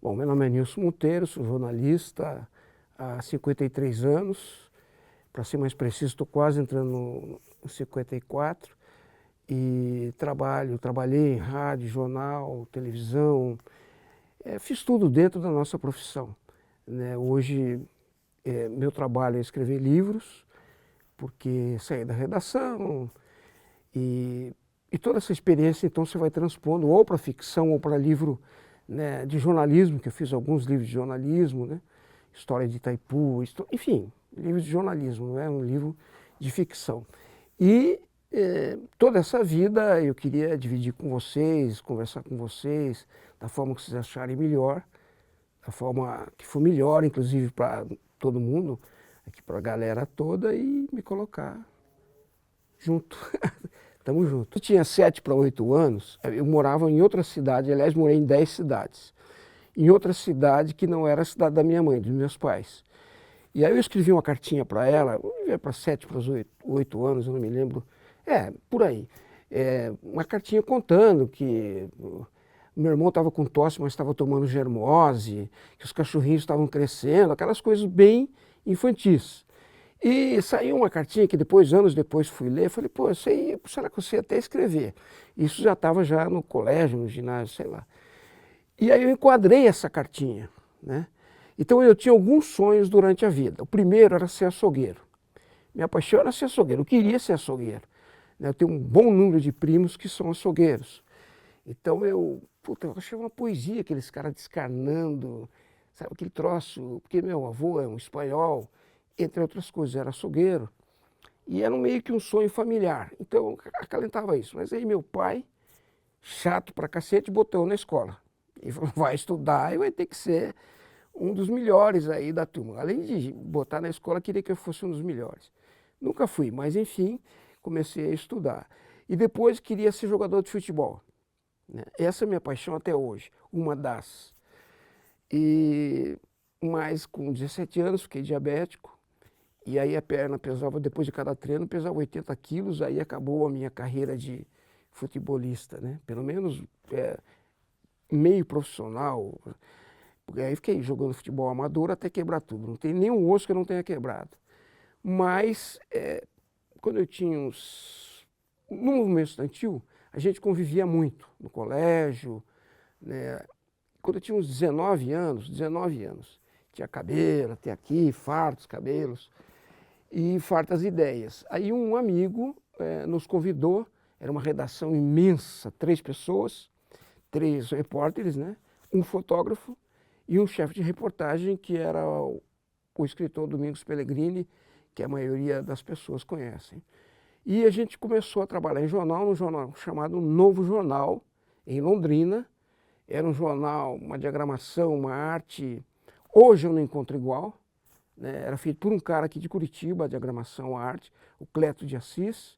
Bom, meu nome é Nilson Monteiro, sou jornalista há 53 anos. Para ser mais preciso, estou quase entrando no 54 e trabalhei em rádio, jornal, televisão, fiz tudo dentro da nossa profissão, né? Hoje, meu trabalho é escrever livros, porque saí da redação e, e toda essa experiência, então, você vai transpondo ou para ficção ou para livro, né, de jornalismo, que eu fiz alguns livros de jornalismo, né? História de Itaipu, enfim, livros de jornalismo, não é um livro de ficção. E toda essa vida eu queria dividir com vocês, conversar com vocês, da forma que vocês acharem melhor, da forma que for melhor, inclusive para todo mundo, aqui para a galera toda, e me colocar junto. Tamo junto. Eu tinha 7 para 8 anos, eu morava em outra cidade, aliás, morei em 10 cidades. Em outra cidade que não era a cidade da minha mãe, dos meus pais. E aí eu escrevi uma cartinha para ela, para 7 para os 8 anos, eu não me lembro. Por aí. Uma cartinha contando que meu irmão estava com tosse, mas estava tomando germose, que os cachorrinhos estavam crescendo, aquelas coisas bem infantis. E saiu uma cartinha que depois, anos depois, fui ler, falei, pô, será que eu sei até escrever? Isso já estava já no colégio, no ginásio, sei lá. E aí eu enquadrei essa cartinha, né? Então eu tinha alguns sonhos durante a vida. O primeiro era ser açougueiro. Minha paixão era ser açougueiro, eu queria ser açougueiro, né? Eu tenho um bom número de primos que são açougueiros. Então eu achei uma poesia, aqueles caras descarnando, sabe, aquele troço, porque meu avô é um espanhol, entre outras coisas, era açougueiro. E era meio que um sonho familiar, então eu acalentava isso. Mas aí meu pai, chato pra cacete, botou na escola. E falou, vai estudar e vai ter que ser um dos melhores aí da turma. Além de botar na escola, queria que eu fosse um dos melhores. Nunca fui, mas enfim, comecei a estudar. E depois queria ser jogador de futebol, né? Essa é a minha paixão até hoje, uma das. Mas com 17 anos fiquei diabético, e aí a perna pesava, depois de cada treino, pesava 80 quilos, aí acabou a minha carreira de futebolista, né? Pelo menos meio profissional. Porque aí fiquei jogando futebol amador até quebrar tudo. Não tem nenhum osso que eu não tenha quebrado. Mas, quando eu tinha no movimento estudantil, a gente convivia muito no colégio, né? Quando eu tinha uns 19 anos, tinha cabelo até aqui, fartos cabelos e fartas ideias. Aí um amigo nos convidou, era uma redação imensa, 3 pessoas, 3 repórteres, né? Um fotógrafo e um chefe de reportagem, que era o escritor Domingos Pellegrini, que a maioria das pessoas conhecem. E a gente começou a trabalhar em jornal, num jornal chamado Novo Jornal, em Londrina. Era um jornal, uma diagramação, uma arte, hoje eu não encontro igual, né? Era feito por um cara aqui de Curitiba, a diagramação, a arte, o Cleto de Assis.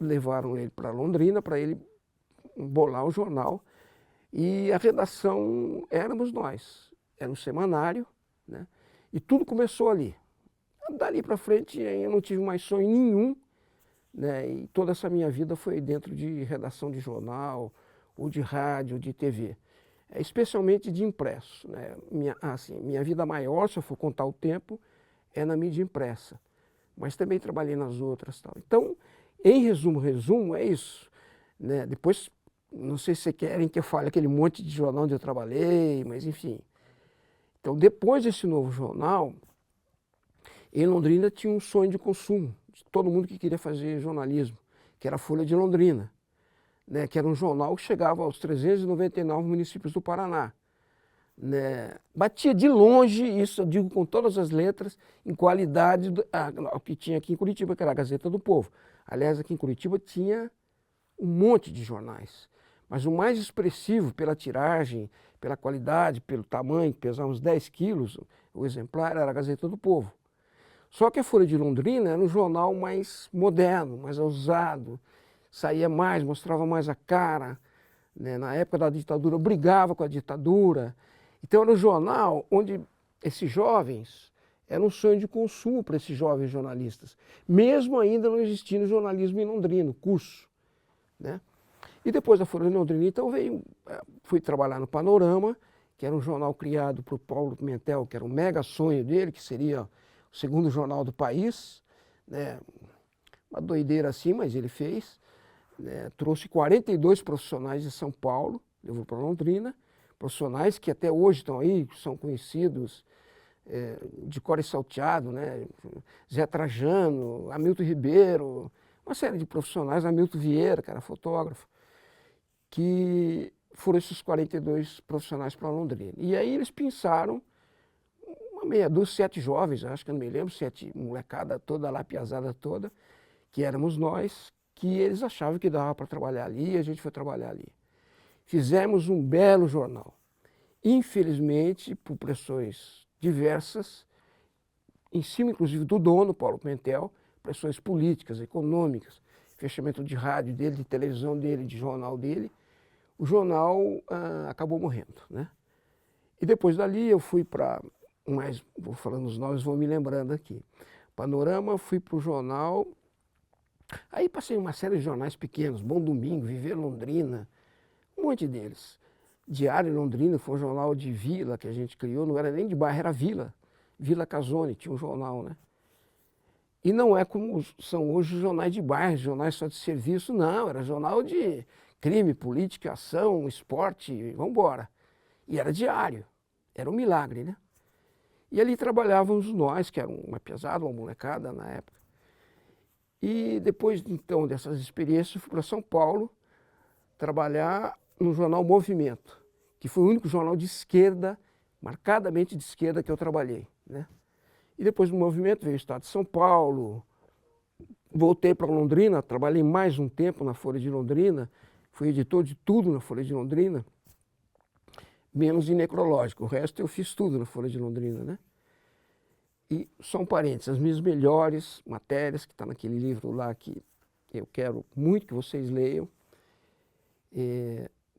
Levaram ele para Londrina para ele bolar o jornal. E a redação éramos nós, era um semanário, né? E tudo começou ali. Dali para frente eu não tive mais sonho nenhum, né? E toda essa minha vida foi dentro de redação de jornal, ou de rádio, ou de TV, especialmente de impresso, né? Minha vida maior, se eu for contar o tempo, é na mídia impressa, mas também trabalhei nas outras, tal. Então, em resumo, é isso, né? Depois, não sei se vocês querem que eu fale aquele monte de jornal onde eu trabalhei, mas enfim. Então, depois desse novo jornal, em Londrina tinha um sonho de consumo, de todo mundo que queria fazer jornalismo, que era a Folha de Londrina, né? Que era um jornal que chegava aos 399 municípios do Paraná, né? Batia de longe, isso eu digo com todas as letras, em qualidade ao que tinha aqui em Curitiba, que era a Gazeta do Povo. Aliás, aqui em Curitiba tinha um monte de jornais, mas o mais expressivo pela tiragem, pela qualidade, pelo tamanho, que pesava uns 10 quilos, o exemplar era a Gazeta do Povo. Só que a Folha de Londrina era um jornal mais moderno, mais ousado, saía mais, mostrava mais a cara, né? Na época da ditadura, brigava com a ditadura. Então era um jornal onde esses jovens, era um sonho de consumo para esses jovens jornalistas, mesmo ainda não existindo jornalismo em Londrina, curso, né? E depois da Folha de Londrina, então fui trabalhar no Panorama, que era um jornal criado por Paulo Pimentel, que era um mega sonho dele, que seria o segundo jornal do país, né? Uma doideira assim, mas ele fez. Né? Trouxe 42 profissionais de São Paulo, levou para Londrina, profissionais que até hoje estão aí, são conhecidos de cor e salteado, né? Zé Trajano, Hamilton Ribeiro, uma série de profissionais, Hamilton Vieira, que era fotógrafo, que foram esses 42 profissionais para Londrina. E aí eles pensaram, uma meia dúzia, 7 jovens, acho que eu não me lembro, 7 molecada toda lá, piazada toda, que éramos nós, que eles achavam que dava para trabalhar ali, e a gente foi trabalhar ali. Fizemos um belo jornal. Infelizmente, por pressões diversas, em cima inclusive do dono, Paulo Pimentel, pressões políticas, econômicas, fechamento de rádio dele, de televisão dele, de jornal dele, o jornal acabou morrendo, né? E depois dali eu fui para, vou falando os nomes, vou me lembrando aqui. Panorama, fui para o jornal, aí passei uma série de jornais pequenos, Bom Domingo, Viver Londrina, um monte deles. Diário Londrina foi um jornal de vila que a gente criou, não era nem de bairro, era vila. Vila Casone, tinha um jornal, né? E não é como são hoje os jornais de bairro, jornais só de serviço, não, era jornal de crime, política, ação, esporte, vamos embora. E era diário, era um milagre, né? E ali trabalhávamos nós, que era uma pesada, uma molecada na época. E depois, então, dessas experiências, fui para São Paulo trabalhar no jornal Movimento, que foi o único jornal de esquerda, marcadamente de esquerda, que eu trabalhei, né? E depois do Movimento veio o Estado de São Paulo, voltei para Londrina, trabalhei mais um tempo na Folha de Londrina, fui editor de tudo na Folha de Londrina, menos em necrológico, o resto eu fiz tudo na Folha de Londrina, né? E só um parênteses, as minhas melhores matérias, que está naquele livro lá que eu quero muito que vocês leiam,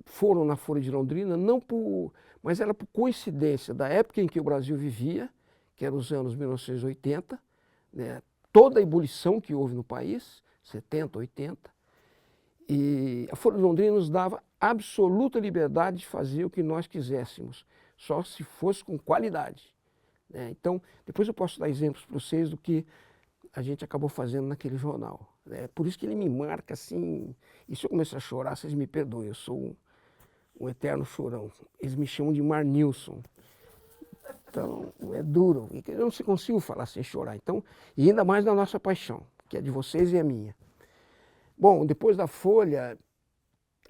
foram na Folha de Londrina, mas era por coincidência da época em que o Brasil vivia, que eram os anos 1980, né, toda a ebulição que houve no país, 70, 80, e a Folha de Londrina nos dava absoluta liberdade de fazer o que nós quiséssemos, só se fosse com qualidade. Né? Então, depois eu posso dar exemplos para vocês do que a gente acabou fazendo naquele jornal. Né? Por isso que ele me marca assim, e se eu começar a chorar, vocês me perdoem, eu sou um eterno chorão. Eles me chamam de Mar Nilson. Então, é duro, eu não consigo falar sem chorar. Então, e ainda mais na nossa paixão, que é de vocês e a minha. Bom, depois da Folha,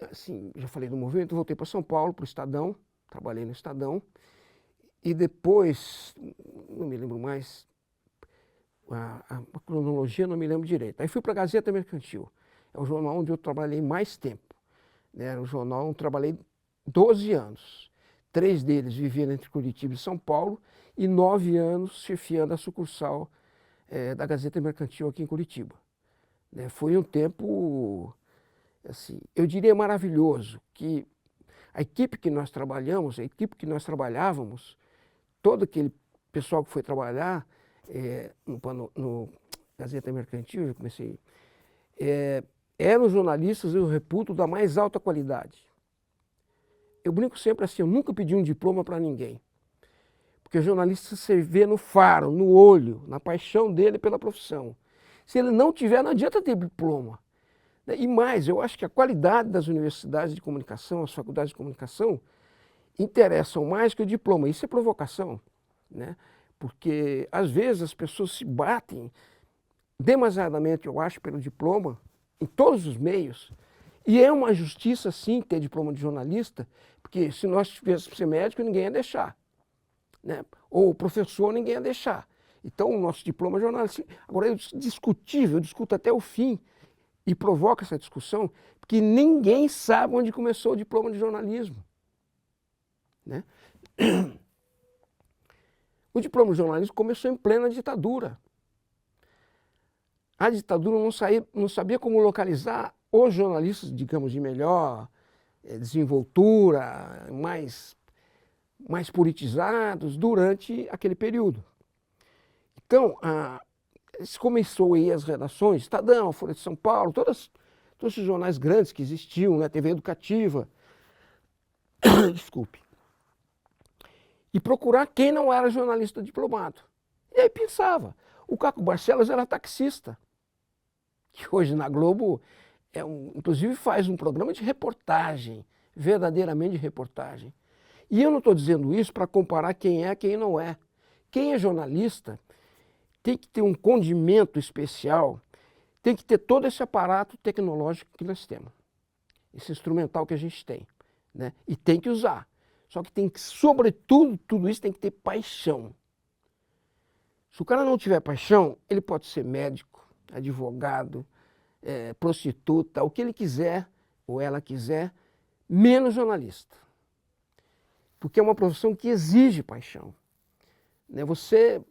assim, já falei do Movimento, voltei para São Paulo, para o Estadão, trabalhei no Estadão, e depois, não me lembro mais, a cronologia não me lembro direito. Aí fui para a Gazeta Mercantil, é o jornal onde eu trabalhei mais tempo. Né? Era um jornal onde eu trabalhei 12 anos. 3 deles viviam entre Curitiba e São Paulo e 9 anos chefiando a sucursal da Gazeta Mercantil aqui em Curitiba. Né? Foi um tempo, assim, eu diria maravilhoso, que a equipe que nós trabalhamos, a equipe que nós trabalhávamos, todo aquele pessoal que foi trabalhar no Gazeta Mercantil, eu comecei, eram jornalistas, eu reputo, da mais alta qualidade. Eu brinco sempre assim, eu nunca pedi um diploma para ninguém. Porque o jornalista se vê no faro, no olho, na paixão dele pela profissão. Se ele não tiver, não adianta ter diploma. E mais, eu acho que a qualidade das universidades de comunicação, as faculdades de comunicação, interessam mais que o diploma. Isso é provocação, né? Porque às vezes as pessoas se batem demasiadamente, eu acho, pelo diploma, em todos os meios. E é uma justiça, sim, ter diploma de jornalista, porque se nós tivéssemos ser médico, ninguém ia deixar. Né? Ou professor, ninguém ia deixar. Então, o nosso diploma é jornalista. Agora, é discutível, eu discuto até o fim, e provoca essa discussão, porque ninguém sabe onde começou o diploma de jornalismo. Né? O diploma de jornalismo começou em plena ditadura. A ditadura não sabia como localizar os jornalistas, digamos, de melhor desenvoltura, mais politizados durante aquele período. Então, começou aí as redações, Estadão, Folha de São Paulo, todos os jornais grandes que existiam, né, TV Educativa, desculpe. e procurar quem não era jornalista diplomado. E aí pensava, o Caco Barcelos era taxista, que hoje na Globo, inclusive faz um programa de reportagem, verdadeiramente de reportagem. E eu não estou dizendo isso para comparar quem é e quem não é. Quem é jornalista tem que ter um condimento especial, tem que ter todo esse aparato tecnológico que nós temos, esse instrumental que a gente tem, né? E tem que usar. Só que tem que, sobretudo, tudo isso tem que ter paixão. Se o cara não tiver paixão, ele pode ser médico, advogado, prostituta, o que ele quiser, ou ela quiser, menos jornalista. Porque é uma profissão que exige paixão. Né? Você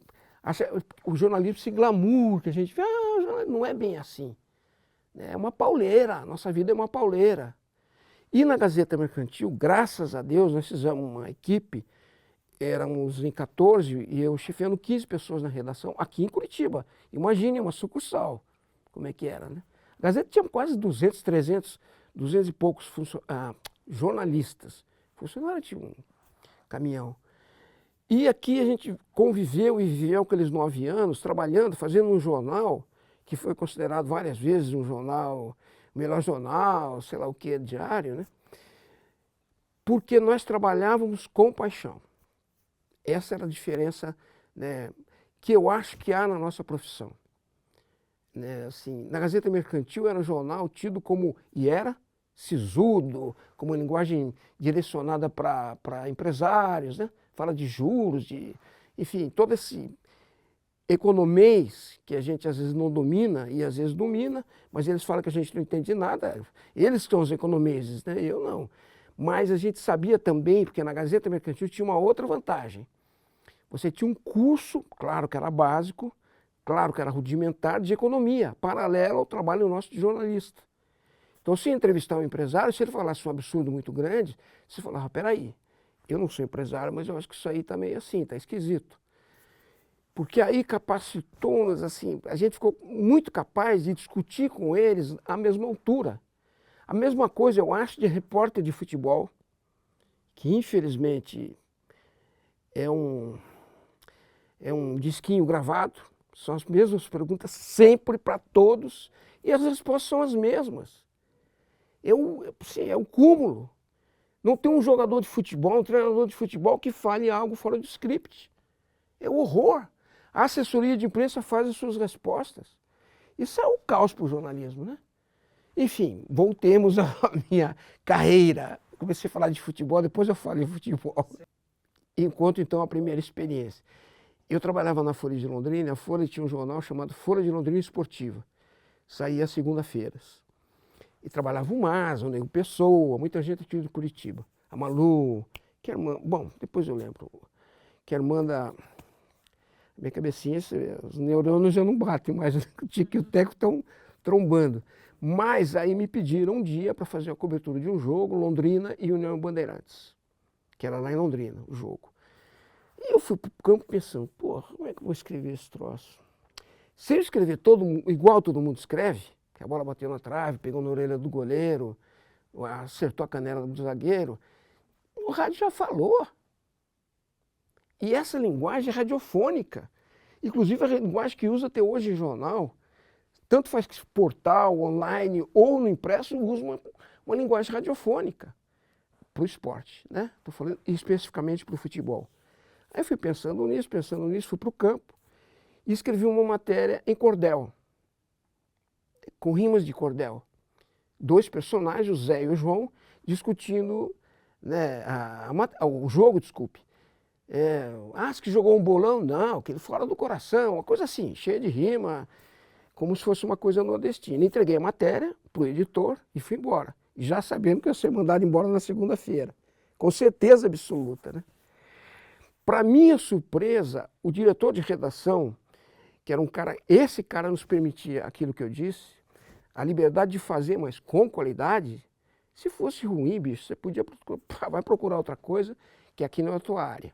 acha, o jornalismo, esse glamour que a gente vê, não é bem assim. É uma pauleira, a nossa vida é uma pauleira. E na Gazeta Mercantil, graças a Deus, nós fizemos uma equipe, éramos em 14 e eu chefiando 15 pessoas na redação, aqui em Curitiba. Imagine uma sucursal, como é que era, né? A Gazeta tinha quase 200, 300, 200 e poucos jornalistas. Funcionário tinha um caminhão. E aqui a gente conviveu e viveu aqueles 9 anos, trabalhando, fazendo um jornal, que foi considerado várias vezes um jornal, o melhor jornal, sei lá o que, diário, né? Porque nós trabalhávamos com paixão. Essa era a diferença, né, que eu acho que há na nossa profissão. Né, assim, na Gazeta Mercantil era um jornal tido como, e era, sisudo, com uma linguagem direcionada para empresários, né? Fala de juros, enfim, todo esse economês que a gente às vezes não domina e às vezes domina, mas eles falam que a gente não entende nada, eles são os economeses, né? Eu não. Mas a gente sabia também, porque na Gazeta Mercantil tinha uma outra vantagem. Você tinha um curso, claro que era básico, claro que era rudimentar, de economia, paralelo ao trabalho nosso de jornalista. Então, se entrevistar um empresário, se ele falasse um absurdo muito grande, você falava, peraí, eu não sou empresário, mas eu acho que isso aí está meio assim, está esquisito. Porque aí capacitou-nos, assim, a gente ficou muito capaz de discutir com eles à mesma altura. A mesma coisa, eu acho, de repórter de futebol, que infelizmente é um disquinho gravado, são as mesmas perguntas sempre para todos, e as respostas são as mesmas. Assim, é o cúmulo. Não tem um jogador de futebol, um treinador de futebol que fale algo fora do script. É o horror. A assessoria de imprensa faz as suas respostas. Isso é um caos para o jornalismo, né? Enfim, voltemos à minha carreira. Comecei a falar de futebol, depois eu falo em futebol. Enquanto então a primeira experiência. Eu trabalhava na Folha de Londrina, a Folha tinha um jornal chamado Folha de Londrina Esportiva. Saía às segunda-feiras. E trabalhava o Mas, o Nego Pessoa, muita gente aqui de Curitiba. A Malu, que é irmã, bom, depois eu lembro, que é irmã da... Minha cabecinha, os neurônios já não batem mais, o Tico e o Teco estão trombando. Mas aí me pediram um dia para fazer a cobertura de um jogo, Londrina e União Bandeirantes, que era lá em Londrina, o jogo. E eu fui para o campo pensando, porra, como é que eu vou escrever esse troço? Se eu escrever igual todo mundo escreve, que a bola bateu na trave, pegou na orelha do goleiro, acertou a canela do zagueiro, o rádio já falou. E essa linguagem é radiofônica. Inclusive a linguagem que usa até hoje em jornal, tanto faz que portal, online ou no impresso, usa uma linguagem radiofônica para o esporte, né? Estou falando especificamente para o futebol. Aí fui pensando nisso, fui para o campo e escrevi uma matéria em cordel, com rimas de cordel. 2 personagens, o Zé e o João, discutindo, né, o jogo, desculpe. Que jogou um bolão? Não, aquele fora do coração, uma coisa assim, cheia de rima, como se fosse uma coisa nordestina. Entreguei a matéria para o editor e fui embora, já sabendo que eu ia ser mandado embora na segunda-feira, com certeza absoluta, né? Para minha surpresa, o diretor de redação, que era um cara, esse cara nos permitia aquilo que eu disse, a liberdade de fazer, mas com qualidade. Se fosse ruim, bicho, você podia vai procurar outra coisa, que aqui não é a tua área.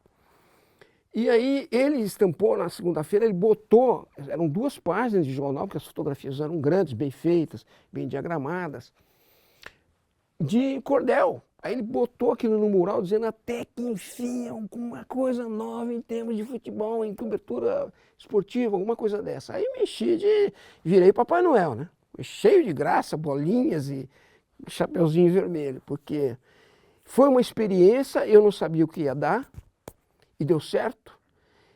E aí ele estampou na segunda-feira, ele botou, eram 2 páginas de jornal, porque as fotografias eram grandes, bem feitas, bem diagramadas, de cordel. Aí ele botou aquilo no mural dizendo até que enfim alguma coisa nova em termos de futebol, em cobertura esportiva, alguma coisa dessa. Aí me enchi de... virei Papai Noel, né? Cheio de graça, bolinhas e chapeuzinho vermelho, porque foi uma experiência, eu não sabia o que ia dar e deu certo.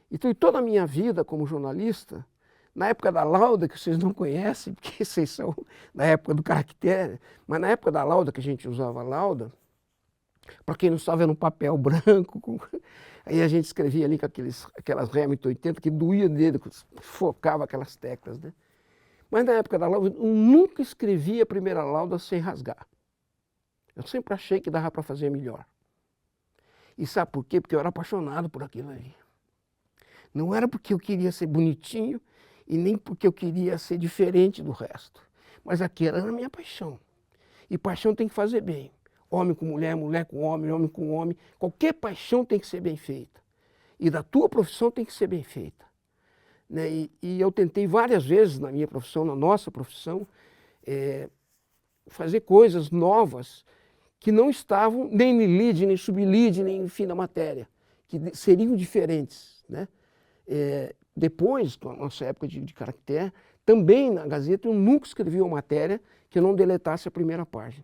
Então, em toda a minha vida como jornalista, na época da Lauda, que vocês não conhecem, porque vocês são da época do caractere, mas na época da Lauda, que a gente usava Lauda, para quem não estava no papel branco, aí a gente escrevia ali com aquelas Remington 80 que doía o dedo, focava aquelas teclas, né? Mas na época da Lauda, eu nunca escrevi a primeira Lauda sem rasgar. Eu sempre achei que dava para fazer melhor. E sabe por quê? Porque eu era apaixonado por aquilo ali. Não era porque eu queria ser bonitinho e nem porque eu queria ser diferente do resto. Mas aquela era a minha paixão. E paixão tem que fazer bem. Homem com mulher, mulher com homem com homem. Qualquer paixão tem que ser bem feita. E da tua profissão tem que ser bem feita. Né? E eu tentei várias vezes na minha profissão, na nossa profissão, fazer coisas novas que não estavam nem em lead, nem sub-lead, nem em fim da matéria, que seriam diferentes. Né? Depois, na nossa época de caractere, também na Gazeta eu nunca escrevi uma matéria que eu não deletasse a primeira página.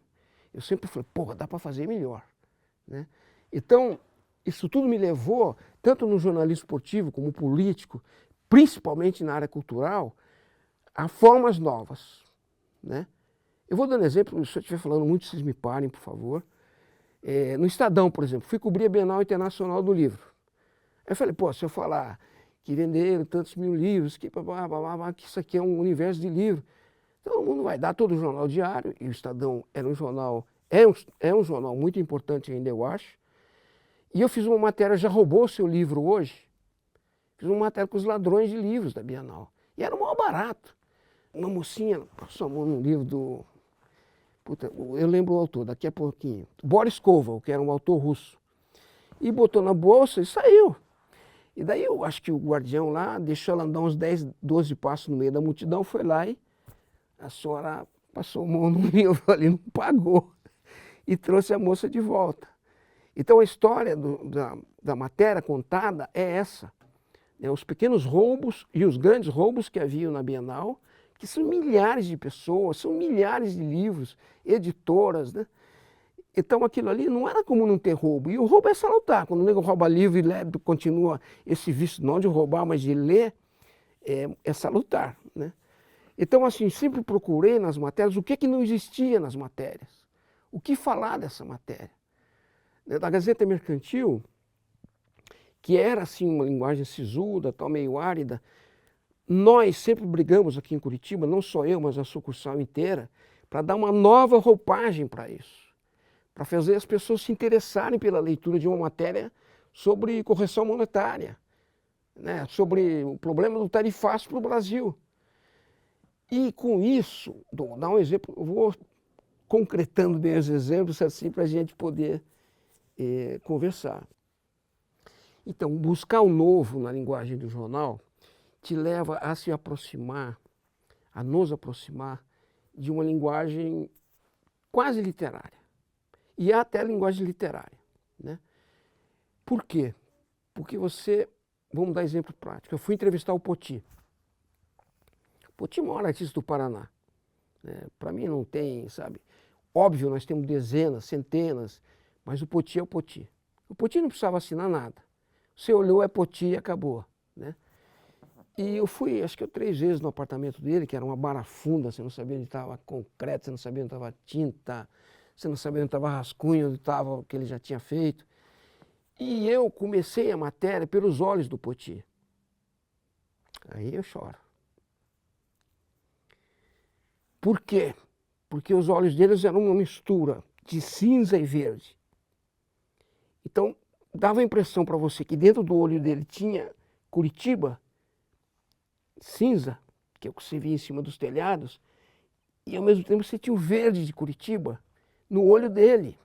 Eu sempre falei, porra, dá para fazer melhor. Né? Então, isso tudo me levou, tanto no jornalismo esportivo como político, principalmente na área cultural, a formas novas. Né? Eu vou dando exemplo, se eu estiver falando muito, vocês me parem, por favor. No Estadão, por exemplo, fui cobrir a Bienal Internacional do Livro. Aí eu falei, pô, se eu falar que venderam tantos mil livros, que isso aqui é um universo de livros, todo mundo vai dar todo o jornal diário, e o Estadão era um jornal, é um jornal muito importante ainda, eu acho. E eu fiz uma matéria, já roubou o seu livro hoje? Fiz uma matéria com os ladrões de livros da Bienal. E era o maior barato. Uma mocinha passou a mão num livro do... Puta, eu lembro o autor, daqui a pouquinho. Boris Koval, que era um autor russo. E botou na bolsa e saiu. E daí eu acho que o guardião lá deixou ela andar uns 10, 12 passos no meio da multidão, foi lá e a senhora passou a mão no livro ali, não pagou. E trouxe a moça de volta. Então a história da matéria contada é essa. Os pequenos roubos e os grandes roubos que haviam na Bienal, que são milhares de pessoas, são milhares de livros, editoras, né? Então aquilo ali não era como não ter roubo. E o roubo é salutar. Quando o nego rouba livro e lê, continua esse vício não de roubar, mas de ler, é salutar. Né? Então assim, sempre procurei nas matérias o que não existia nas matérias. O que falar dessa matéria. Da Gazeta Mercantil, que era assim uma linguagem sisuda, tal, meio árida, nós sempre brigamos aqui em Curitiba, não só eu, mas a sucursal inteira, para dar uma nova roupagem para isso. Para fazer as pessoas se interessarem pela leitura de uma matéria sobre correção monetária, né? Sobre o problema do tarifácio para o Brasil. E com isso, vou dar um exemplo, eu vou concretando bem os exemplos assim para a gente poder conversar. Então, buscar o novo na linguagem do jornal te leva a se aproximar, a nos aproximar de uma linguagem quase literária. E até a linguagem literária. Né? Por quê? Porque vamos dar exemplo prático, eu fui entrevistar o Poti. O Poti é o maior artista do Paraná. Para mim não tem, sabe, óbvio nós temos dezenas, centenas, mas o Poti é o Poti. O Poti não precisava assinar nada. Você olhou, é Poti e acabou. Né? E eu fui, acho que 3 vezes no apartamento dele, que era uma barafunda, você não sabia onde estava concreto, você não sabia onde estava tinta, você não sabia onde estava rascunho, onde estava o que ele já tinha feito. E eu comecei a matéria pelos olhos do Poti. Aí eu choro. Por quê? Porque os olhos deles eram uma mistura de cinza e verde. Então, dava a impressão para você que dentro do olho dele tinha Curitiba, cinza, que é o que você via em cima dos telhados, e ao mesmo tempo você tinha o verde de Curitiba no olho dele.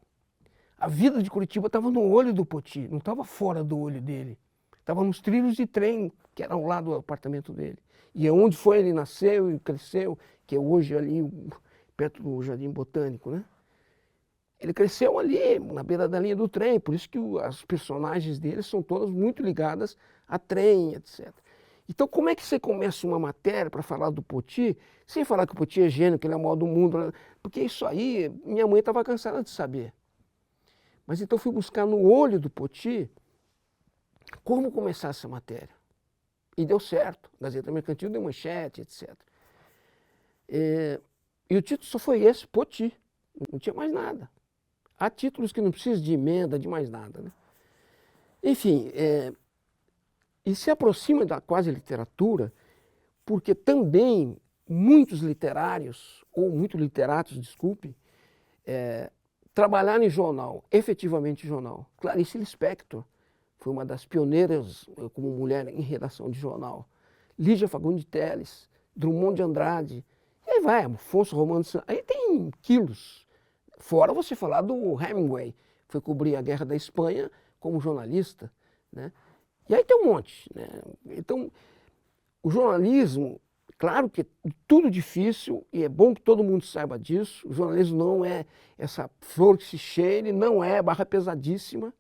A vida de Curitiba estava no olho do Poti, não estava fora do olho dele. Estava nos trilhos de trem, que era ao lado do apartamento dele. E é onde foi ele nasceu e cresceu, que é hoje ali perto do Jardim Botânico. Né? ele cresceu ali, na beira da linha do trem, por isso que as personagens dele são todas muito ligadas a trem, etc. Então, como é que você começa uma matéria para falar do Poti, sem falar que o Poti é gênio, que ele é o maior do mundo? Né? Porque isso aí, minha mãe estava cansada de saber. Mas então eu fui buscar no olho do Poti como começar essa matéria. E deu certo. Gazeta Mercantil deu manchete, etc. E o título só foi esse, Poti. Não tinha mais nada. Há títulos que não precisam de emenda, de mais nada. Né? Enfim, e se aproxima da quase literatura, porque também muitos literários, ou muitos literatos, desculpe, trabalharam em jornal, efetivamente em jornal. Clarice Lispector foi uma das pioneiras como mulher em redação de jornal. Lígia Fagundes Telles, Drummond de Andrade, e aí vai, Afonso Romano Santos, aí tem quilos. Fora você falar do Hemingway, foi cobrir a Guerra da Espanha como jornalista, né? E aí tem um monte, né? Então, o jornalismo, claro que é tudo difícil e é bom que todo mundo saiba disso. O jornalismo não é essa flor que se cheire, não é barra pesadíssima.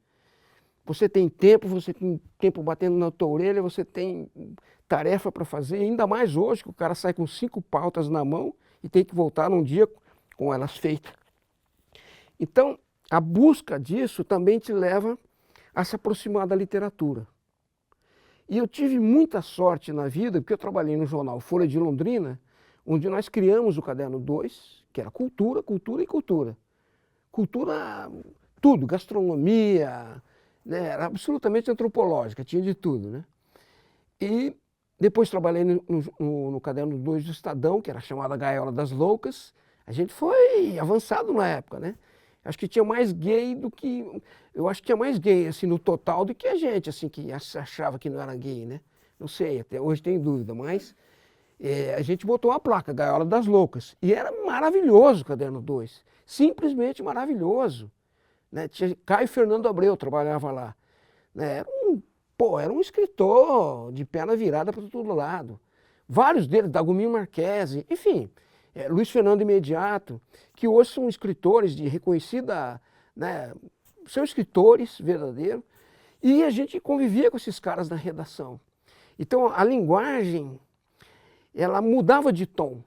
Você tem tempo batendo na tua orelha, você tem tarefa para fazer, ainda mais hoje que o cara sai com 5 pautas na mão e tem que voltar num dia com elas feitas. Então, a busca disso também te leva a se aproximar da literatura. E eu tive muita sorte na vida, porque eu trabalhei no jornal Folha de Londrina, onde nós criamos o Caderno 2, que era cultura, cultura e cultura. Cultura, tudo, gastronomia, né, era absolutamente antropológica, tinha de tudo. Né? E depois trabalhei no Caderno 2 do Estadão, que era chamada Gaiola das Loucas. A gente foi avançado na época, né? Acho que tinha mais gay do que... Eu acho que tinha mais gay, assim, no total do que a gente, assim, que achava que não era gay, né? Não sei, até hoje tenho dúvida, mas a gente botou a placa, Gaiola das Loucas. E era maravilhoso o Caderno 2. Simplesmente maravilhoso. Né? Tinha Caio Fernando Abreu trabalhava lá. Né? Era um escritor de perna virada para todo lado. Vários deles, Dagominho Marquese, enfim... Luiz Fernando Imediato, que hoje são escritores de reconhecida, né, são escritores verdadeiros, e a gente convivia com esses caras na redação. Então a linguagem, ela mudava de tom.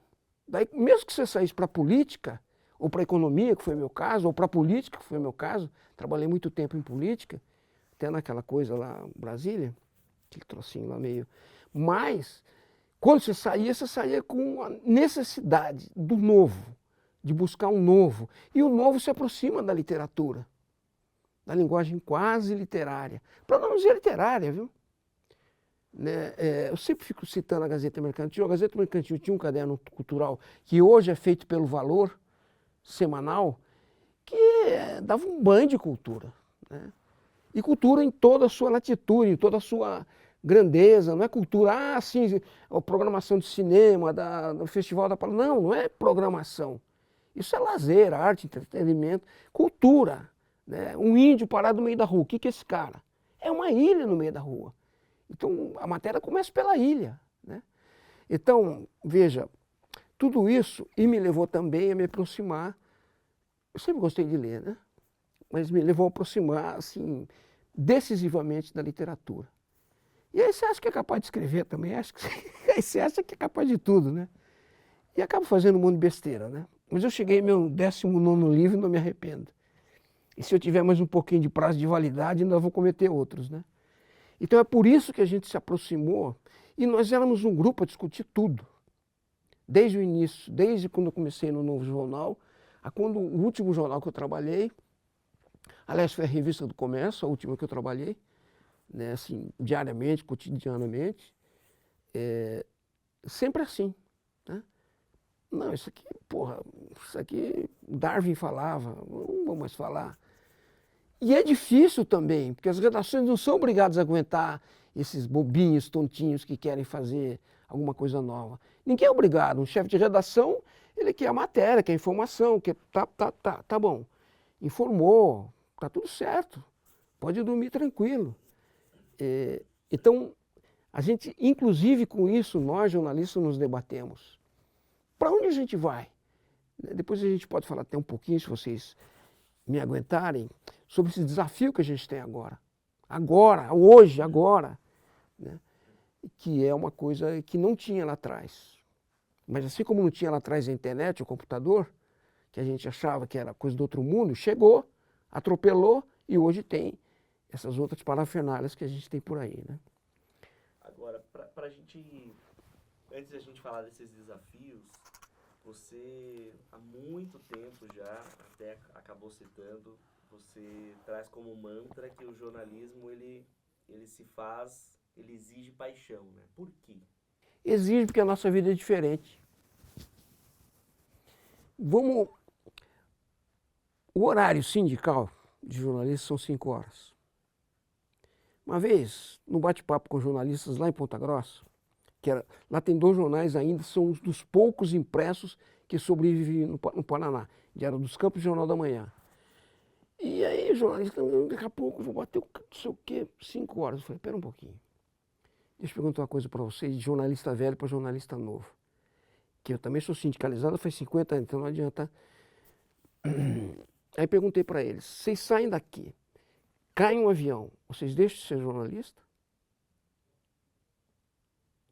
Daí, mesmo que você saísse para a política, ou para a economia, que foi o meu caso, ou para a política, que foi o meu caso, trabalhei muito tempo em política, até naquela coisa lá em Brasília, aquele trocinho lá meio... Mas... Quando você saía com a necessidade do novo, de buscar um novo. E o novo se aproxima da literatura, da linguagem quase literária. Para não dizer literária, viu? Né? Eu sempre fico citando a Gazeta Mercantil. A Gazeta Mercantil tinha um caderno cultural que hoje é feito pelo Valor, semanal, que dava um banho de cultura. Né? E cultura em toda a sua latitude, em toda a sua... grandeza, não é cultura, sim, a programação de cinema, do Festival da Palavra. Não é programação. Isso é lazer, arte, entretenimento, cultura. Né? Um índio parado no meio da rua, o que é esse cara? É uma ilha no meio da rua. Então, a matéria começa pela ilha. Né? Então, veja, tudo isso e me levou também a me aproximar, eu sempre gostei de ler, né? Mas me levou a aproximar, assim, decisivamente da literatura. E aí você acha que é capaz de escrever também, aí você acha que é capaz de tudo, né? E acaba fazendo um monte de besteira, né? Mas eu cheguei ao meu 19º livro e não me arrependo. E se eu tiver mais um pouquinho de prazo de validade, ainda vou cometer outros, né? Então é por isso que a gente se aproximou e nós éramos um grupo a discutir tudo. Desde o início, desde quando eu comecei no Novo Jornal, a quando o último jornal que eu trabalhei, aliás, foi a Revista do Comércio, a última que eu trabalhei, né, assim, diariamente, cotidianamente, sempre assim. Né? Não, isso aqui Darwin falava, não vou mais falar. E é difícil também, porque as redações não são obrigadas a aguentar esses bobinhos, tontinhos que querem fazer alguma coisa nova. Ninguém é obrigado, um chefe de redação, ele quer a matéria, quer a informação, quer tá bom, informou, tá tudo certo, pode dormir tranquilo. Então, a gente, inclusive com isso, nós jornalistas nos debatemos. Para onde a gente vai? Depois a gente pode falar até um pouquinho, se vocês me aguentarem sobre esse desafio que a gente tem agora. Agora, hoje, agora. Né? Que é uma coisa que não tinha lá atrás. Mas assim como não tinha lá atrás a internet, o computador, que a gente achava que era coisa do outro mundo, chegou, atropelou e hoje tem essas outras parafernálias que a gente tem por aí, né? Agora, para a gente, antes da gente falar desses desafios, você há muito tempo já, até acabou citando, você traz como mantra que o jornalismo ele se faz, ele exige paixão, né? Por quê? Exige porque a nossa vida é diferente. Vamos. O horário sindical de jornalistas são 5 horas. Uma vez, no bate-papo com jornalistas lá em Ponta Grossa, lá tem 2 jornais ainda, são os dos poucos impressos que sobrevivem no Paraná. Diário dos Campos e Jornal da Manhã. E aí, o jornalista, daqui a pouco eu vou bater o não sei o quê, 5 horas. Eu falei, pera um pouquinho. Deixa eu perguntar uma coisa para vocês, de jornalista velho para jornalista novo. Que eu também sou sindicalizado faz 50 anos, então não adianta. Aí perguntei para eles, vocês saem daqui, cai um avião, vocês deixam de ser jornalista?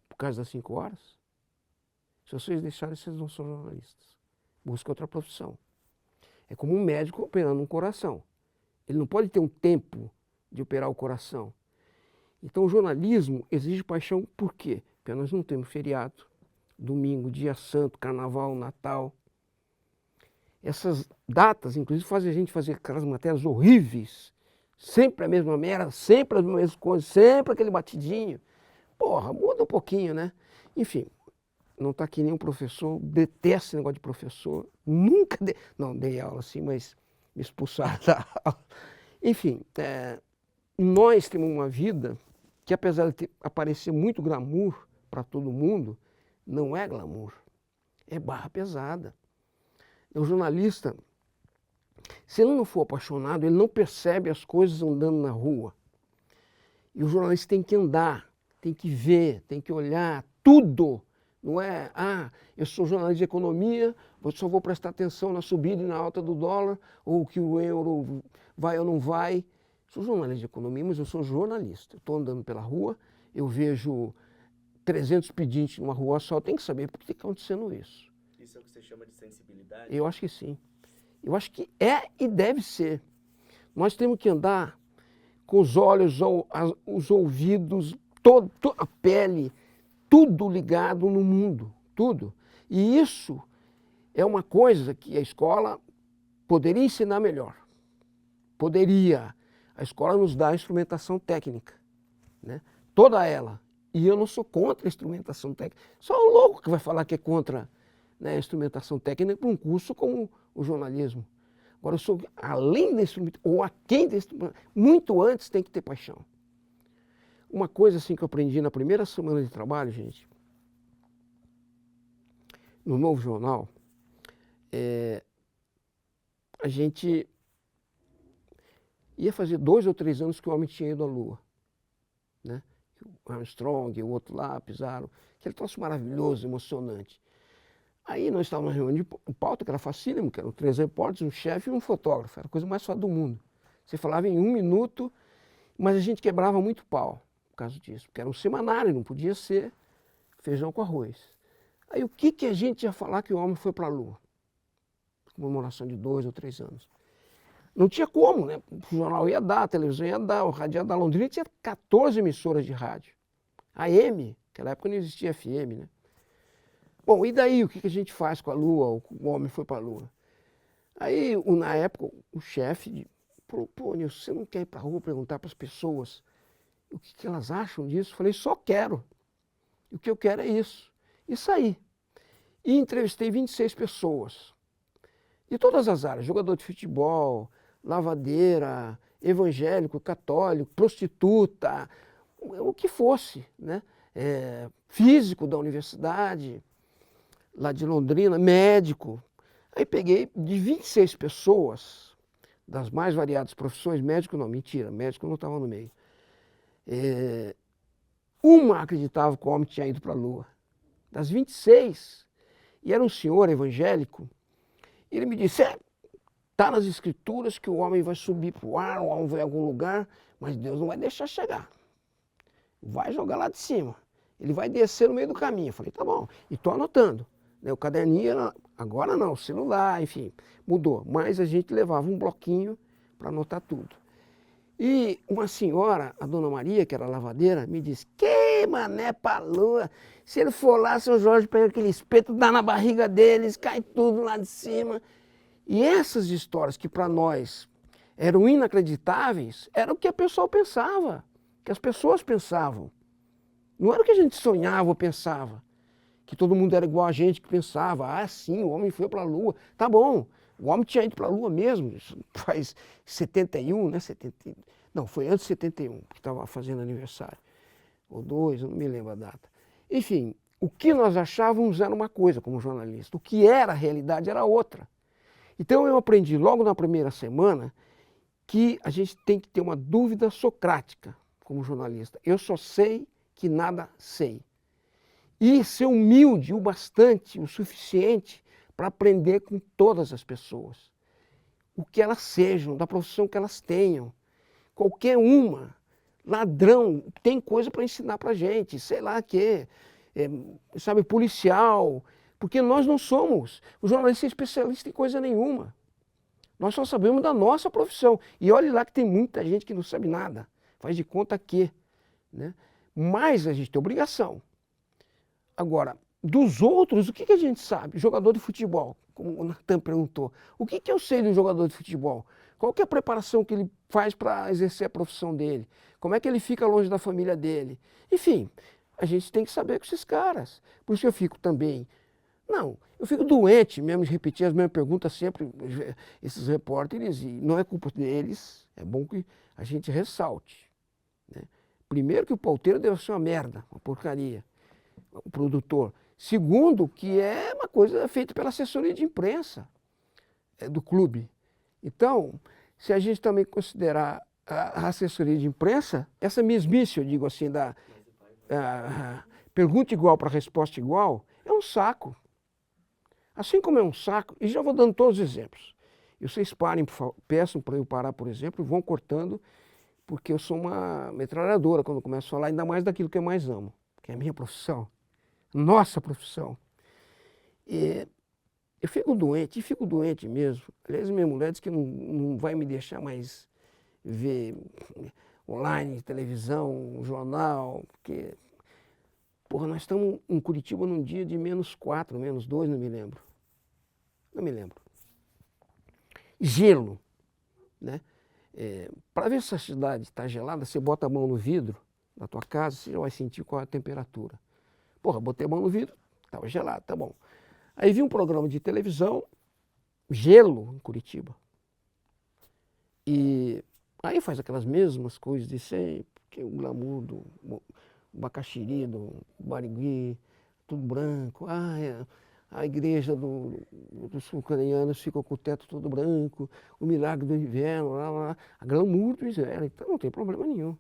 Por causa das 5 horas? Se vocês deixarem, vocês não são jornalistas. Busca outra profissão. É como um médico operando um coração. Ele não pode ter um tempo de operar o coração. Então o jornalismo exige paixão por quê? Porque nós não temos feriado, domingo, dia santo, carnaval, Natal. Essas datas, inclusive, fazem a gente fazer aquelas matérias horríveis. Sempre a mesma merda, sempre as mesmas coisas, sempre aquele batidinho. Porra, muda um pouquinho, né? Enfim, não está aqui nenhum professor, detesto esse negócio de professor. Nunca dei, não, dei aula assim, mas me expulsaram da aula. Enfim, nós temos uma vida que, apesar de aparecer muito glamour para todo mundo, não é glamour, é barra pesada. O jornalista, se ele não for apaixonado, ele não percebe as coisas andando na rua. E o jornalista tem que andar, tem que ver, tem que olhar tudo. Não é, eu sou jornalista de economia, só vou prestar atenção na subida e na alta do dólar, ou que o euro vai ou não vai. Sou jornalista de economia, mas eu sou jornalista. Estou andando pela rua, eu vejo 300 pedintes numa rua só, eu tenho que saber por que está acontecendo isso. Isso é o que você chama de sensibilidade? Eu acho que sim. Eu acho que é e deve ser. Nós temos que andar com os olhos, os ouvidos, a pele, tudo ligado no mundo, tudo. E isso é uma coisa que a escola poderia ensinar melhor. Poderia. A escola nos dá a instrumentação técnica, né? Toda ela. E eu não sou contra a instrumentação técnica. Só o louco que vai falar que é contra, né, a instrumentação técnica para um curso como o jornalismo. Agora, eu sou além da instrumentação, ou aquém da instrumentação, muito antes tem que ter paixão. Uma coisa assim que eu aprendi na primeira semana de trabalho, gente, no Novo Jornal, a gente ia fazer 2 ou 3 anos que o homem tinha ido à Lua, né? O Armstrong, o outro lá, pisaram, aquele troço maravilhoso, emocionante. Aí nós estávamos na reunião de pauta, que era facílimo, que eram 3 repórteres, um chefe e um fotógrafo, era a coisa mais fácil do mundo. Você falava em 1 minuto, mas a gente quebrava muito pau por causa disso, porque era um semanário, não podia ser feijão com arroz. Aí o que a gente ia falar que o homem foi para a Lua? Comemoração de 2 ou 3 anos. Não tinha como, né? O jornal ia dar, a televisão ia dar, o rádio ia dar. Londrina tinha 14 emissoras de rádio. AM, naquela época não existia FM, né? Bom, e daí o que a gente faz com a Lua? O homem foi para a Lua. Aí, na época, o chefe falou, pô, Nilson, você não quer ir para a rua perguntar para as pessoas o que elas acham disso? Eu falei, só quero. E o que eu quero é isso. E saí. E entrevistei 26 pessoas. De todas as áreas, jogador de futebol, lavadeira, evangélico, católico, prostituta, o que fosse, né? Físico da universidade, lá de Londrina, médico. Aí peguei de 26 pessoas, das mais variadas profissões, médico não, mentira, médico não estava no meio. Uma acreditava que o homem tinha ido para a Lua. Das 26, e era um senhor evangélico, ele me disse, Está nas escrituras que o homem vai subir para o ar, o homem vai em algum lugar, mas Deus não vai deixar chegar. Vai jogar lá de cima. Ele vai descer no meio do caminho. Eu falei, tá bom. E estou anotando. Né? O caderninho era, agora não, celular, enfim, mudou. Mas a gente levava um bloquinho para anotar tudo. E uma senhora, a dona Maria, que era lavadeira, me disse, que mané pra lua, se ele for lá, seu Jorge pega aquele espeto, dá na barriga deles, cai tudo lá de cima. E essas histórias que para nós eram inacreditáveis, era o que a pessoa pensava, que as pessoas pensavam. Não era o que a gente sonhava ou pensava, que todo mundo era igual a gente que pensava, ah, sim, o homem foi para a lua. Tá bom, o homem tinha ido para a lua mesmo, isso faz 71, né? Não, foi antes de 71, que estava fazendo aniversário. Ou 2, eu não me lembro a data. Enfim, o que nós achávamos era uma coisa como jornalista, o que era a realidade era outra. Então eu aprendi logo na primeira semana que a gente tem que ter uma dúvida socrática como jornalista. Eu só sei que nada sei. E ser humilde o bastante, o suficiente para aprender com todas as pessoas. O que elas sejam, da profissão que elas tenham. Qualquer uma, ladrão, tem coisa para ensinar para a gente, sei lá o quê, sabe, policial, porque nós não somos, o jornalista é especialista em coisa nenhuma. Nós só sabemos da nossa profissão. E olhe lá que tem muita gente que não sabe nada, faz de conta que, né? Mas a gente tem obrigação. Agora, dos outros, o que a gente sabe? Jogador de futebol, como o Natan perguntou. O que eu sei do jogador de futebol? Qual que é a preparação que ele faz para exercer a profissão dele? Como é que ele fica longe da família dele? Enfim, a gente tem que saber com esses caras. Por isso que eu fico também... Não, eu fico doente mesmo de repetir as mesmas perguntas sempre, esses repórteres, e não é culpa deles, é bom que a gente ressalte. Né? Primeiro que o pauteiro deve ser uma merda, uma porcaria, o produtor. Segundo, que é uma coisa feita pela assessoria de imprensa do clube. Então, se a gente também considerar a assessoria de imprensa, essa mesmice, eu digo assim, da pergunta igual para resposta igual, é um saco. Assim como é um saco, e já vou dando todos os exemplos. E vocês parem, peçam para eu parar, por exemplo, e vão cortando, porque eu sou uma metralhadora quando eu começo a falar, ainda mais daquilo que eu mais amo, que é a minha profissão, nossa profissão. E eu fico doente, e fico doente mesmo. Aliás, minha mulher diz que não vai me deixar mais ver online, televisão, jornal, porque... Porra, nós estamos em Curitiba num dia de -4, -2, não me lembro. Não me lembro. Gelo, né? Para ver se a cidade está gelada, você bota a mão no vidro da tua casa, você já vai sentir qual é a temperatura. Porra, botei a mão no vidro, estava gelado, tá bom. Aí vi um programa de televisão, gelo em Curitiba. E aí faz aquelas mesmas coisas de sempre, que é o glamour do Bacaxiri, do Barigui, tudo branco. A igreja dos sul-coreanos ficou com o teto todo branco, o milagre do inverno, lá, a glamour do inverno, então não tem problema nenhum.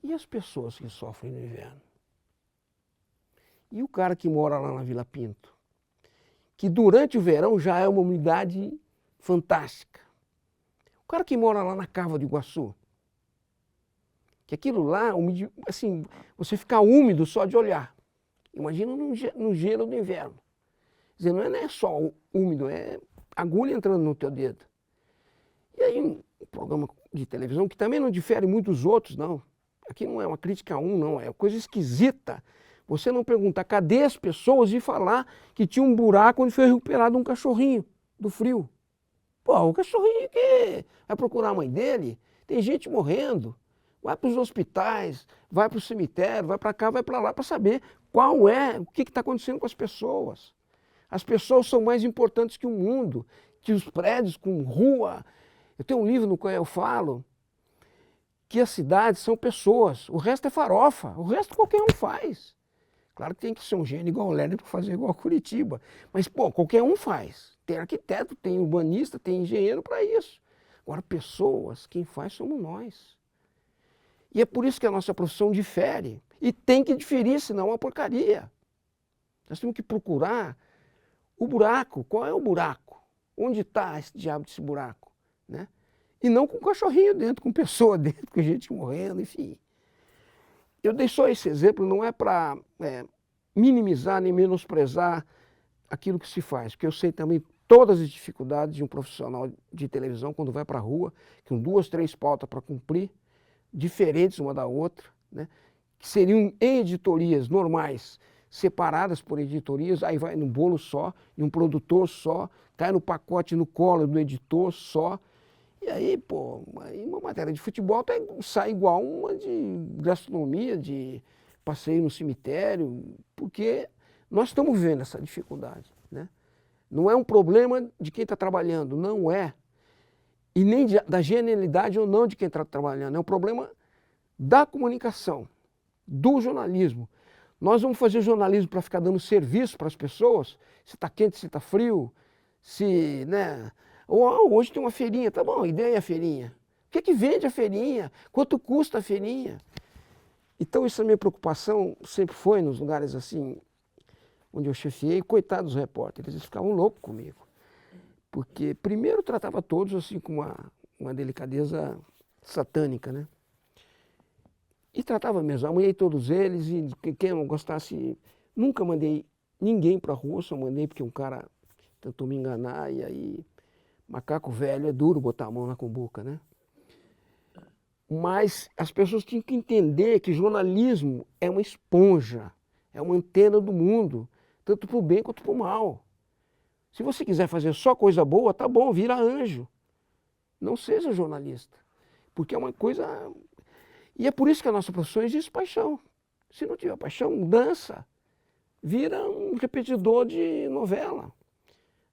E as pessoas que sofrem no inverno? E o cara que mora lá na Vila Pinto, que durante o verão já é uma umidade fantástica. O cara que mora lá na Cava do Iguaçu, que aquilo lá, assim, você fica úmido só de olhar. Imagina no gelo do inverno. Quer dizer, não é só úmido, é agulha entrando no teu dedo. E aí um programa de televisão, que também não difere muito dos outros, não. Aqui não é uma crítica a um, não, é coisa esquisita. Você não perguntar, cadê as pessoas, e falar que tinha um buraco onde foi recuperado um cachorrinho do frio. Pô, o cachorrinho que vai procurar a mãe dele, tem gente morrendo. Vai para os hospitais, vai para o cemitério, vai para cá, vai para lá, para saber o que está acontecendo com as pessoas. As pessoas são mais importantes que o mundo, que os prédios com rua. Eu tenho um livro no qual eu falo que as cidades são pessoas, o resto é farofa, o resto qualquer um faz. Claro que tem que ser um gênio igual o Lerner para fazer igual a Curitiba, mas pô, qualquer um faz. Tem arquiteto, tem urbanista, tem engenheiro para isso. Agora, pessoas, quem faz somos nós. E é por isso que a nossa profissão difere. E tem que diferir, senão é uma porcaria. Nós temos que procurar o buraco. Qual é o buraco? Onde está esse diabo desse buraco? né? E não com cachorrinho dentro, com pessoa dentro, com gente morrendo, enfim. Eu dei só esse exemplo, não é para minimizar nem menosprezar aquilo que se faz, porque eu sei também todas as dificuldades de um profissional de televisão quando vai para a rua, com 2, 3 pautas para cumprir, diferentes uma da outra, né? Que seriam em editorias normais, separadas por editorias, aí vai num bolo só, e um produtor só, cai no pacote, no colo do editor só. E aí, pô, aí uma matéria de futebol sai igual uma de gastronomia, de passeio no cemitério, porque nós estamos vivendo essa dificuldade, né? Não é um problema de quem está trabalhando, não é. E nem da genialidade ou não de quem está trabalhando, é um problema da comunicação, do jornalismo. Nós vamos fazer jornalismo para ficar dando serviço para as pessoas, se está quente, se está frio, se, né? Ou hoje tem uma feirinha, tá bom, a ideia é a feirinha. O que vende a feirinha? Quanto custa a feirinha? Então essa minha preocupação sempre foi nos lugares assim, onde eu chefiei, coitados dos repórteres, eles ficavam loucos comigo. Porque primeiro eu tratava todos assim com uma delicadeza satânica, né? E tratava mesmo, amanhei todos eles e quem não gostasse, nunca mandei ninguém para a rua, só mandei porque um cara tentou me enganar e aí macaco velho é duro botar a mão na cumbuca, né? Mas as pessoas tinham que entender que jornalismo é uma esponja, é uma antena do mundo, tanto para o bem quanto para o mal. Se você quiser fazer só coisa boa, tá bom, vira anjo. Não seja jornalista, porque é uma coisa... E é por isso que a nossa profissão existe paixão. Se não tiver paixão, dança, vira um repetidor de novela,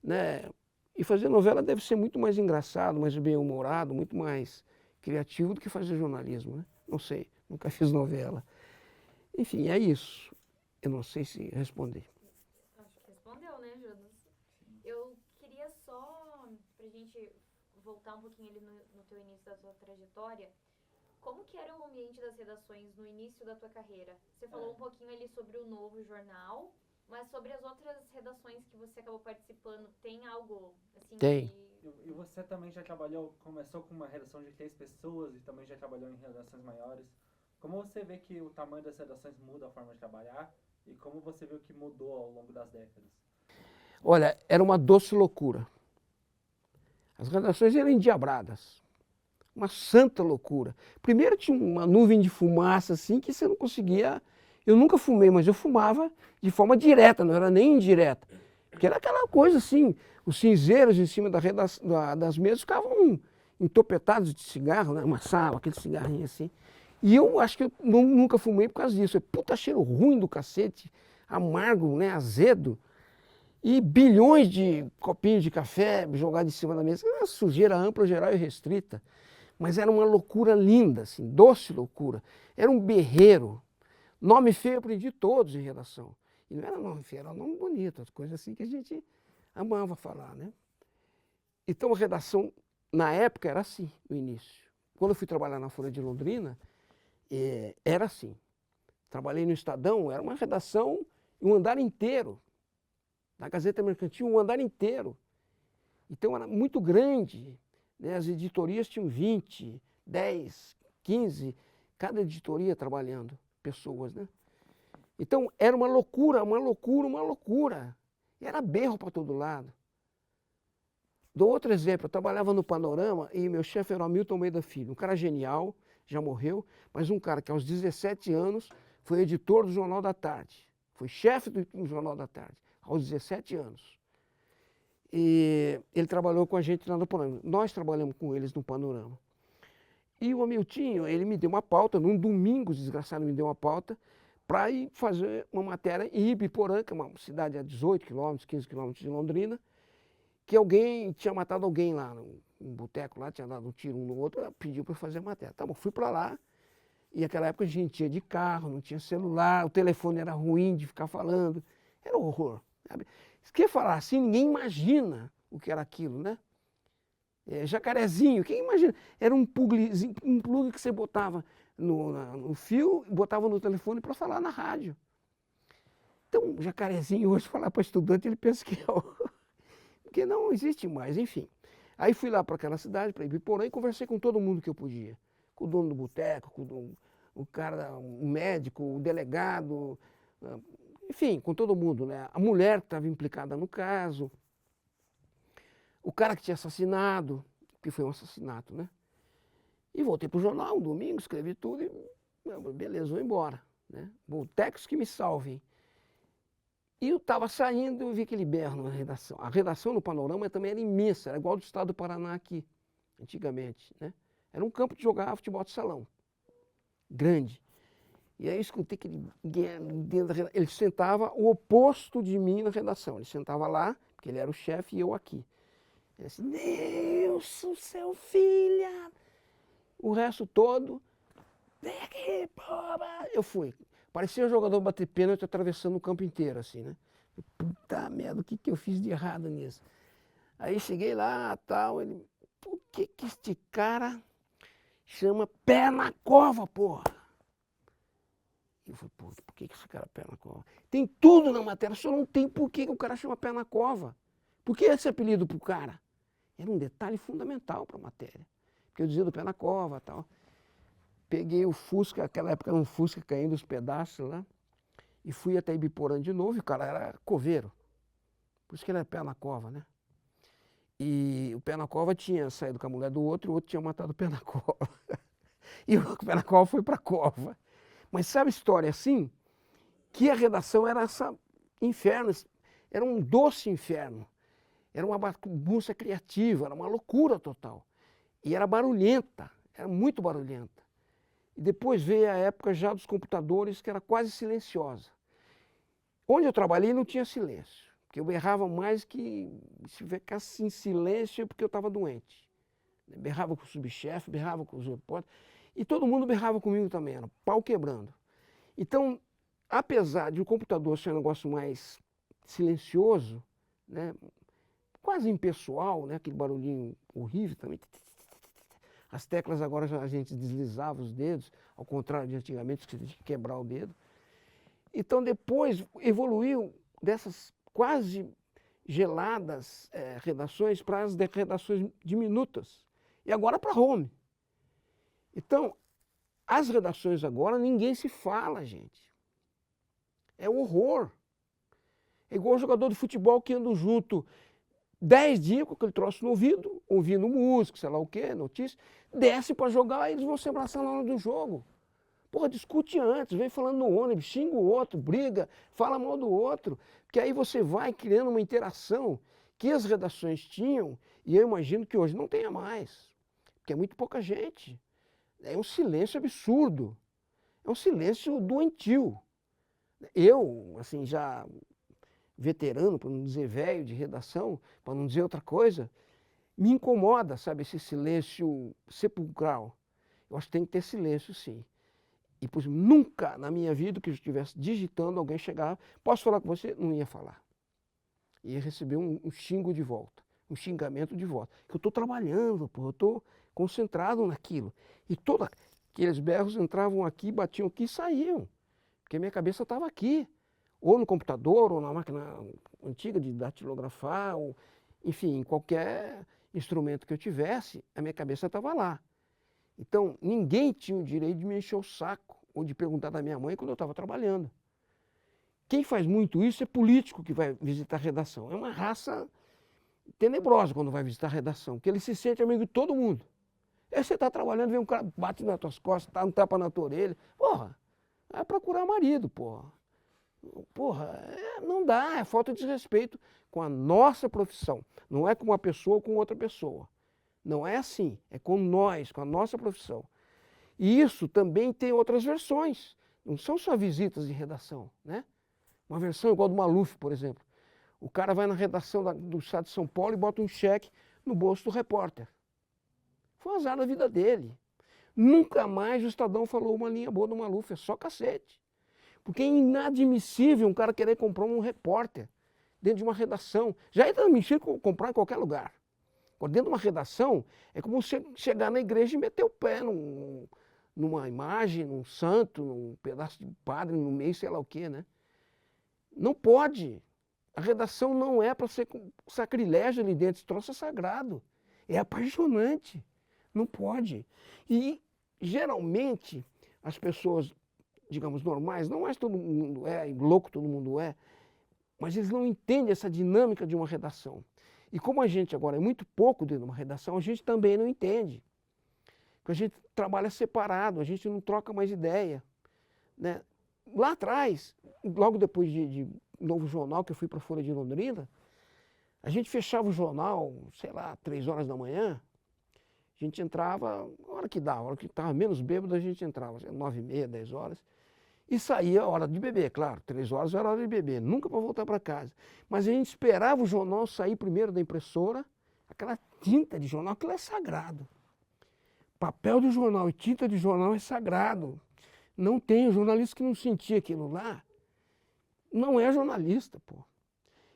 né? E fazer novela deve ser muito mais engraçado, mais bem-humorado, muito mais criativo do que fazer jornalismo, né? Não sei, nunca fiz novela. Enfim, é isso. Eu não sei se respondi. Acho que respondeu, né, Jonas? Eu queria só, pra gente voltar um pouquinho ali no teu início da tua trajetória, como que era o ambiente das redações no início da tua carreira? Você falou um pouquinho ali sobre o Novo Jornal, mas sobre as outras redações que você acabou participando, tem algo assim? Tem. E você também já trabalhou, começou com uma redação de 3 pessoas e também já trabalhou em redações maiores. Como você vê que o tamanho das redações muda a forma de trabalhar e como você viu que mudou ao longo das décadas? Olha, era uma doce loucura. As redações eram endiabradas. Uma santa loucura. Primeiro tinha uma nuvem de fumaça assim que você não conseguia... Eu nunca fumei, mas eu fumava de forma direta, não era nem indireta. Porque era aquela coisa assim, os cinzeiros em cima das mesas ficavam entopetados de cigarro, né? Amassavam aquele cigarrinho assim. E eu acho que eu nunca fumei por causa disso. Puta cheiro ruim do cacete, amargo, né? Azedo. E bilhões de copinhos de café jogados em cima da mesa. Uma sujeira ampla, geral e restrita. Mas era uma loucura linda, assim, doce loucura. Era um berreiro. Nome feio eu aprendi todos em redação. E não era nome feio, era nome bonito, coisa assim que a gente amava falar, né? Então a redação, na época, era assim, no início. Quando eu fui trabalhar na Folha de Londrina, era assim. Trabalhei no Estadão, era uma redação, um andar inteiro. Na Gazeta Mercantil, um andar inteiro. Então era muito grande, né? As editorias tinham 20, 10, 15, cada editoria trabalhando, pessoas, né? Então era uma loucura, uma loucura, uma loucura. E era berro para todo lado. Dou outro exemplo, eu trabalhava no Panorama e meu chefe era o Hamilton Almeida Filho, um cara genial, já morreu, mas um cara que aos 17 anos foi editor do Jornal da Tarde. Foi chefe do Jornal da Tarde, aos 17 anos. E ele trabalhou com a gente lá no Panorama. Nós trabalhamos com eles no Panorama. E o Hamiltinho, ele me deu uma pauta, num domingo, desgraçado, me deu uma pauta, para ir fazer uma matéria em Ibiporã, que é uma cidade a 18 quilômetros, 15 quilômetros de Londrina, que alguém tinha matado alguém lá, num boteco lá, tinha dado um tiro um no outro, pediu para eu fazer a matéria. Tá bom, fui para lá, e naquela época a gente ia de carro, não tinha celular, o telefone era ruim de ficar falando, era um horror. Sabe? Se quer falar assim, ninguém imagina o que era aquilo, né? Jacarezinho, quem imagina? Era um plug que você botava no fio e botava no telefone para falar na rádio. Então, jacarezinho, hoje falar para estudante, ele pensa que é o... Porque não existe mais, enfim. Aí fui lá para aquela cidade, para Ibiporã, e conversei com todo mundo que eu podia. Com o dono do boteco, com o cara, o médico, o delegado, enfim, com todo mundo, né? A mulher que estava implicada no caso, o cara que tinha assassinado, que foi um assassinato, né? E voltei para o jornal, um domingo, escrevi tudo e, beleza, vou embora, né? Botecos que me salvem. E eu estava saindo e eu vi aquele berro na redação. A redação no Panorama também era imensa, era igual do estado do Paraná aqui, antigamente, né? Era um campo de jogar futebol de salão, grande. E aí eu escutei aquele dentro da redação. Ele sentava o oposto de mim na redação. Ele sentava lá, porque ele era o chefe e eu aqui. Ele disse, Nilson, seu filho! O resto todo, vem aqui, porra! Eu fui. Parecia um jogador bater pênalti atravessando o campo inteiro, assim, né? Puta merda, o que eu fiz de errado nisso? Aí cheguei lá, tal, ele, por que este cara chama pé na cova, porra? Eu falei, puta, por que esse cara pé na cova? Tem tudo na matéria, só não tem por que o cara chama pé na cova. Por que esse apelido pro cara? Era um detalhe fundamental para a matéria. Porque eu dizia do pé na cova e tal. Peguei o Fusca, naquela época era um Fusca caindo os pedaços lá, e fui até Ibiporã de novo, e o cara era coveiro. Por isso que ele era pé na cova, né? E o pé na cova tinha saído com a mulher do outro, o outro tinha matado o pé na cova. E o pé na cova foi para a cova. Mas sabe a história assim? Que a redação era essa inferno, era um doce inferno. Era uma bagunça criativa, era uma loucura total. E era barulhenta, era muito barulhenta. E depois veio a época já dos computadores, que era quase silenciosa. Onde eu trabalhei não tinha silêncio, porque eu berrava mais que se ficasse em silêncio porque eu estava doente. Berrava com o subchefe, berrava com os repórteres, e todo mundo berrava comigo também, era pau quebrando. Então, apesar de o computador ser um negócio mais silencioso, né, quase impessoal, né, aquele barulhinho horrível também, as teclas agora a gente deslizava os dedos, ao contrário de antigamente, que você tinha que quebrar o dedo. Então depois evoluiu dessas quase geladas redações para as redações diminutas. E agora para home. Então, as redações agora ninguém se fala, gente. É um horror. É igual um jogador de futebol que anda junto 10 dias com aquele troço no ouvido, ouvindo música, sei lá o quê, notícia, desce para jogar e eles vão se abraçar na hora do jogo. Porra, discute antes, vem falando no ônibus, xinga o outro, briga, fala mal do outro, porque aí você vai criando uma interação que as redações tinham e eu imagino que hoje não tenha mais, porque é muito pouca gente. É um silêncio absurdo, é um silêncio doentio. Eu, assim, já veterano, para não dizer velho de redação, para não dizer outra coisa, me incomoda, sabe, esse silêncio sepulcral. Eu acho que tem que ter silêncio, sim. E pois, nunca na minha vida que eu estivesse digitando, alguém chegava, posso falar com você? Não ia falar. Ia receber um xingo de volta, um xingamento de volta. Que eu estou trabalhando, pô, eu estou concentrado naquilo. E todos aqueles berros entravam aqui, batiam aqui e saíam. Porque a minha cabeça estava aqui. Ou no computador, ou na máquina antiga de datilografar, ou, enfim, em qualquer instrumento que eu tivesse, a minha cabeça estava lá. Então, ninguém tinha o direito de me encher o saco ou de perguntar da minha mãe quando eu estava trabalhando. Quem faz muito isso é político que vai visitar a redação. É uma raça tenebrosa quando vai visitar a redação, porque ele se sente amigo de todo mundo. Aí você está trabalhando, vem um cara, bate nas tuas costas, dá um tapa na tua orelha. Porra, vai procurar marido, porra. Porra, não dá, é falta de respeito com a nossa profissão. Não é com uma pessoa ou com outra pessoa. Não é assim, é com nós, com a nossa profissão. E isso também tem outras versões. Não são só visitas de redação, né? Uma versão igual do Maluf, por exemplo. O cara vai na redação do Estado de São Paulo e bota um cheque no bolso do repórter. Foi um azar da vida dele. Nunca mais o Estadão falou uma linha boa do Maluf, é só cacete. Porque é inadmissível um cara querer comprar um repórter dentro de uma redação. Já é inadmissível comprar em qualquer lugar. Agora, dentro de uma redação, é como você chegar na igreja e meter o pé numa imagem, num santo, num pedaço de padre, no meio, sei lá o quê, né? Não pode. A redação não é para ser sacrilégio ali dentro, esse troço é sagrado. É apaixonante. Não pode. E, geralmente, as pessoas, digamos, normais, não mais todo mundo é, louco todo mundo é, mas eles não entendem essa dinâmica de uma redação. E como a gente agora é muito pouco dentro de uma redação, a gente também não entende. Porque a gente trabalha separado, a gente não troca mais ideia. Né? Lá atrás, logo depois de Novo Jornal, que eu fui para a Folha de Londrina, a gente fechava o jornal, sei lá, 3 horas da manhã, a gente entrava, a hora que dava, a hora que estava menos bêbado, a gente entrava, 9h30, 10 horas, e saía a hora de beber, claro, 3 horas era hora de beber, nunca para voltar para casa. Mas a gente esperava o jornal sair primeiro da impressora, aquela tinta de jornal, aquilo é sagrado. Papel de jornal e tinta de jornal é sagrado. Não tem jornalista que não sentia aquilo lá, não é jornalista, pô.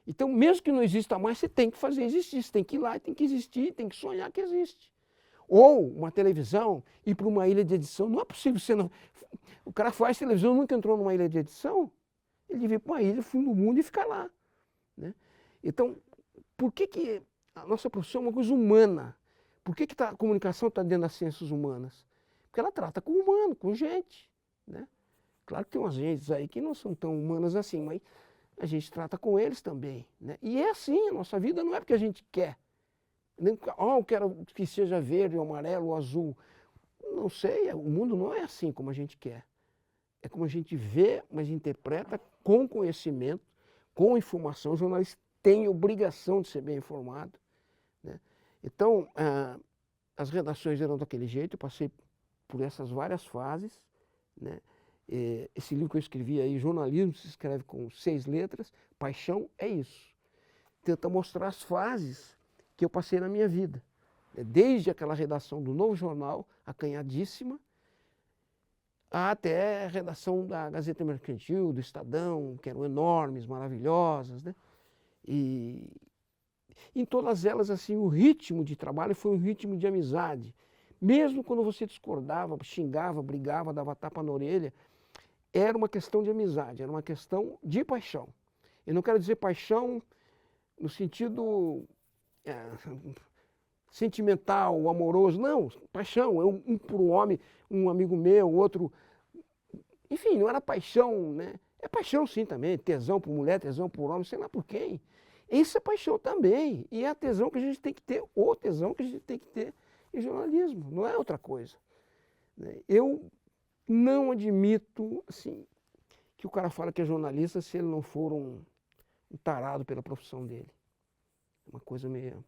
Então, mesmo que não exista mais, você tem que fazer existir, você tem que ir lá, tem que existir, tem que sonhar que existe. Ou uma televisão, ir para uma ilha de edição, não é possível você não... O cara faz televisão, nunca entrou numa ilha de edição, ele devia ir para uma ilha, fim do mundo e ficar lá. Né? Então, por que a nossa profissão é uma coisa humana? Por que a comunicação está dentro das ciências humanas? Porque ela trata com humano, com gente. Né? Claro que tem umas gentes aí que não são tão humanas assim, mas a gente trata com eles também. Né? E é assim, a nossa vida não é porque a gente quer. Eu quero que seja verde, ou amarelo, ou azul. Não sei, o mundo não é assim como a gente quer. É como a gente vê, mas interpreta com conhecimento, com informação. O jornalista tem obrigação de ser bem informado. Né? Então, as redações eram daquele jeito, eu passei por essas várias fases. Né? Esse livro que eu escrevi aí, Jornalismo, se escreve com 6 letras, Paixão é isso. Tenta mostrar as fases que eu passei na minha vida. Desde aquela redação do Novo Jornal, acanhadíssima, até a redação da Gazeta Mercantil, do Estadão, que eram enormes, maravilhosas. Né? E em todas elas, assim, o ritmo de trabalho foi um ritmo de amizade. Mesmo quando você discordava, xingava, brigava, dava tapa na orelha, era uma questão de amizade, era uma questão de paixão. Eu não quero dizer paixão no sentido sentimental, amoroso, não, paixão, um por um homem, um amigo meu, outro, enfim, não era paixão, né? É paixão sim também, tesão por mulher, tesão por homem, sei lá por quem. Isso é paixão também, e é a tesão que a gente tem que ter, ou tesão que a gente tem que ter em jornalismo, não é outra coisa. Eu não admito, assim, que o cara fala que é jornalista se ele não for um tarado pela profissão dele. Uma coisa meio...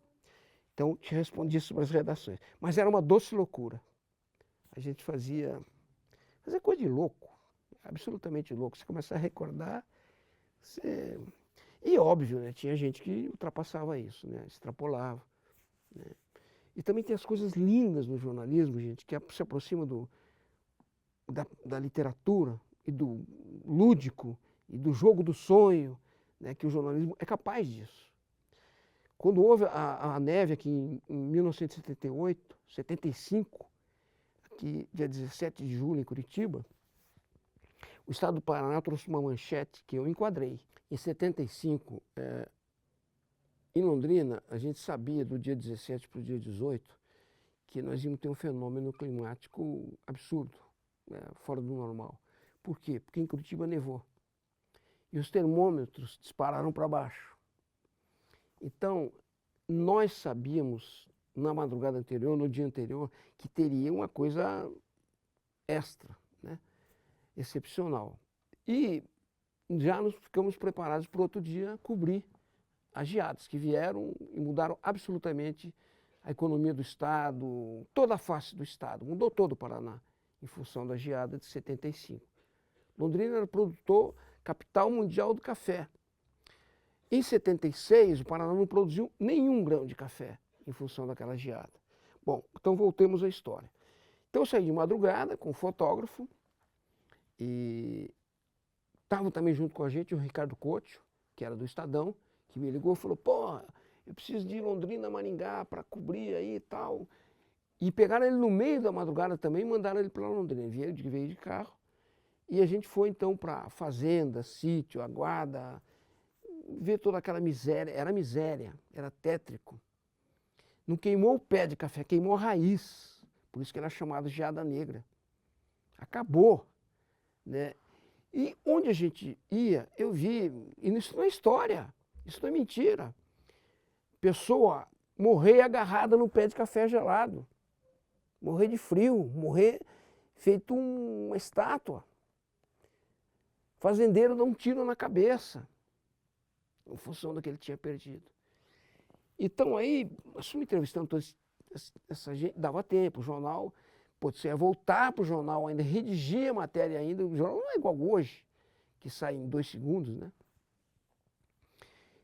Então, te respondi sobre as redações. Mas era uma doce loucura. A gente fazia coisa de louco, absolutamente louco. Você começa a recordar, você... E óbvio, né, tinha gente que ultrapassava isso, né, extrapolava. Né. E também tem as coisas lindas no jornalismo, gente, que se aproxima da literatura e do lúdico e do jogo do sonho, né, que o jornalismo é capaz disso. Quando houve a neve aqui em 1978, 75, aqui dia 17 de julho em Curitiba, o Estado do Paraná trouxe uma manchete que eu enquadrei. Em 75, em Londrina, a gente sabia do dia 17 para o dia 18 que nós íamos ter um fenômeno climático absurdo, né, fora do normal. Por quê? Porque em Curitiba nevou. E os termômetros dispararam para baixo. Então, nós sabíamos, na madrugada anterior, no dia anterior, que teria uma coisa extra, né? Excepcional. E já nos ficamos preparados para outro dia cobrir as geadas que vieram e mudaram absolutamente a economia do Estado, toda a face do Estado, mudou todo o Paraná, em função da geada de 75. Londrina era produtor, capital mundial do café. Em 76, o Paraná não produziu nenhum grão de café em função daquela geada. Bom, então voltemos à história. Então eu saí de madrugada com o fotógrafo e estava também junto com a gente o Ricardo Couto, que era do Estadão, que me ligou e falou, pô, eu preciso de ir Londrina, Maringá para cobrir aí e tal. E pegaram ele no meio da madrugada também e mandaram ele para Londrina. Veio de carro e a gente foi então para fazenda, sítio, aguarda, ver toda aquela miséria, era tétrico. Não queimou o pé de café, queimou a raiz. Por isso que ele é chamado geada negra. Acabou, né? E onde a gente ia, eu vi, e isso não é história, isso não é mentira. Pessoa morrer agarrada no pé de café gelado, morrer de frio, morrer feito uma estátua. Fazendeiro dá um tiro na cabeça, em função do que ele tinha perdido. Então aí, nós fomos entrevistando toda essa gente, dava tempo, o jornal, você ia voltar para o jornal ainda, redigir a matéria ainda, o jornal não é igual hoje, que sai em 2 segundos, né?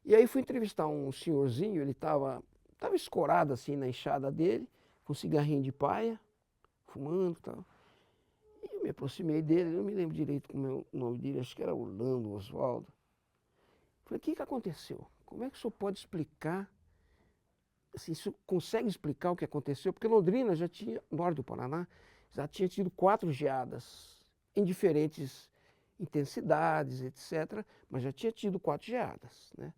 E aí fui entrevistar um senhorzinho, ele estava escorado assim na enxada dele, com um cigarrinho de paia, fumando e tal. E eu me aproximei dele, eu não me lembro direito como é o nome dele, acho que era Orlando Oswaldo. Falei, o que aconteceu? Como é que o senhor pode explicar, assim, o senhor consegue explicar o que aconteceu? Porque Londrina já tinha, norte do Paraná, já tinha tido 4 geadas em diferentes intensidades, etc., mas já tinha tido 4 geadas, né?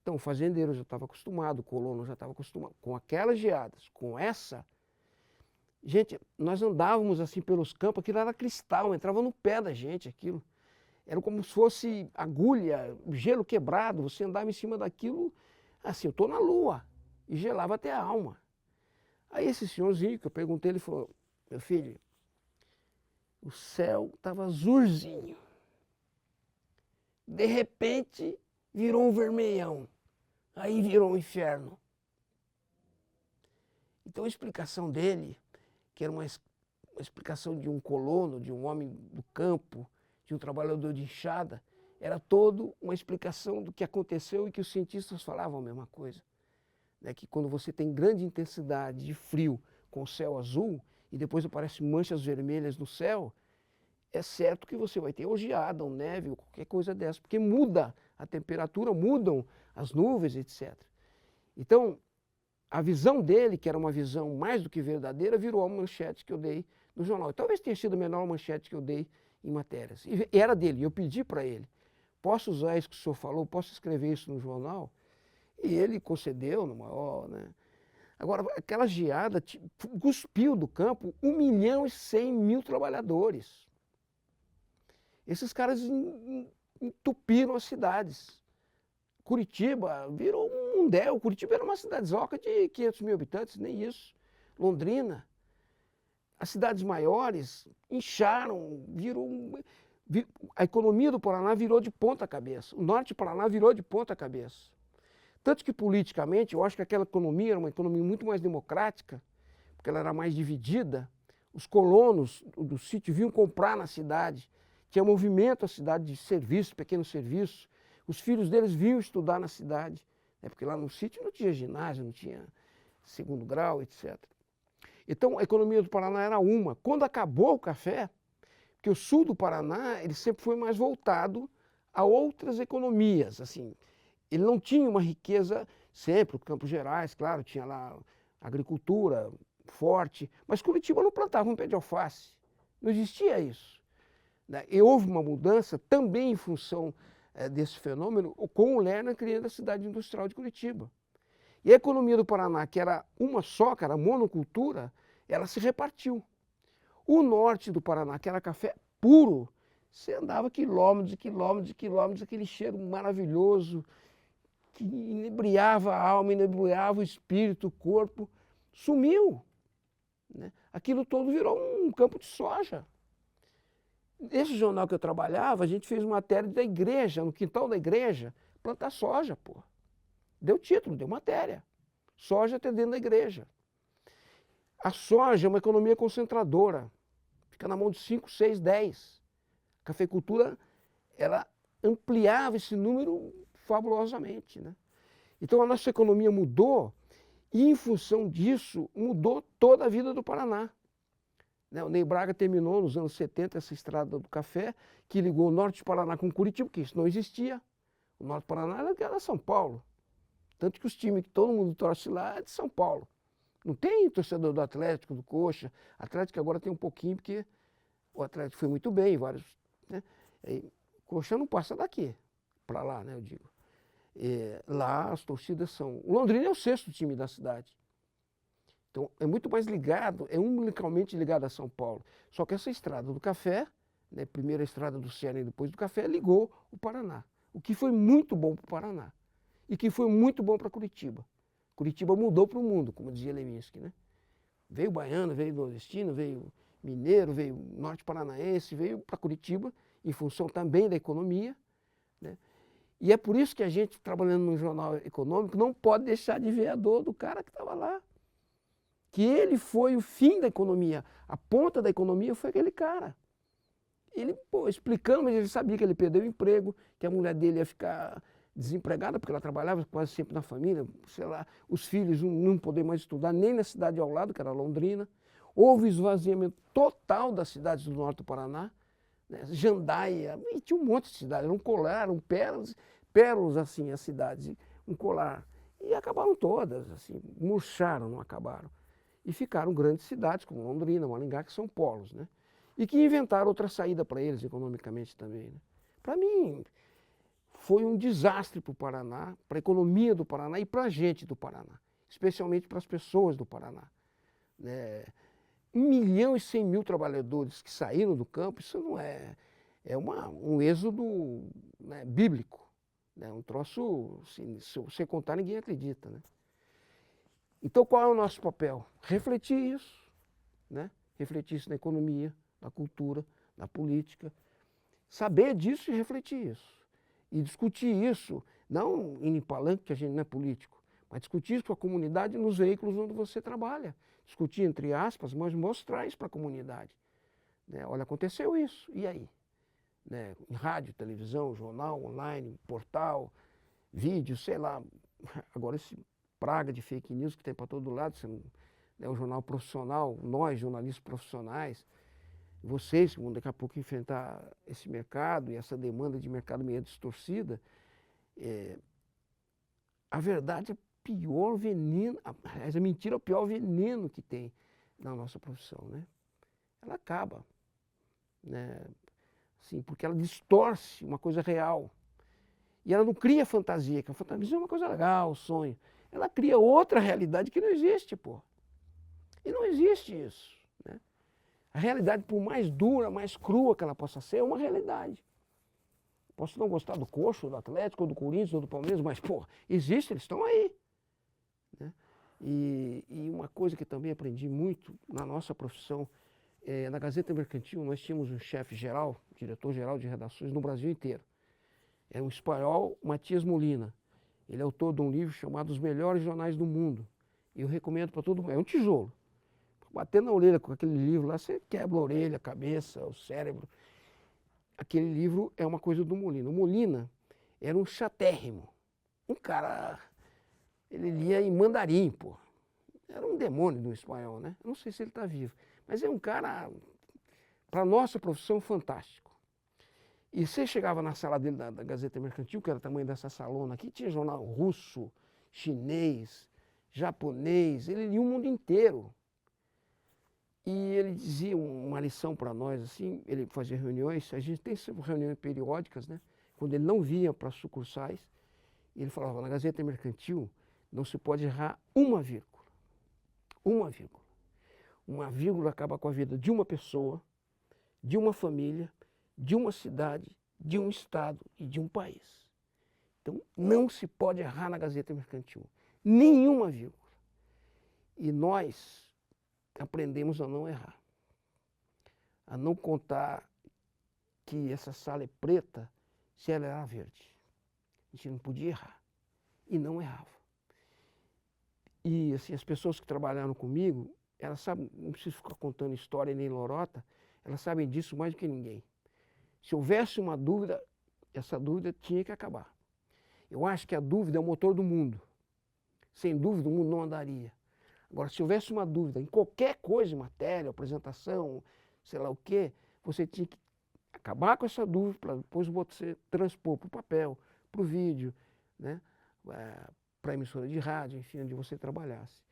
Então o fazendeiro já estava acostumado, o colono já estava acostumado com aquelas geadas, com essa. Gente, nós andávamos assim pelos campos, aquilo era cristal, entrava no pé da gente aquilo. Era como se fosse agulha, gelo quebrado, você andava em cima daquilo, assim, eu estou na lua, e gelava até a alma. Aí esse senhorzinho que eu perguntei, ele falou, meu filho, o céu estava azulzinho. De repente, virou um vermelhão. Aí virou um inferno. Então a explicação dele, que era uma explicação de um colono, de um homem do campo, de um trabalhador de enxada, era toda uma explicação do que aconteceu e que os cientistas falavam a mesma coisa. Né? Que quando você tem grande intensidade de frio com o céu azul e depois aparecem manchas vermelhas no céu, é certo que você vai ter ou geada, ou neve, ou qualquer coisa dessa, porque muda a temperatura, mudam as nuvens, etc. Então, a visão dele, que era uma visão mais do que verdadeira, virou a manchete que eu dei no jornal. Talvez tenha sido a menor manchete que eu dei em matérias. E era dele, eu pedi para ele, posso usar isso que o senhor falou, posso escrever isso no jornal? E ele concedeu no maior, né? Agora, aquela geada cuspiu do campo 1.100.000 trabalhadores. Esses caras entupiram as cidades. Curitiba virou um mundéu. Curitiba era uma cidadezoca de 500.000 habitantes, nem isso. Londrina. As cidades maiores incharam, a economia do Paraná virou de ponta cabeça. O norte do Paraná virou de ponta cabeça. Tanto que politicamente, eu acho que aquela economia era uma economia muito mais democrática, porque ela era mais dividida. Os colonos do sítio vinham comprar na cidade. Tinha movimento na cidade de serviços, pequenos serviços. Os filhos deles vinham estudar na cidade, né? Porque lá no sítio não tinha ginásio, não tinha 2º grau, etc. Então a economia do Paraná era uma. Quando acabou o café, porque o sul do Paraná ele sempre foi mais voltado a outras economias. Assim, ele não tinha uma riqueza sempre, o Campos Gerais, claro, tinha lá agricultura forte, mas Curitiba não plantava um pé de alface. Não existia isso. E houve uma mudança também em função desse fenômeno com o Lerner criando a cidade industrial de Curitiba. E a economia do Paraná, que era uma só, que era monocultura, ela se repartiu. O norte do Paraná, que era café puro, você andava quilômetros e quilômetros e quilômetros, aquele cheiro maravilhoso, que inebriava a alma, inebriava o espírito, o corpo, sumiu. Né? Aquilo todo virou um campo de soja. Nesse jornal que eu trabalhava, a gente fez uma matéria da igreja, no quintal da igreja, plantar soja, pô. Deu título, deu matéria. Soja até dentro da igreja. A soja é uma economia concentradora. Fica na mão de 5, 6, 10. A cafeicultura, ela ampliava esse número fabulosamente, né? Então a nossa economia mudou e, em função disso, mudou toda a vida do Paraná. O Ney Braga terminou nos anos 70 essa estrada do café, que ligou o norte do Paraná com Curitiba, porque isso não existia. O norte do Paraná era São Paulo. Tanto que os times que todo mundo torce lá é de São Paulo. Não tem torcedor do Atlético, do Coxa. Atlético agora tem um pouquinho, porque o Atlético foi muito bem, vários. Né? Coxa não passa daqui para lá, né, eu digo. Lá as torcidas são... O Londrina é o 6º time da cidade. Então, é muito mais ligado, é umbilicalmente ligado a São Paulo. Só que essa estrada do café, né, primeiro a estrada do Sena e depois do café, ligou o Paraná. O que foi muito bom para o Paraná. E que foi muito bom para Curitiba. Curitiba mudou para o mundo, como dizia Leminski, né? Veio baiano, veio nordestino, veio mineiro, veio norte paranaense, veio para Curitiba, em função também da economia, né? E é por isso que a gente, trabalhando num jornal econômico, não pode deixar de ver a dor do cara que estava lá. Que ele foi o fim da economia, a ponta da economia foi aquele cara. Ele, pô, explicando, mas ele sabia que ele perdeu o emprego, que a mulher dele ia ficar desempregada, porque ela trabalhava quase sempre na família, sei lá, os filhos não podiam mais estudar, nem na cidade ao lado, que era Londrina. Houve esvaziamento total das cidades do norte do Paraná, né? Jandaia, e tinha um monte de cidades, era um colar, eram pérolas assim, as cidades, um colar. E acabaram todas, assim, murcharam, não acabaram. E ficaram grandes cidades, como Londrina, Maringá, que são polos, né? E que inventaram outra saída para eles, economicamente também, né? Para mim, foi um desastre para o Paraná, para a economia do Paraná e para a gente do Paraná, especialmente para as pessoas do Paraná, né? 1.100.000 trabalhadores que saíram do campo, isso não é, um êxodo, né, bíblico, né? Um troço, assim, se você contar, ninguém acredita, né? Então, qual é o nosso papel? Refletir isso, né? Refletir isso na economia, na cultura, na política. Saber disso e refletir isso. E discutir isso, não em palanque, que a gente não é político, mas discutir isso com a comunidade nos veículos onde você trabalha. Discutir, entre aspas, mas mostrar isso para a comunidade. Né? Olha, aconteceu isso, e aí? Né? Em rádio, televisão, jornal, online, portal, vídeo, sei lá. Agora esse praga de fake news que tem para todo lado, você, é um jornal profissional, nós, jornalistas profissionais, vocês que vão daqui a pouco enfrentar esse mercado e essa demanda de mercado meio distorcida, a verdade é o pior veneno, a mentira é o pior veneno que tem na nossa profissão, né? Ela acaba, né? Assim, porque ela distorce uma coisa real. E ela não cria fantasia, que a fantasia é uma coisa legal, sonho. Ela cria outra realidade que não existe, pô. E não existe isso, né? A realidade, por mais dura, mais crua que ela possa ser, é uma realidade. Posso não gostar do Coxa, do Atlético, ou do Corinthians, ou do Palmeiras, mas, pô, existe, eles estão aí, né? E uma coisa que também aprendi muito na nossa profissão, na Gazeta Mercantil, nós tínhamos um chefe geral, diretor-geral de redações no Brasil inteiro. É um espanhol, Matias Molina. Ele é autor de um livro chamado Os Melhores Jornais do Mundo. E eu recomendo para todo mundo. É um tijolo. Bater na orelha com aquele livro lá, você quebra a orelha, a cabeça, o cérebro. Aquele livro é uma coisa do Molina. O Molina era um chatérrimo. Um cara, ele lia em mandarim, pô. Era um demônio do espanhol, né? Eu não sei se ele está vivo. Mas é um cara, para a nossa profissão, fantástico. E você chegava na sala dele da Gazeta Mercantil, que era o tamanho dessa salona aqui, tinha jornal russo, chinês, japonês, ele lia o mundo inteiro. E ele dizia uma lição para nós, assim, ele fazia reuniões, a gente tem reuniões periódicas, né? Quando ele não vinha para as sucursais, ele falava, na Gazeta Mercantil não se pode errar uma vírgula. Uma vírgula. Uma vírgula acaba com a vida de uma pessoa, de uma família, de uma cidade, de um estado e de um país. Então, não se pode errar na Gazeta Mercantil. Nenhuma vírgula. E nós aprendemos a não errar. A não contar que essa sala é preta se ela era verde. A gente não podia errar. E não errava. E assim, as pessoas que trabalharam comigo, elas sabem, não preciso ficar contando história nem lorota, elas sabem disso mais do que ninguém. Se houvesse uma dúvida, essa dúvida tinha que acabar. Eu acho que a dúvida é o motor do mundo. Sem dúvida, o mundo não andaria. Agora, se houvesse uma dúvida em qualquer coisa, matéria, apresentação, sei lá o quê, você tinha que acabar com essa dúvida para depois você transpor para o papel, para o vídeo, né? Para a emissora de rádio, enfim, onde você trabalhasse.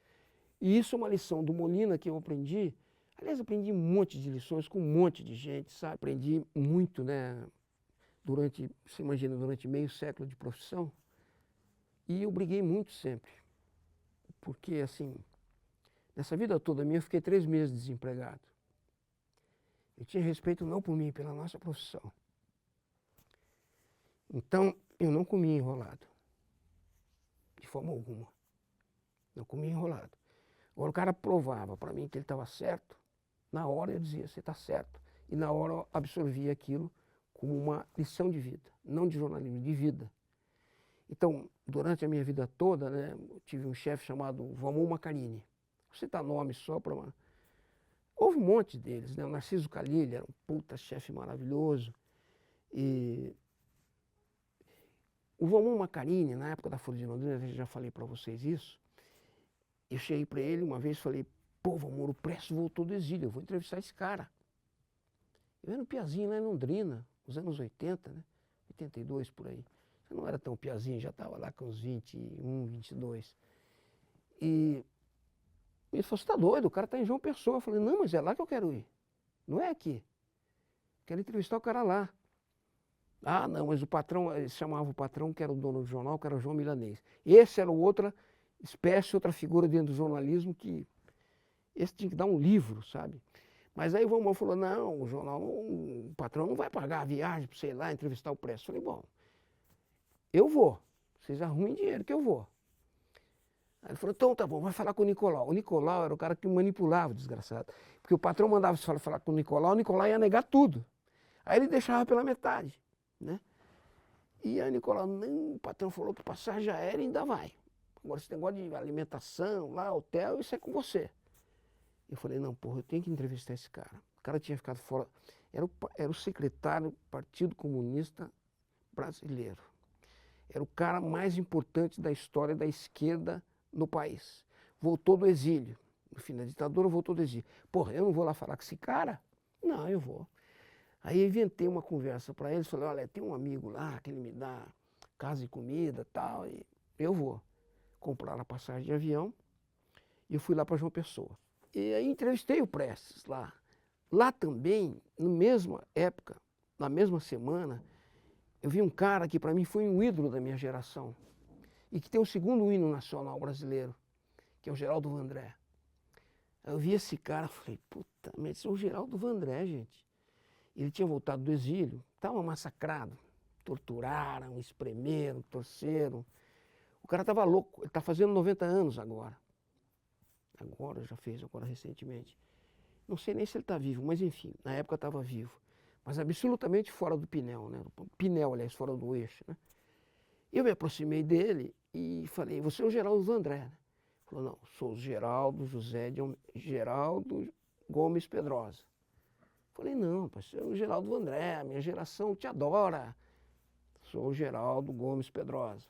E isso é uma lição do Molina que eu aprendi. Aliás, aprendi um monte de lições com um monte de gente, sabe? Aprendi muito, né? Você imagina, durante meio século de profissão. E eu briguei muito sempre. Porque, assim, Nessa vida toda minha, eu fiquei 3 meses desempregado. Eu tinha respeito não por mim, pela nossa profissão. Então, eu não comia enrolado. De forma alguma. Não comia enrolado. Agora o cara provava para mim que ele estava certo. Na hora eu dizia, você está certo. E na hora eu absorvia aquilo como uma lição de vida. Não de jornalismo, de vida. Então, durante a minha vida toda, né, eu tive um chefe chamado Valmor Macarini. Vou citar nome só para uma... Houve um monte deles, né? O Narciso Calilha era um puta chefe maravilhoso. E o Valmor Macarini, na época da Folha de Londrina, eu já falei para vocês isso, eu cheguei para ele uma vez e falei, pô, Valmor, o Prestes voltou do exílio, eu vou entrevistar esse cara. Eu era um piazinho lá em Londrina, nos anos 80, né? 82 por aí. Eu não era tão piazinho, já estava lá com uns 21, 22. E ele falou, você está doido, o cara está em João Pessoa. Eu falei, não, mas é lá que eu quero ir, não é aqui. Quero entrevistar o cara lá. Ah, não, mas o patrão, eles chamavam o patrão, que era o dono do jornal, que era o João Milanês. Esse era outra espécie, outra figura dentro do jornalismo que... Esse tinha que dar um livro, sabe? Mas aí o Valmor falou, não, o jornal, o patrão não vai pagar a viagem para você ir lá entrevistar o Prestes. Eu falei, bom, eu vou, vocês arrumem dinheiro que eu vou. Aí ele falou, então tá bom, vai falar com o Nicolau. O Nicolau era o cara que manipulava, o desgraçado. Porque o patrão mandava você falar com o Nicolau ia negar tudo. Aí ele deixava pela metade, né? E aí o Nicolau, não, o patrão falou que passagem aérea ainda vai. Agora esse negócio de alimentação, lá, hotel, isso é com você. Eu falei, não, porra, eu tenho que entrevistar esse cara. O cara tinha ficado fora, era o secretário do Partido Comunista Brasileiro. Era o cara mais importante da história da esquerda no país. Voltou do exílio. No fim da ditadura, voltou do exílio. Porra, eu não vou lá falar com esse cara? Não, eu vou. Aí eu inventei uma conversa para eles, falei, olha, tem um amigo lá que ele me dá casa e comida e tal, e eu vou. Compraram a passagem de avião e eu fui lá para João Pessoa. E aí entrevistei o Prestes lá. Lá também, na mesma época, na mesma semana, eu vi um cara que para mim foi um ídolo da minha geração e que tem o segundo hino nacional brasileiro, que é o Geraldo Vandré. Eu vi esse cara e falei, puta, mas esse é o Geraldo Vandré, gente. Ele tinha voltado do exílio, estava massacrado, torturaram, espremeram, torceram. O cara estava louco, ele está fazendo 90 anos agora. Agora, já fez, agora recentemente. Não sei nem se ele está vivo, mas enfim, na época estava vivo. Mas absolutamente fora do Pinel, né? Pinel, aliás, fora do eixo, né? Eu me aproximei dele e falei, você é o Geraldo Vandré, né? Ele falou, não, sou o Geraldo Geraldo Gomes Pedrosa. Falei, não, você é o Geraldo Vandré, a minha geração te adora. Sou o Geraldo Gomes Pedrosa.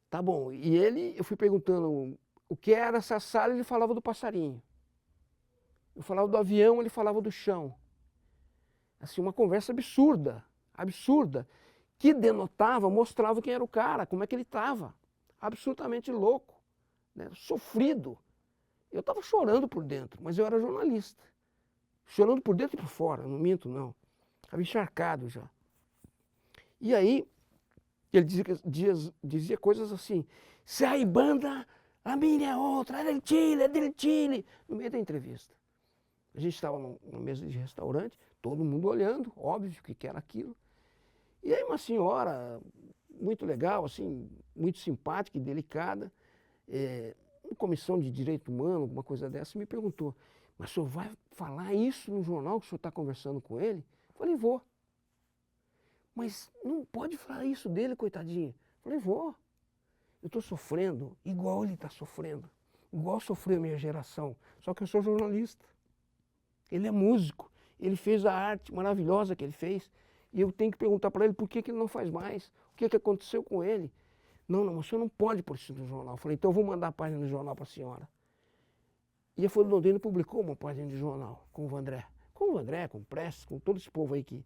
Tá bom, e eu fui perguntando o que era essa sala, ele falava do passarinho. Eu falava do avião, ele falava do chão. Assim, uma conversa absurda, absurda, que denotava, mostrava quem era o cara, como é que ele estava. Absolutamente louco, né? Sofrido. Eu estava chorando por dentro, mas eu era jornalista. Chorando por dentro e por fora, não minto não. Estava encharcado já. E aí, ele dizia coisas assim, se a banda, a minha é outra, é del Chile, no meio da entrevista. A gente estava numa mesa de restaurante, todo mundo olhando, óbvio, o que era aquilo. E aí uma senhora, muito legal, assim, muito simpática e delicada, uma comissão de direito humano, alguma coisa dessa, me perguntou, mas o senhor vai falar isso no jornal que o senhor está conversando com ele? Eu falei, vou. Mas não pode falar isso dele, coitadinho. Eu falei, vou. Eu estou sofrendo igual ele está sofrendo. Igual sofreu a minha geração. Só que eu sou jornalista. Ele é músico. Ele fez a arte maravilhosa que ele fez. E eu tenho que perguntar para ele por que ele não faz mais. O que aconteceu com ele. Não, mas o senhor não pode pôr isso no jornal. Eu falei, então eu vou mandar a página do jornal para a senhora. E a Folha de Londrina publicou uma página de jornal com o Vandré. Com o Vandré, com o Prestes, com todo esse povo aí que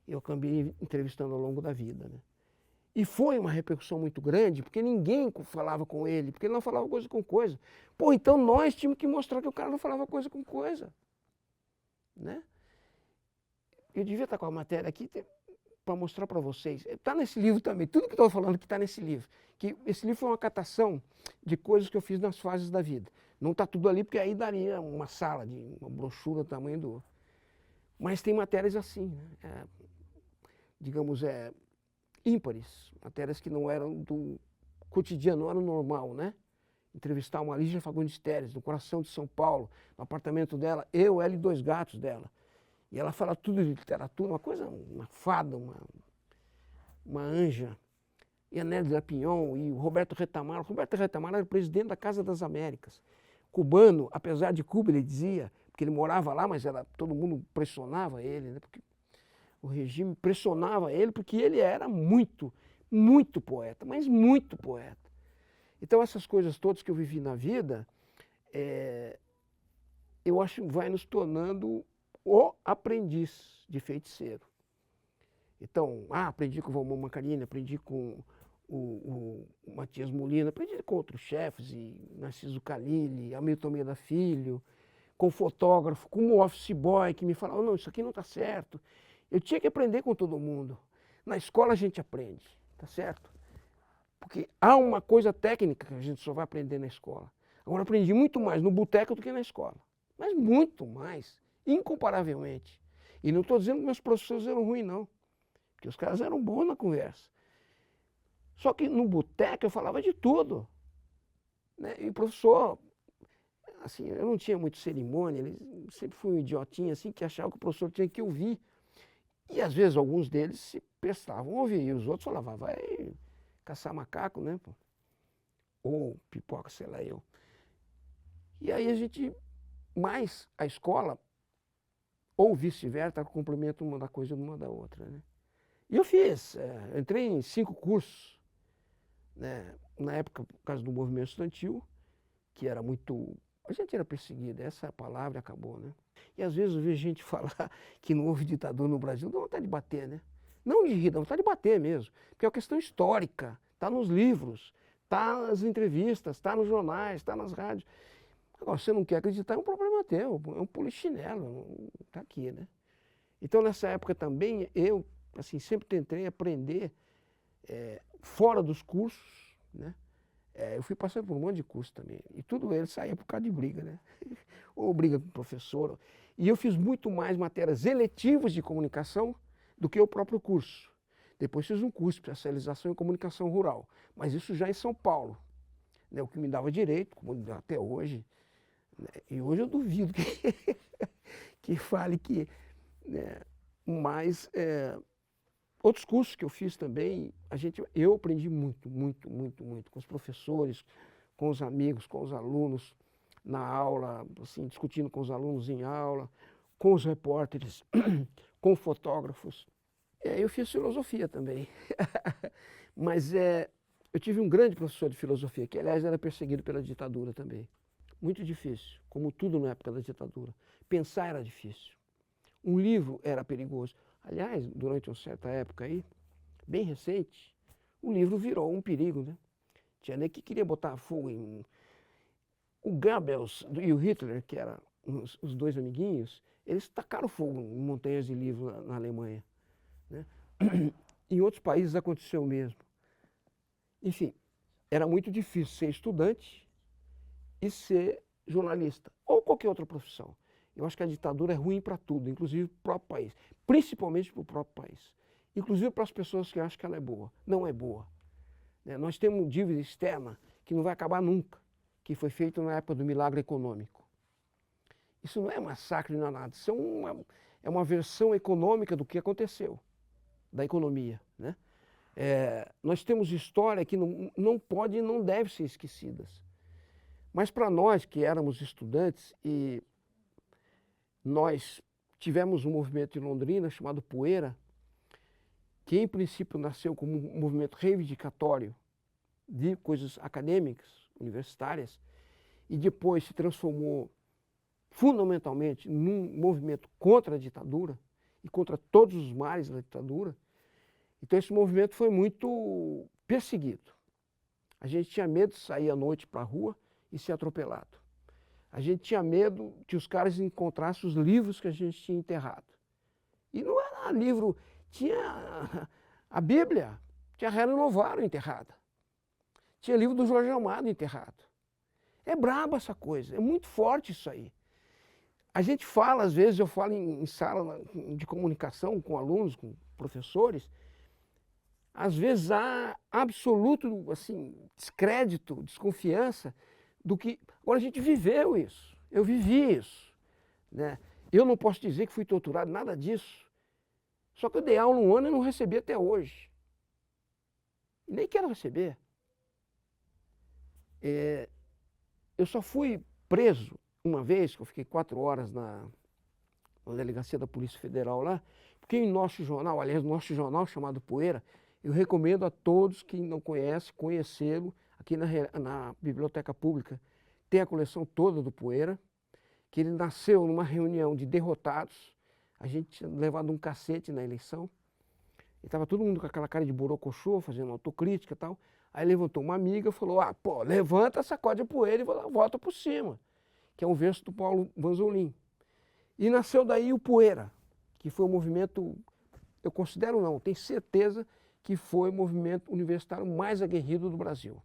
eu acabei entrevistando ao longo da vida, né? E foi uma repercussão muito grande, porque ninguém falava com ele, porque ele não falava coisa com coisa. Pô, então nós tínhamos que mostrar que o cara não falava coisa com coisa, né? Eu devia estar com a matéria aqui para mostrar para vocês. Está nesse livro também, tudo que eu estou falando que está nesse livro. Que esse livro foi uma catação de coisas que eu fiz nas fases da vida. Não está tudo ali, porque aí daria uma sala, de uma brochura do tamanho do... Mas tem matérias assim, né? Digamos, ímpares, matérias que não eram do cotidiano, não eram normal, né? Entrevistar uma Lígia Fagundes Telles, no coração de São Paulo, no apartamento dela, ela e 2 gatos dela. E ela fala tudo de literatura, uma coisa, uma fada, uma anja. E a Nélia Lapignon e o Roberto Retamar. O Roberto Retamar era o presidente da Casa das Américas. Cubano, apesar de Cuba, ele dizia, porque ele morava lá, mas todo mundo pressionava ele, né? Porque o regime pressionava ele, porque ele era muito, muito poeta, mas muito poeta. Então essas coisas todas que eu vivi na vida, eu acho que vai nos tornando o aprendiz de feiticeiro. Então, aprendi com o Valmor Macarini, aprendi com o Matias Molina, aprendi com outros chefes, e Narciso Calili, Hamilton Almeida Filho, com o fotógrafo, com o office boy que me falava, não, isso aqui não está certo. Eu tinha que aprender com todo mundo. Na escola a gente aprende, tá certo? Porque há uma coisa técnica que a gente só vai aprender na escola. Agora, eu aprendi muito mais no boteco do que na escola. Mas muito mais, incomparavelmente. E não estou dizendo que meus professores eram ruins, não. Porque os caras eram bons na conversa. Só que no boteco eu falava de tudo. Né? E o professor, assim, eu não tinha muito cerimônia, ele sempre fui um idiotinho, assim, que achava que o professor tinha que ouvir. E às vezes alguns deles se prestavam a ouvir, e os outros falavam, vai caçar macaco, né? Pô? Ou pipoca, sei lá eu. E aí a gente, mais a escola, ou vice-versa, complementa uma da coisa uma da outra, né? E eu fiz, entrei em 5 cursos, né? Na época, por causa do movimento estudantil, que era muito... A gente era perseguido, essa palavra acabou, né? E às vezes eu vejo gente falar que não houve ditadura no Brasil, dá vontade de bater, né? Não de rir, dá vontade de bater mesmo. Porque é uma questão histórica, está nos livros, está nas entrevistas, está nos jornais, está nas rádios. Agora, se você não quer acreditar, é um problema teu, é um polichinelo, está aqui, né? Então, nessa época também, eu, assim, sempre tentei aprender fora dos cursos, né? Eu fui passando por um monte de curso também, e tudo ele saía por causa de briga, né? Ou briga com o professor. E eu fiz muito mais matérias eletivas de comunicação do que o próprio curso. Depois fiz um curso de especialização em comunicação rural, mas isso já em São Paulo, né? O que me dava direito, como me dá até hoje. Né? E hoje eu duvido que fale que... Né? Mas outros cursos que eu fiz também, eu aprendi muito, muito, muito, muito com os professores, com os amigos, com os alunos na aula, assim, discutindo com os alunos em aula, com os repórteres, com fotógrafos. Eu fiz filosofia também. Mas eu tive um grande professor de filosofia, que aliás era perseguido pela ditadura também. Muito difícil, como tudo na época da ditadura. Pensar era difícil. Um livro era perigoso. Aliás, durante uma certa época aí, bem recente, o livro virou um perigo, né? Tinha nem que queria botar fogo em... O Goebbels e o Hitler, que eram os 2 amiguinhos, eles tacaram fogo em montanhas de livro na Alemanha. Né? Em outros países aconteceu o mesmo. Enfim, era muito difícil ser estudante e ser jornalista, ou qualquer outra profissão. Eu acho que a ditadura é ruim para tudo, inclusive para o próprio país, principalmente para o próprio país. Inclusive para as pessoas que acham que ela é boa. Não é boa. Nós temos dívida externa que não vai acabar nunca, que foi feito na época do milagre econômico. Isso não é massacre, não é nada, isso é uma versão econômica do que aconteceu, da economia. Né? Nós temos história que não pode e não deve ser esquecidas. Mas para nós que éramos estudantes e nós tivemos um movimento em Londrina chamado Poeira, que em princípio nasceu como um movimento reivindicatório de coisas acadêmicas, universitárias, e depois se transformou fundamentalmente num movimento contra a ditadura e contra todos os males da ditadura. Então esse movimento foi muito perseguido. A gente tinha medo de sair à noite para a rua e ser atropelado. A gente tinha medo que os caras encontrassem os livros que a gente tinha enterrado. E não era livro, tinha a Bíblia, tinha a Helen Novaro enterrada. Tinha livro do Jorge Amado enterrado. É braba essa coisa, é muito forte isso aí. A gente fala, às vezes, eu falo em sala de comunicação com alunos, com professores, às vezes há absoluto, assim, descrédito, desconfiança do que... Agora a gente viveu isso, eu vivi isso, né? Eu não posso dizer que fui torturado, nada disso. Só que eu dei aula um ano e não recebi até hoje. E nem quero receber. Eu só fui preso uma vez, que eu fiquei 4 horas na delegacia da Polícia Federal lá, porque em nosso jornal, aliás, nosso jornal chamado Poeira, eu recomendo a todos que não conhecem, conhecê-lo, aqui na Biblioteca Pública, tem a coleção toda do Poeira, que ele nasceu numa reunião de derrotados, a gente tinha levado um cacete na eleição, e estava todo mundo com aquela cara de borocochô, fazendo autocrítica e tal, aí levantou uma amiga e falou, levanta, sacode a poeira e volta por cima, que é um verso do Paulo Vanzolin. E nasceu daí o Poeira, que foi um movimento, eu considero não, tenho certeza que foi o movimento universitário mais aguerrido do Brasil.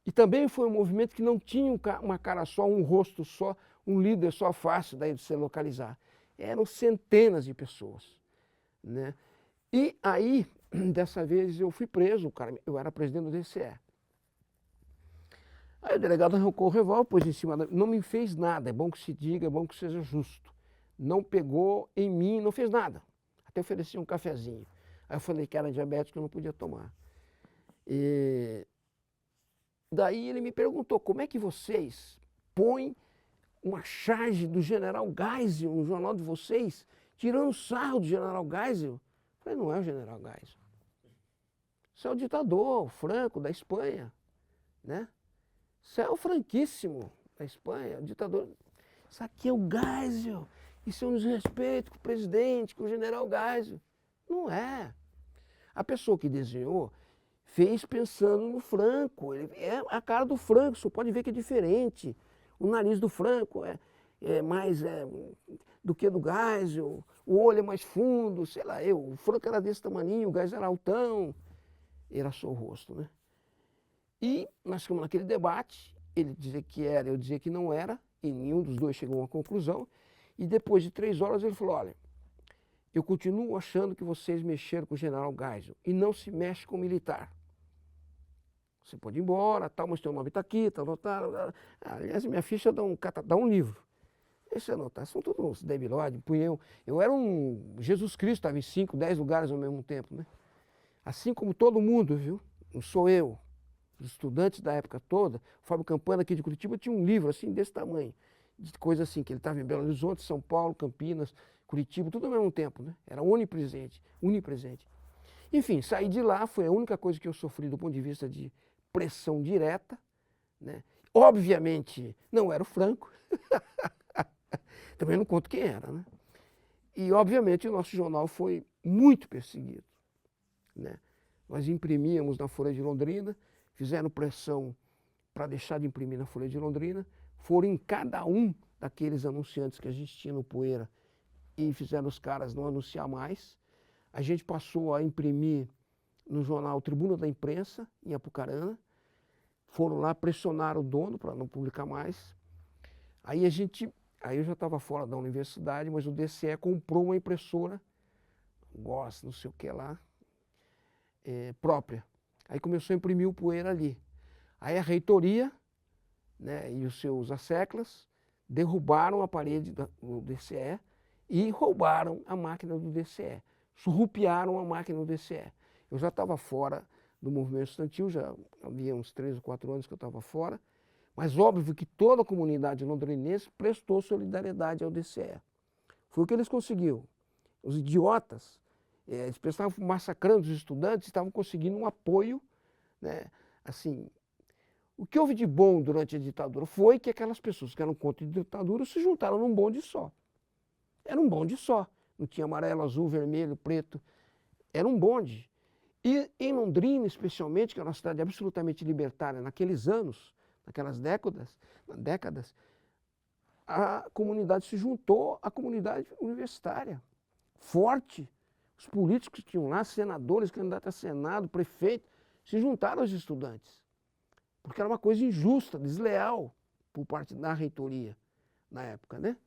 E também foi um movimento que não tinha uma cara só, um rosto só, um líder só fácil daí de se localizar. Eram centenas de pessoas, né? E aí, dessa vez, eu fui preso, eu era presidente do DCE. Aí o delegado arrancou o revólver, pôs em cima, não me fez nada, é bom que se diga, é bom que seja justo. Não pegou em mim, não fez nada. Até ofereci um cafezinho. Aí eu falei que era diabético, eu não podia tomar. E daí ele me perguntou, como é que vocês põem uma charge do general Geisel no jornal de vocês, tirando sarro do general Geisel? Eu falei, não é o general Geisel. Isso é o ditador, o Franco, da Espanha, né? Isso é o franquíssimo da Espanha, o ditador. Isso aqui é o Geisel. Isso é um desrespeito com o presidente, com o general Geisel. Não é. A pessoa que desenhou fez pensando no Franco. Ele é a cara do Franco, você pode ver que é diferente. O nariz do Franco é mais do que do Geisel. O olho é mais fundo, sei lá, o Franco era desse tamaninho, o Geisel era altão. Era só o rosto, né? E nós ficamos naquele debate, ele dizia que era, eu dizia que não era, e nenhum dos dois chegou a uma conclusão. E depois de 3 horas ele falou, olha, eu continuo achando que vocês mexeram com o general Geisel e não se mexe com o militar. Você pode ir embora, tal, mas teu nome está aqui, tal. Aliás, minha ficha dá um livro. Deixa eu anotar, são todos uns debilóides, punhão. Eu era um Jesus Cristo, estava em 5, 10 lugares ao mesmo tempo, né? Assim como todo mundo, viu? Não sou eu. Os estudantes da época toda, o Fábio Campana aqui de Curitiba tinha um livro assim, desse tamanho, de coisa assim, que ele estava em Belo Horizonte, São Paulo, Campinas, Curitiba, tudo ao mesmo tempo, né? Era onipresente. Enfim, saí de lá, foi a única coisa que eu sofri do ponto de vista de pressão direta, né? Obviamente, não era o Franco, também não conto quem era, né? E, obviamente, o nosso jornal foi muito perseguido, né? Nós imprimíamos na Folha de Londrina, fizeram pressão para deixar de imprimir na Folha de Londrina, foram em cada um daqueles anunciantes que a gente tinha no Poeira e fizeram os caras não anunciar mais. A gente passou a imprimir no jornal Tribuna da Imprensa, em Apucarana, foram lá, pressionaram o dono para não publicar mais. Aí eu já estava fora da universidade, mas o DCE comprou uma impressora, não sei o que lá, própria. Aí começou a imprimir o Poeira ali. Aí a reitoria, né, e os seus asseclas derrubaram a parede do DCE e roubaram a máquina do DCE. Surrupiaram a máquina do DCE. Eu já estava fora do movimento estudantil, já havia uns 3 ou 4 anos que eu estava fora, mas óbvio que toda a comunidade londrinense prestou solidariedade ao DCE. Foi o que eles conseguiram. Os idiotas, eles estavam massacrando os estudantes, estavam conseguindo um apoio, né? Assim, o que houve de bom durante a ditadura foi que aquelas pessoas que eram contra a ditadura se juntaram num bonde só. Era um bonde só. Não tinha amarelo, azul, vermelho, preto. Era um bonde. E em Londrina, especialmente, que era uma cidade absolutamente libertária naqueles anos, naquelas décadas, a comunidade se juntou à comunidade universitária, forte. Os políticos que tinham lá, senadores, candidatos a Senado, prefeito, se juntaram aos estudantes. porque era uma coisa injusta, desleal por parte da reitoria na época, né?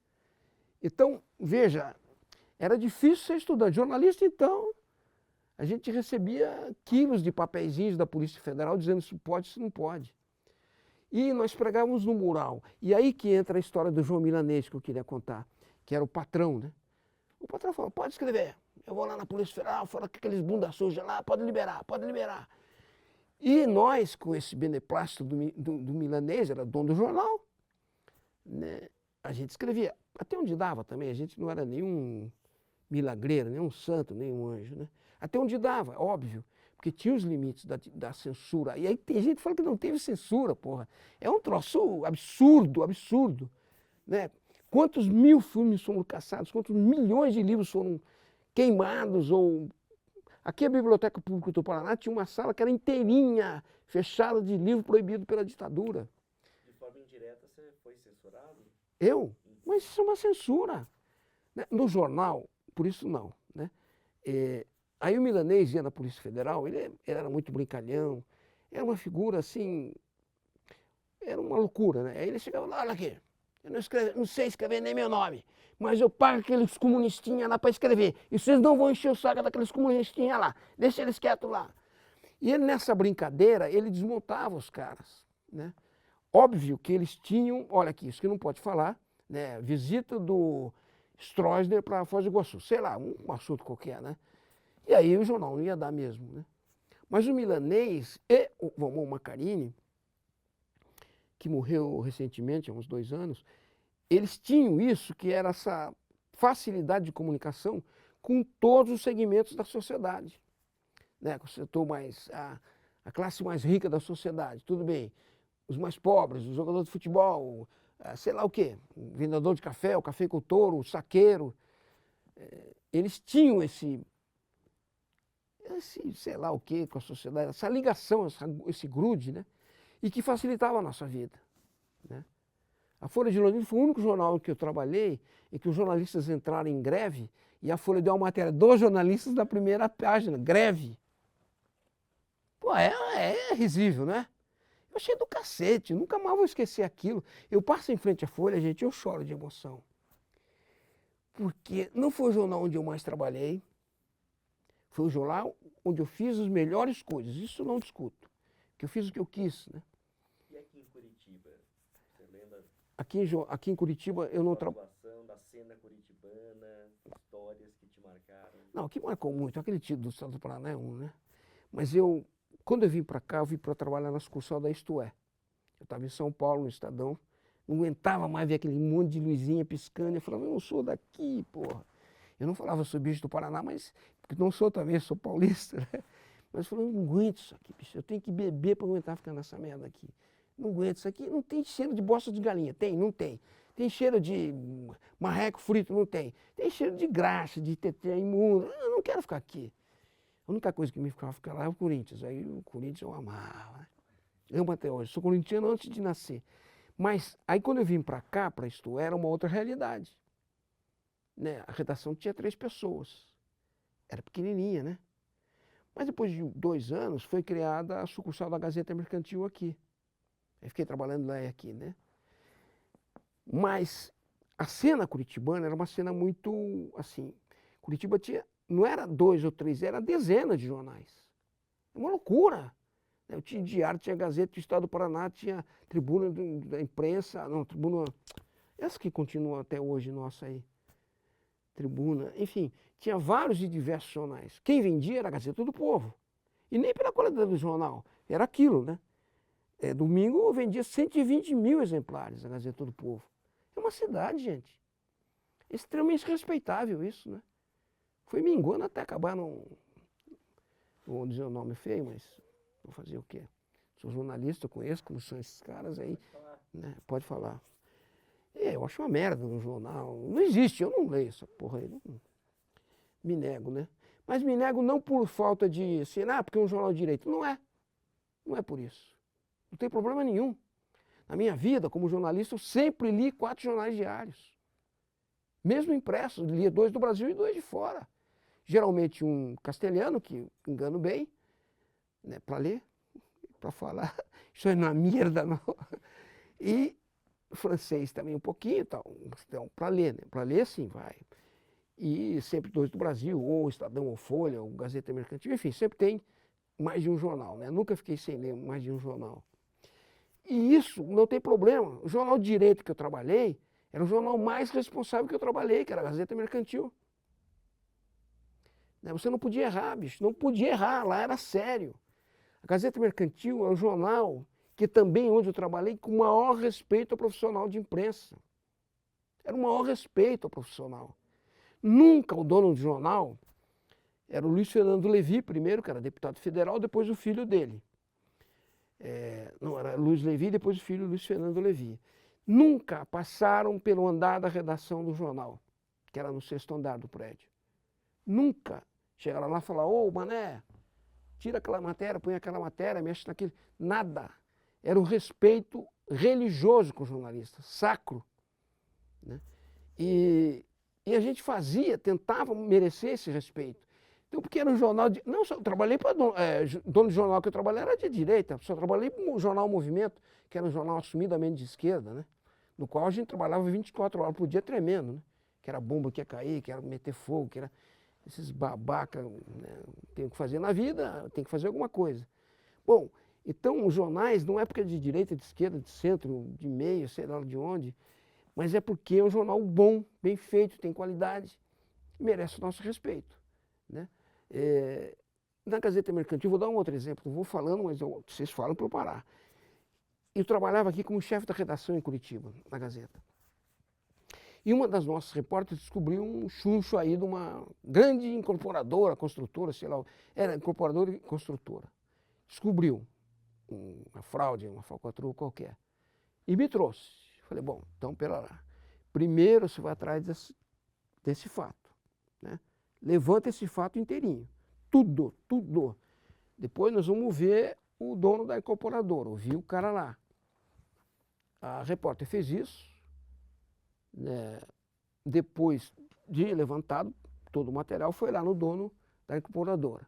Então, veja, era difícil ser estudante. Jornalista, então, a gente recebia quilos de papeizinhos da Polícia Federal dizendo se pode, se não pode. E nós pregávamos no mural. E aí que entra a história do João Milanês que eu queria contar, que era o patrão, né? O patrão falou, pode escrever. Eu vou lá na Polícia Federal, falo com aqueles bunda suja lá, pode liberar, pode liberar. E nós, com esse beneplácito do Milanês, era dono do jornal, né? A gente escrevia, até onde dava também, a gente não era nenhum milagreiro, nenhum santo, nenhum anjo, né? Até onde dava, óbvio, porque tinha os limites da censura. E aí tem gente que fala que não teve censura, porra. É um troço absurdo, absurdo, né? Quantos mil filmes foram caçados, quantos milhões de livros foram queimados ou... Aqui a Biblioteca Pública do Paraná tinha uma sala que era inteirinha, fechada de livro proibido pela ditadura. De forma indireta, você foi censurado? Eu? Mas isso é uma censura. Né? No jornal, por isso não. Né? Aí o Milanês ia na Polícia Federal, ele era muito brincalhão, era uma figura assim, era uma loucura. Né? Aí ele chegava lá, olha aqui, eu não sei escrever nem meu nome, mas eu pago aqueles comunistinhas lá para escrever. E vocês não vão encher o saco daqueles comunistinhas lá, deixa eles quietos lá. E ele, nessa brincadeira, ele desmontava os caras. Né? Óbvio que eles tinham, olha aqui, isso que não pode falar, né? Visita do Stroessner para Foz do Iguaçu, sei lá, um assunto qualquer, né? E aí o jornal não ia dar mesmo, né? Mas o Milanês e o Valmor Macarini, que morreu recentemente, há uns 2 anos, eles tinham isso, que era essa facilidade de comunicação com todos os segmentos da sociedade. Né? Com o setor mais, a classe mais rica da sociedade, tudo bem. Os mais pobres, o jogador de futebol, sei lá o quê, o vendedor de café, o cafeicultor, o saqueiro. Eles tinham esse sei lá o quê com a sociedade, essa ligação, esse grude, né? E que facilitava a nossa vida. Né? A Folha de Londrina foi o único jornal em que eu trabalhei em que os jornalistas entraram em greve e a Folha deu uma matéria dos jornalistas da primeira página, greve. Pô, é risível, né? Eu achei do cacete, nunca mais vou esquecer aquilo. Eu passo em frente à Folha, gente, eu choro de emoção. Porque não foi o jornal onde eu mais trabalhei, foi o jornal onde eu fiz as melhores coisas, isso eu não discuto. Que eu fiz o que eu quis, né? E aqui em Curitiba, você lembra Aqui em Curitiba eu não trabalho. da cena curitibana, histórias que te marcaram? Não, o que marcou muito, aquele título do Estado do Paraná é um, né? Mas quando eu vim para cá, eu vim para trabalhar na sucursal da Isto É. Eu estava em São Paulo, no Estadão, não aguentava mais ver aquele monte de luzinha piscando. Eu falava, eu não sou daqui, porra. Eu não falava sou bicho do Paraná, mas porque não sou também, sou paulista, né? Mas eu falei, eu não aguento isso aqui, bicho. Eu tenho que beber para aguentar ficar nessa merda aqui. Não aguento isso aqui. Não tem cheiro de bosta de galinha. Tem? Não tem. Tem cheiro de marreco frito? Não tem. Tem cheiro de graxa, de tetê imundo. Eu não quero ficar aqui. A única coisa que me ficava ficar lá é o Corinthians. Aí o Corinthians eu amava. Né? Amo até hoje. Sou corintiano antes de nascer. Mas aí quando eu vim para cá, para Isto era uma outra realidade. Né? A redação tinha 3 pessoas. Era pequenininha, né? Mas depois de 2 anos foi criada a sucursal da Gazeta Mercantil aqui. Aí fiquei trabalhando lá e aqui, né? Mas a cena curitibana era uma cena muito, assim, Curitiba tinha, não era 2 ou 3, era dezenas de jornais. É uma loucura. Eu tinha Diário, tinha Gazeta do Estado do Paraná, tinha Tribuna da Imprensa, não, Tribuna, essa que continua até hoje, nossa aí. Tribuna, enfim, tinha vários e diversos jornais. Quem vendia era a Gazeta do Povo. E nem pela qualidade do jornal, era aquilo, né? Domingo eu vendia 120 mil exemplares a Gazeta do Povo. É uma cidade, gente. É extremamente respeitável isso, né? Foi minguando até acabar não vou dizer o nome feio, mas vou fazer o quê? Sou jornalista, conheço como são esses caras aí. Né? Pode falar. Eu acho uma merda no jornal. Não existe, eu não leio essa porra aí. Não, me nego, né? Mas me nego não por falta de, assim, porque é um jornal de direito. Não é. Não é por isso. Não tem problema nenhum. Na minha vida, como jornalista, eu sempre li 4 jornais diários. Mesmo impressos, lia 2 do Brasil e 2 de fora. Geralmente um castelhano, que engano bem, né, para para falar, isso é uma merda, não. E francês também um pouquinho, tal. Então, para ler, né? Para ler, sim, vai. E sempre dois do Brasil, ou Estadão, ou Folha, ou Gazeta Mercantil, enfim, sempre tem mais de um jornal, né? Nunca fiquei sem ler mais de um jornal. E isso não tem problema. O jornal de direito que eu trabalhei era o jornal mais responsável que eu trabalhei, que era a Gazeta Mercantil. Né? Você não podia errar, bicho, não podia errar, lá era sério. A Gazeta Mercantil é um jornal que também, onde eu trabalhei, com o maior respeito ao profissional de imprensa. Era o maior respeito ao profissional. Nunca o dono do jornal era o Luiz Fernando Levi, primeiro, que era deputado federal, depois o filho dele. Não, era Luiz Levi, depois o filho Luiz Fernando Levi. Nunca passaram pelo andar da redação do jornal, que era no sexto andar do prédio. Nunca chegaram lá e falaram, ô Mané, tira aquela matéria, põe aquela matéria, mexe naquilo. Nada. Era um respeito religioso com o jornalista, sacro. Né? E a gente tentava merecer esse respeito. Então, porque era um jornal de... Não, só trabalhei para dono de jornal que eu trabalhei era de direita, só trabalhei para o jornal Movimento, que era um jornal assumidamente de esquerda, né? No qual a gente trabalhava 24 horas por dia tremendo, né? Que era bomba que ia cair, que era meter fogo, que era esses babacas, né? Tem que fazer na vida, tem que fazer alguma coisa. Bom, então os jornais não é porque é de direita, de esquerda, de centro, de meio, sei lá de onde, mas é porque é um jornal bom, bem feito, tem qualidade, merece o nosso respeito. Né? Na Gazeta Mercantil, vou dar um outro exemplo, vou falando, mas vocês falam para eu parar. Eu trabalhava aqui como chefe da redação em Curitiba, na Gazeta. E uma das nossas repórteres descobriu um chuncho aí de uma grande incorporadora, construtora, sei lá, era incorporadora e construtora. Descobriu uma fraude, uma falcatrua qualquer. E me trouxe. Falei, bom, então pera lá. Primeiro você vai atrás desse fato. Né? Levanta esse fato inteirinho. Tudo, tudo. Depois nós vamos ver o dono da incorporadora, ouvir o cara lá. A repórter fez isso. Né? Depois de levantado todo o material, foi lá no dono da incorporadora.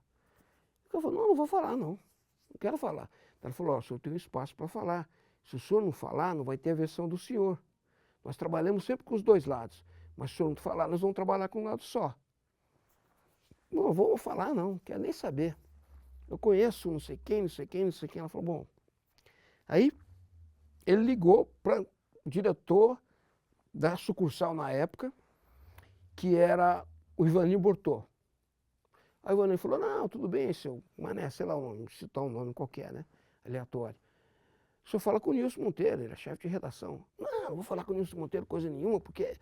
Eu falei, não vou falar, não quero falar. Ela falou, o senhor tem um espaço para falar. Se o senhor não falar, não vai ter a versão do senhor. Nós trabalhamos sempre com os dois lados, mas se o senhor não falar, nós vamos trabalhar com um lado só. Não vou falar, não quero nem saber. Eu conheço não sei quem, não sei quem, não sei quem. Ela falou, bom. Aí ele ligou para o diretor da sucursal na época, que era o Ivanir Bortô. Aí o Ivanir falou, não, tudo bem, seu Mané, sei lá o nome, citar um nome qualquer, né? Aleatório. O senhor fala com o Nilson Monteiro, ele é chefe de redação. Não vou falar com o Nilson Monteiro coisa nenhuma, porque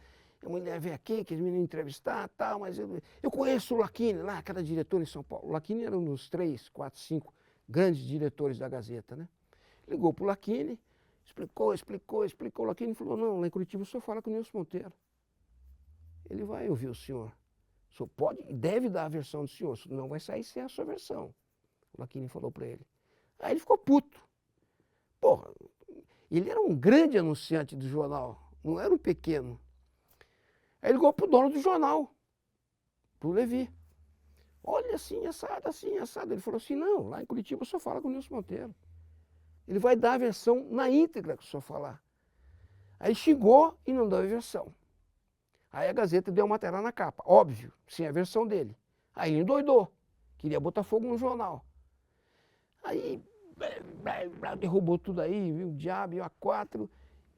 a mulher veio aqui, quis me entrevistar e tal, mas eu conheço o Lacchini lá, cada diretor em São Paulo. O Lacchini era um dos 3, 4, 5 grandes diretores da Gazeta, né? Ligou para o Lacchini, explicou. O Lacchini falou, não, lá em Curitiba o senhor fala com o Nilson Monteiro. Ele vai ouvir o senhor. O senhor pode e deve dar a versão do senhor, não vai sair sem a sua versão. O Lacchini falou para ele. Aí ele ficou puto. Porra, ele era um grande anunciante do jornal, não era um pequeno. Aí ele ligou para o dono do jornal, para o Levi. Olha, assim, assado. Ele falou assim, não, lá em Curitiba só fala com o Nilson Monteiro. Ele vai dar a versão na íntegra que o senhor falar. Aí xingou e não deu a versão. Aí a Gazeta deu matéria na capa, óbvio, sem a versão dele. Aí ele endoidou, queria botar fogo no jornal. Aí derrubou tudo aí, viu, o diabo e o A4,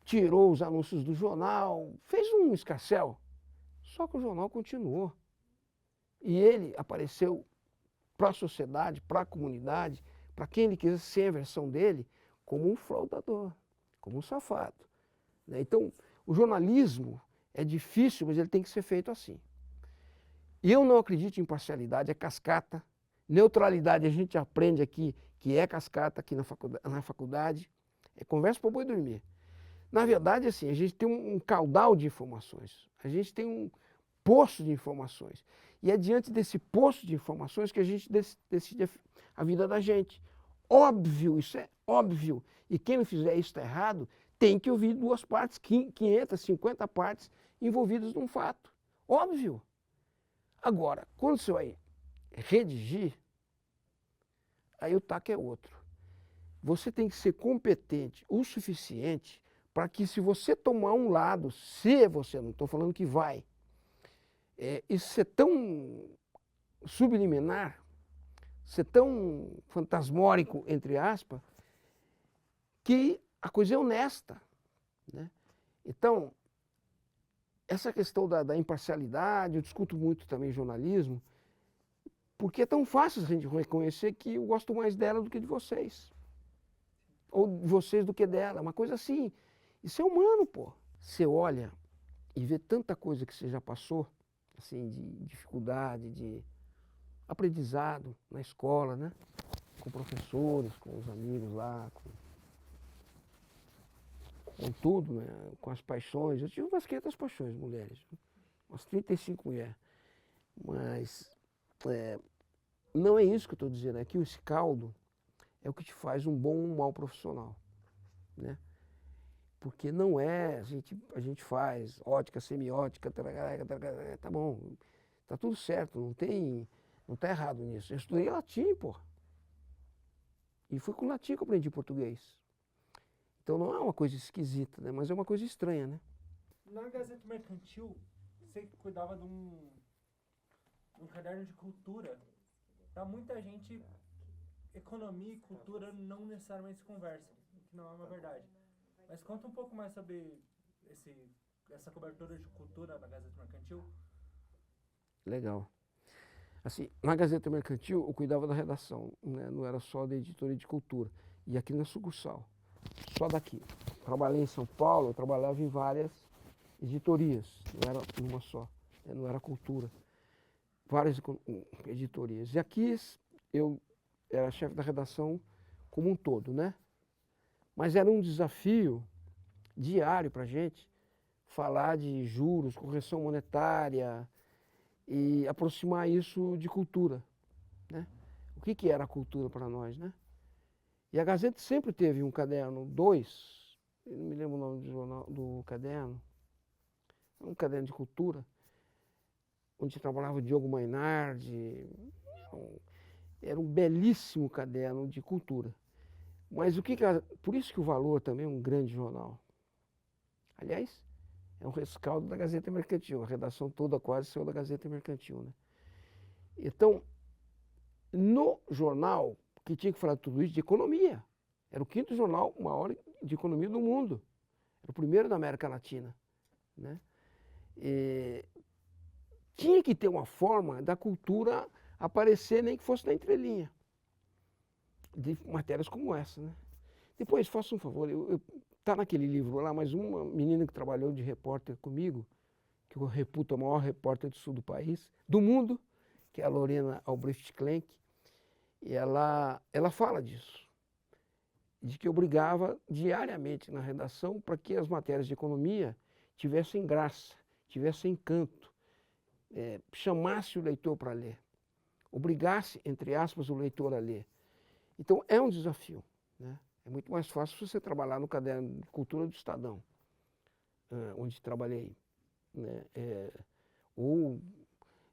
tirou os anúncios do jornal, fez um escarcéu. Só que o jornal continuou. E ele apareceu para a sociedade, para a comunidade, para quem ele quisesse ser a versão dele, como um fraudador, como um safado. Então, o jornalismo é difícil, mas ele tem que ser feito assim. E eu não acredito em parcialidade, é cascata. Neutralidade a gente aprende aqui, que é cascata aqui na faculdade. É conversa para o boi dormir. Na verdade, assim, a gente tem um caudal de informações. A gente tem um poço de informações. E é diante desse poço de informações que a gente decide a vida da gente. Óbvio, isso é óbvio. E quem não fizer isso está errado, tem que ouvir 2 partes, 500, 50 partes envolvidas num fato. Óbvio. Agora, quando você vai redigir, aí o taco é outro. você tem que ser competente o suficiente para que se você tomar um lado, se você, não estou falando que vai, isso ser tão subliminar, ser tão fantasmórico, entre aspas, que a coisa é honesta, né? Então, essa questão da imparcialidade, eu discuto muito também jornalismo, porque é tão fácil a gente reconhecer que eu gosto mais dela do que de vocês. Ou de vocês do que dela, uma coisa assim. Isso é humano, pô. Você olha e vê tanta coisa que você já passou, assim, de dificuldade, de aprendizado na escola, né? Com professores, com os amigos lá, com tudo, né? Com as paixões. Eu tive umas 500 paixões, mulheres, umas 35 mulheres. Mas não é isso que eu estou dizendo, é que esse caldo é o que te faz um bom ou um mau profissional, né? Porque não é, a gente faz ótica, semiótica, tá bom, tá tudo certo, não tá errado nisso. Eu estudei latim, pô. E foi com latim que eu aprendi português. Então não é uma coisa esquisita, né? Mas é uma coisa estranha, né? Na Gazeta Mercantil, você cuidava de um caderno de cultura. Para muita gente, economia e cultura não necessariamente se conversam, o que não é uma verdade. Mas conta um pouco mais sobre essa cobertura de cultura na Gazeta Mercantil. Legal. Assim, na Gazeta Mercantil eu cuidava da redação, né? Não era só da editoria de cultura. E aqui na sucursal, só daqui. Trabalhei em São Paulo, eu trabalhava em várias editorias, não era uma só, né? Não era cultura. Várias editorias. E aqui eu era chefe da redação como um todo, né? Mas era um desafio diário para a gente falar de juros, correção monetária e aproximar isso de cultura, né? O que era a cultura para nós, né? E a Gazeta sempre teve um caderno, eu não me lembro o nome do jornal, do caderno, um caderno de cultura, onde trabalhava o Diogo Mainardi, era um belíssimo caderno de cultura. Mas por isso que o Valor também é um grande jornal. Aliás, é um rescaldo da Gazeta Mercantil, a redação toda quase saiu da Gazeta Mercantil, né? Então, no jornal, que tinha que falar de tudo isso, de economia, era o 5º jornal maior de economia do mundo, era o primeiro da América Latina, né? E tinha que ter uma forma da cultura aparecer, nem que fosse na entrelinha, de matérias como essa, né? Depois, faça um favor, tá naquele livro lá, mas uma menina que trabalhou de repórter comigo, que eu reputo a maior repórter do sul do país, do mundo, que é a Lorena Albrecht Klenk, e ela fala disso, de que eu brigava diariamente na redação para que as matérias de economia tivessem graça, tivessem encanto, chamasse o leitor para ler, obrigasse, entre aspas, o leitor a ler. Então é um desafio, né? É muito mais fácil você trabalhar no caderno de cultura do Estadão, onde trabalhei, né? Ou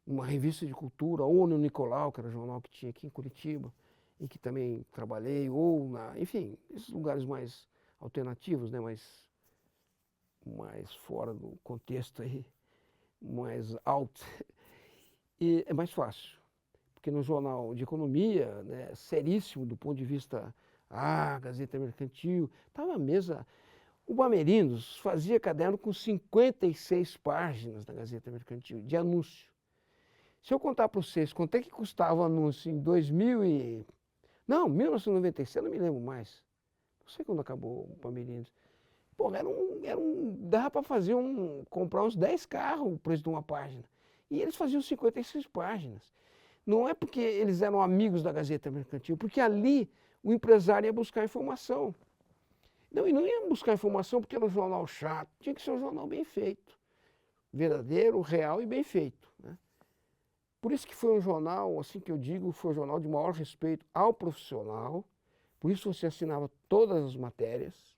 numa revista de cultura, ou no Nicolau, que era o jornal que tinha aqui em Curitiba, em que também trabalhei, ou enfim, esses lugares mais alternativos, né? Mais fora do contexto aí, mais alto. E é mais fácil, porque no jornal de economia, né, seríssimo do ponto de vista, Gazeta Mercantil, estava à mesa. O Bamerindos fazia caderno com 56 páginas na Gazeta Mercantil, de anúncio. Se eu contar para vocês quanto é que custava o anúncio em 1996, eu não me lembro mais. Não sei quando acabou o Bamerindos. Pô, dava para comprar uns 10 carros o preço de uma página. E eles faziam 56 páginas. Não é porque eles eram amigos da Gazeta Mercantil, porque ali o empresário ia buscar informação. Não, e não ia buscar informação porque era um jornal chato, tinha que ser um jornal bem feito. Verdadeiro, real e bem feito, né? Por isso que foi um jornal, assim que eu digo, foi um jornal de maior respeito ao profissional. Por isso você assinava todas as matérias,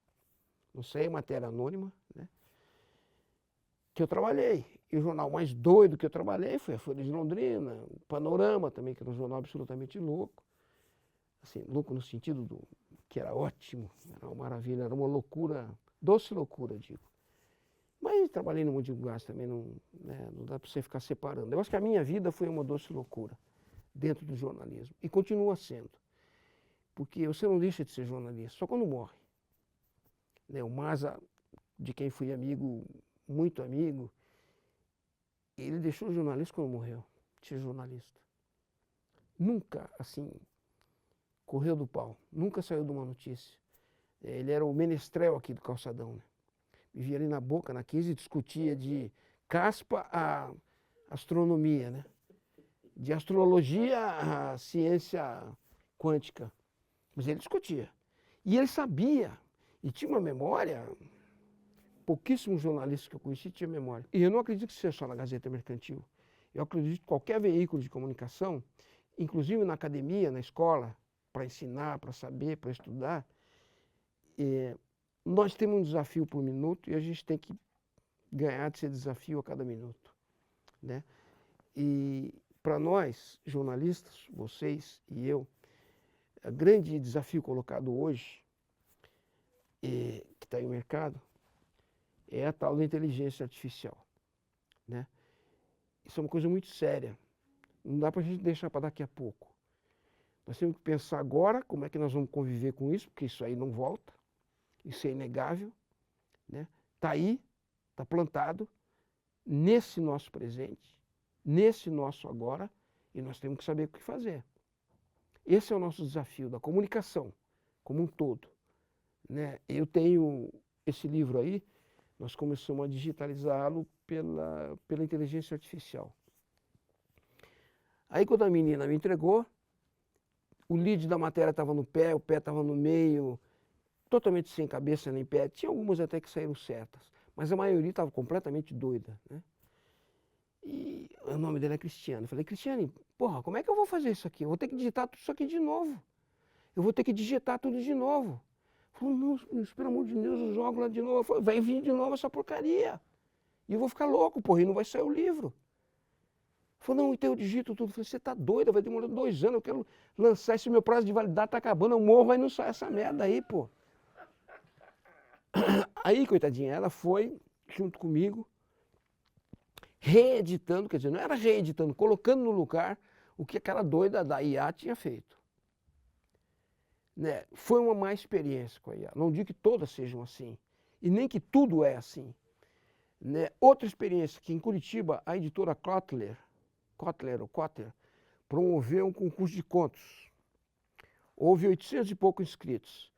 não sei, matéria anônima, né? Que eu trabalhei. E o jornal mais doido que eu trabalhei foi a Folha de Londrina, o Panorama também, que era um jornal absolutamente louco. Assim, louco no sentido que era ótimo, era uma maravilha, era uma loucura, doce loucura, digo. Mas trabalhei no Monte de Gás também, não dá para você ficar separando. Eu acho que a minha vida foi uma doce loucura dentro do jornalismo, e continua sendo. Porque você não deixa de ser jornalista, só quando morre. Né, o Maza, de quem fui amigo, muito amigo, ele deixou o jornalismo quando morreu, de ser jornalista. Nunca, assim, correu do pau, nunca saiu de uma notícia. Ele era o menestrel aqui do Calçadão, né? Vivia ali na Boca, na 15, e discutia de caspa a astronomia, né? De astrologia a ciência quântica. Mas ele discutia. E ele sabia, e tinha uma memória, pouquíssimos jornalistas que eu conheci tinham memória. E eu não acredito que seja só na Gazeta Mercantil. Eu acredito que qualquer veículo de comunicação, inclusive na academia, na escola, para ensinar, para saber, para estudar, nós temos um desafio por minuto e a gente tem que ganhar desse desafio a cada minuto, né? E para nós, jornalistas, vocês e eu, o grande desafio colocado hoje, que está em mercado, é a tal da inteligência artificial, né? Isso é uma coisa muito séria. Não dá para a gente deixar para daqui a pouco. Nós temos que pensar agora como é que nós vamos conviver com isso, porque isso aí não volta. Isso é inegável, né? Está aí, está plantado, nesse nosso presente, nesse nosso agora, e nós temos que saber o que fazer. Esse é o nosso desafio da comunicação, como um todo, né? Eu tenho esse livro aí, nós começamos a digitalizá-lo pela inteligência artificial. Aí quando a menina me entregou, o lead da matéria estava no pé, o pé estava no meio, totalmente sem cabeça nem pé. Tinha algumas até que saíram certas, mas a maioria estava completamente doida, né? E o nome dela é Cristiane. Eu falei, Cristiane, porra, como é que eu vou fazer isso aqui? Eu vou ter que digitar tudo isso aqui de novo. Eu vou ter que digitar tudo de novo. Falou, não, pelo amor de Deus, eu jogo lá de novo. Falei, vai vir de novo essa porcaria. E eu vou ficar louco, porra, e não vai sair o livro. Falou, não, então eu digito tudo. Eu falei, você tá doida, vai demorar 2 anos, eu quero lançar, esse meu prazo de validade tá acabando, eu morro, aí não sai essa merda aí, pô. Aí, coitadinha, ela foi junto comigo, reeditando, quer dizer, não era reeditando, colocando no lugar o que aquela doida da IA tinha feito. Né? Foi uma má experiência com a IA. Não digo que todas sejam assim, e nem que tudo é assim. Né? Outra experiência que em Curitiba, a editora Kotler promoveu um concurso de contos. Houve 800 e poucos inscritos.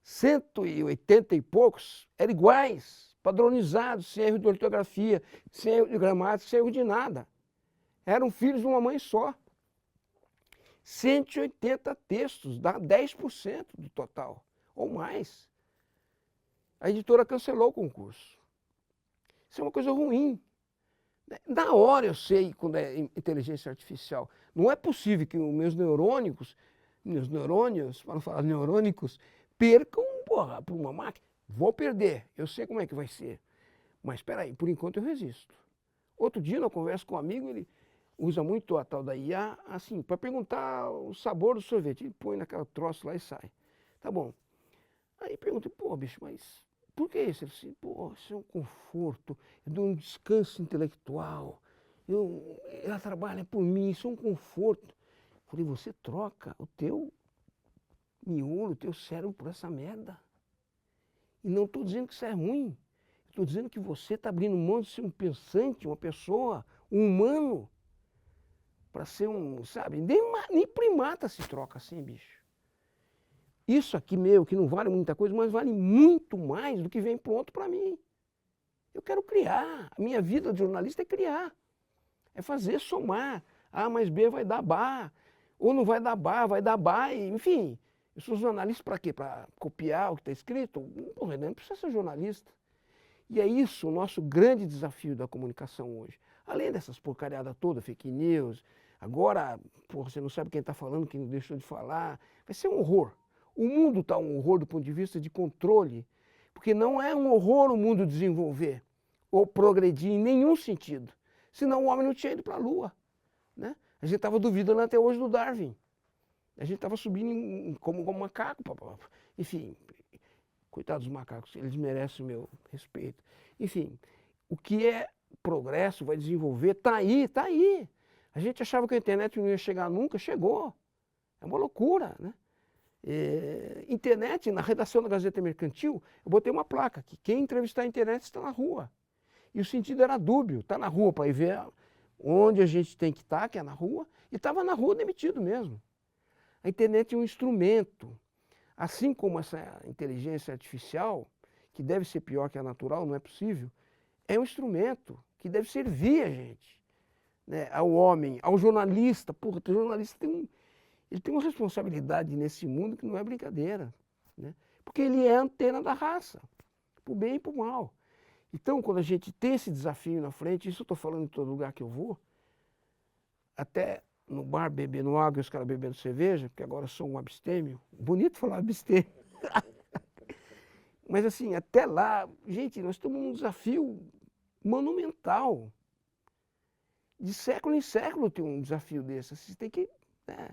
180 e poucos eram iguais, padronizados, sem erro de ortografia, sem erro de gramática, sem erro de nada. Eram filhos de uma mãe só. 180 textos, dá 10% do total, ou mais. A editora cancelou o concurso. Isso é uma coisa ruim. Na hora eu sei quando é inteligência artificial. Não é possível que os meus neurônios, para não falar neurônicos, percam, porra, por uma máquina. Vou perder, eu sei como é que vai ser. Mas espera aí, por enquanto eu resisto. Outro dia, na conversa com um amigo, ele usa muito a tal da IA, assim, para perguntar o sabor do sorvete. Ele põe naquela troço lá e sai. Tá bom. Aí perguntei, pô, bicho, mas por que isso? Ele disse, pô, isso é um conforto, eu dou um descanso intelectual, ela trabalha por mim, isso é um conforto. Falei, você troca o teu miolo, o teu cérebro por essa merda. E não estou dizendo que isso é ruim. Estou dizendo que você está abrindo mão de ser um pensante, uma pessoa, um humano, para ser um, sabe, nem primata se troca assim, bicho. Isso aqui meu, que não vale muita coisa, mas vale muito mais do que vem pronto para mim. Eu quero criar. A minha vida de jornalista é criar. É fazer, somar. A mais B vai dar bar. Ou não vai dar bar, vai dar bar, enfim. Eu sou jornalista para quê? Para copiar o que está escrito? Porra, não precisa ser jornalista. E é isso o nosso grande desafio da comunicação hoje. Além dessas porcariadas todas, fake news, agora, porra, você não sabe quem está falando, quem deixou de falar. Vai ser um horror. O mundo está um horror do ponto de vista de controle, porque não é um horror o mundo desenvolver ou progredir em nenhum sentido. Senão o homem não tinha ido para a Lua. Né? A gente estava duvidando até hoje do Darwin. A gente estava subindo como macaco. Enfim, coitados dos macacos, eles merecem o meu respeito. Enfim, o que é progresso, vai desenvolver, tá aí, tá aí. A gente achava que a internet não ia chegar nunca, chegou. É uma loucura, né? Internet, na redação da Gazeta Mercantil, eu botei uma placa que quem entrevistar a internet está na rua. E o sentido era dúbio, está na rua para ir ver onde a gente tem que estar, que é na rua, e estava na rua demitido mesmo. A internet é um instrumento, assim como essa inteligência artificial, que deve ser pior que a natural, não é possível, é um instrumento que deve servir a gente, né, ao homem, ao jornalista. Porra, o jornalista ele tem uma responsabilidade nesse mundo que não é brincadeira, né? Porque ele é a antena da raça, para o bem e para o mal. Então, quando a gente tem esse desafio na frente, isso eu estou falando em todo lugar que eu vou, até no bar bebendo água e os caras bebendo cerveja, porque agora eu sou um abstêmio, bonito falar abstêmio. Mas assim, até lá, gente, nós estamos num desafio monumental. De século em século tem um desafio desse. Você tem que... né?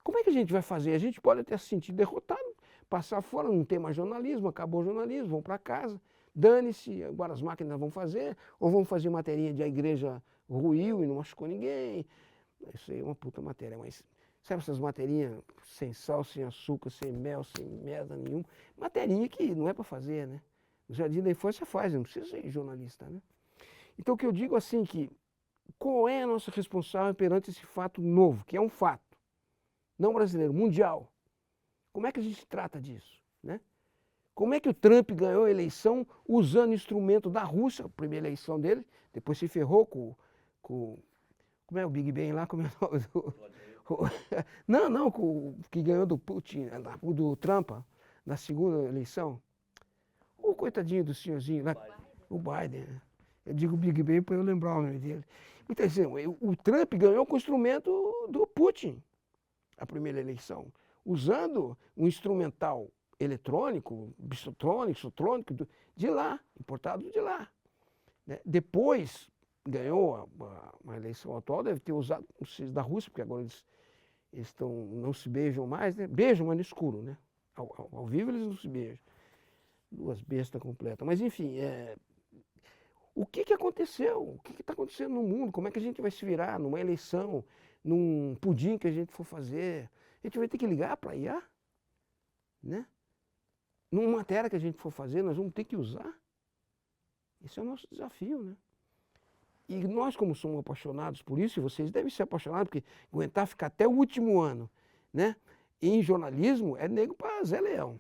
Como é que a gente vai fazer? A gente pode até se sentir derrotado, passar fora, não tem mais jornalismo, acabou o jornalismo, vão para casa, dane-se, agora as máquinas vão fazer, ou vão fazer matéria de a igreja ruiu e não machucou ninguém. Isso aí é uma puta matéria, mas sabe essas materinhas sem sal, sem açúcar, sem mel, sem merda nenhuma? Materinha que não é para fazer, né? O Jardim da Infância faz, não precisa ser jornalista, né? Então o que eu digo assim que, qual é a nossa responsável perante esse fato novo, que é um fato, não brasileiro, mundial? Como é que a gente trata disso, né? Como é que o Trump ganhou a eleição usando instrumento da Rússia, a primeira eleição dele, depois se ferrou com como é o Big Ben lá, como é o nome do... Não, com o que ganhou do Putin, do Trump, na segunda eleição. O coitadinho do senhorzinho lá, o Biden. Eu digo Big Ben para eu lembrar o nome dele. Então, assim, o Trump ganhou com o instrumento do Putin, a primeira eleição, usando um instrumental eletrônico, bisotrônico, de lá, importado de lá, né? Depois ganhou a eleição atual, deve ter usado da Rússia, porque agora eles não se beijam mais, né? Beijam, mas no escuro, né? Ao vivo eles não se beijam. Duas bestas completas. Mas enfim, o que aconteceu? O que está acontecendo no mundo? Como é que a gente vai se virar numa eleição, num pudim que a gente for fazer? A gente vai ter que ligar para a IA, né? Numa matéria que a gente for fazer, nós vamos ter que usar. Esse é o nosso desafio, né? E nós, como somos apaixonados por isso, e vocês devem ser apaixonados, porque aguentar ficar até o último ano, né? E em jornalismo é nego para Zé Leão.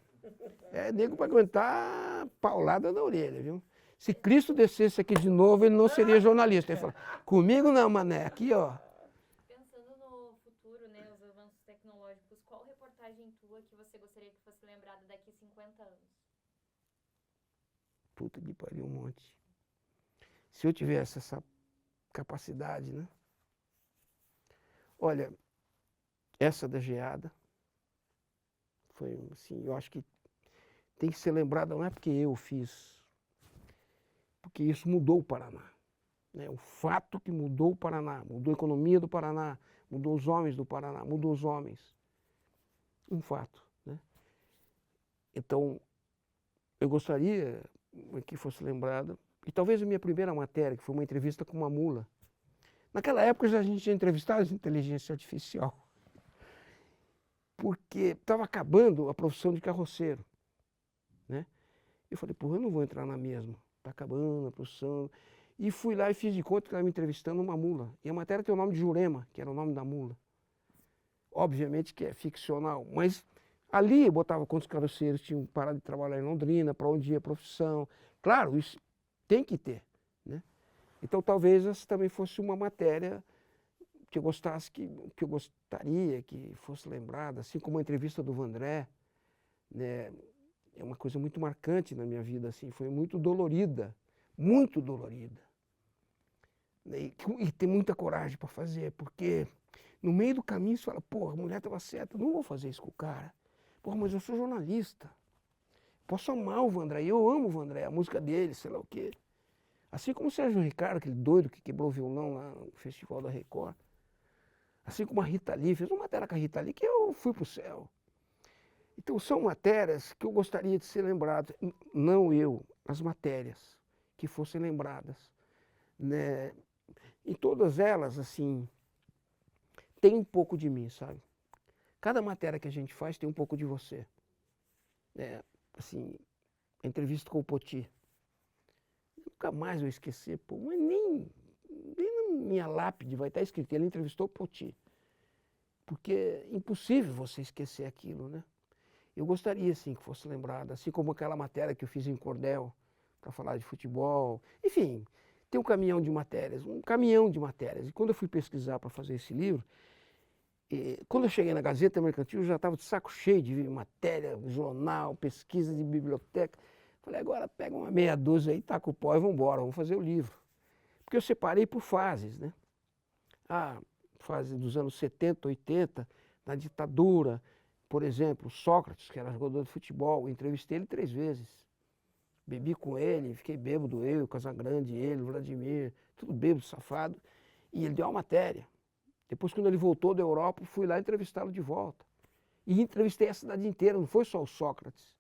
É nego para aguentar paulada na orelha, viu? Se Cristo descesse aqui de novo, ele não seria jornalista. Ele fala, comigo não, mané, aqui ó. Pensando no futuro, né, os avanços tecnológicos, qual reportagem tua que você gostaria que fosse lembrada daqui a 50 anos? Puta que pariu, um monte. Se eu tivesse essa capacidade, né? Olha, essa da geada foi assim, eu acho que tem que ser lembrada, não é porque eu fiz, porque isso mudou o Paraná, né? O fato que mudou o Paraná, mudou a economia do Paraná, mudou os homens do Paraná, mudou os homens. Um fato, né? Então, eu gostaria que fosse lembrada, e talvez a minha primeira matéria, que foi uma entrevista com uma mula. Naquela época já a gente tinha entrevistado a inteligência artificial, porque estava acabando a profissão de carroceiro, né? Eu falei, porra, eu não vou entrar na mesma, está acabando a profissão. E fui lá e fiz de conta que estava me entrevistando uma mula. E a matéria tem o nome de Jurema, que era o nome da mula. Obviamente que é ficcional, mas ali eu botava quantos carroceiros tinham parado de trabalhar em Londrina, para onde ia a profissão. Claro, isso tem que ter, né? Então talvez essa também fosse uma matéria que eu gostasse, que eu gostaria que fosse lembrada, assim como a entrevista do Vandré, né? É uma coisa muito marcante na minha vida, assim, foi muito dolorida, né? E tem muita coragem para fazer, porque no meio do caminho você fala, porra, a mulher estava certa, não vou fazer isso com o cara. Porra, mas eu sou jornalista. Posso amar o Vandré, eu amo o Vandré, a música dele, sei lá o quê. Assim como o Sérgio Ricardo, aquele doido que quebrou o violão lá no Festival da Record. assim como a Rita Lee, fez uma matéria com a Rita Lee que eu fui para o céu. Então são matérias que eu gostaria de ser lembrado, não eu, as matérias que fossem lembradas, né? Em todas elas, assim, tem um pouco de mim, sabe? Cada matéria que a gente faz tem um pouco de você. Assim, a entrevista com o Poti. Nunca mais vou esquecer, pô, mas nem na minha lápide vai estar escrito, ele entrevistou o Poti. Porque é impossível você esquecer aquilo, né? Eu gostaria, sim, que fosse lembrado, assim como aquela matéria que eu fiz em Cordel, para falar de futebol. Enfim, tem um caminhão de matérias. E quando eu fui pesquisar para fazer esse livro, quando eu cheguei na Gazeta Mercantil, eu já estava de saco cheio de matéria, jornal, pesquisa de biblioteca. Falei, agora pega uma meia dúzia aí, taca o pó e vamos embora, vamos fazer o livro. Porque eu separei por fases, né? Fase dos anos 70, 80, na ditadura. Por exemplo, Sócrates, que era jogador de futebol, eu entrevistei ele 3 vezes. Bebi com ele, fiquei bêbado, eu, Casagrande, ele, Vladimir, tudo bêbado, safado. E ele deu uma matéria. Depois, quando ele voltou da Europa, fui lá entrevistá-lo de volta. E entrevistei a cidade inteira, não foi só o Sócrates.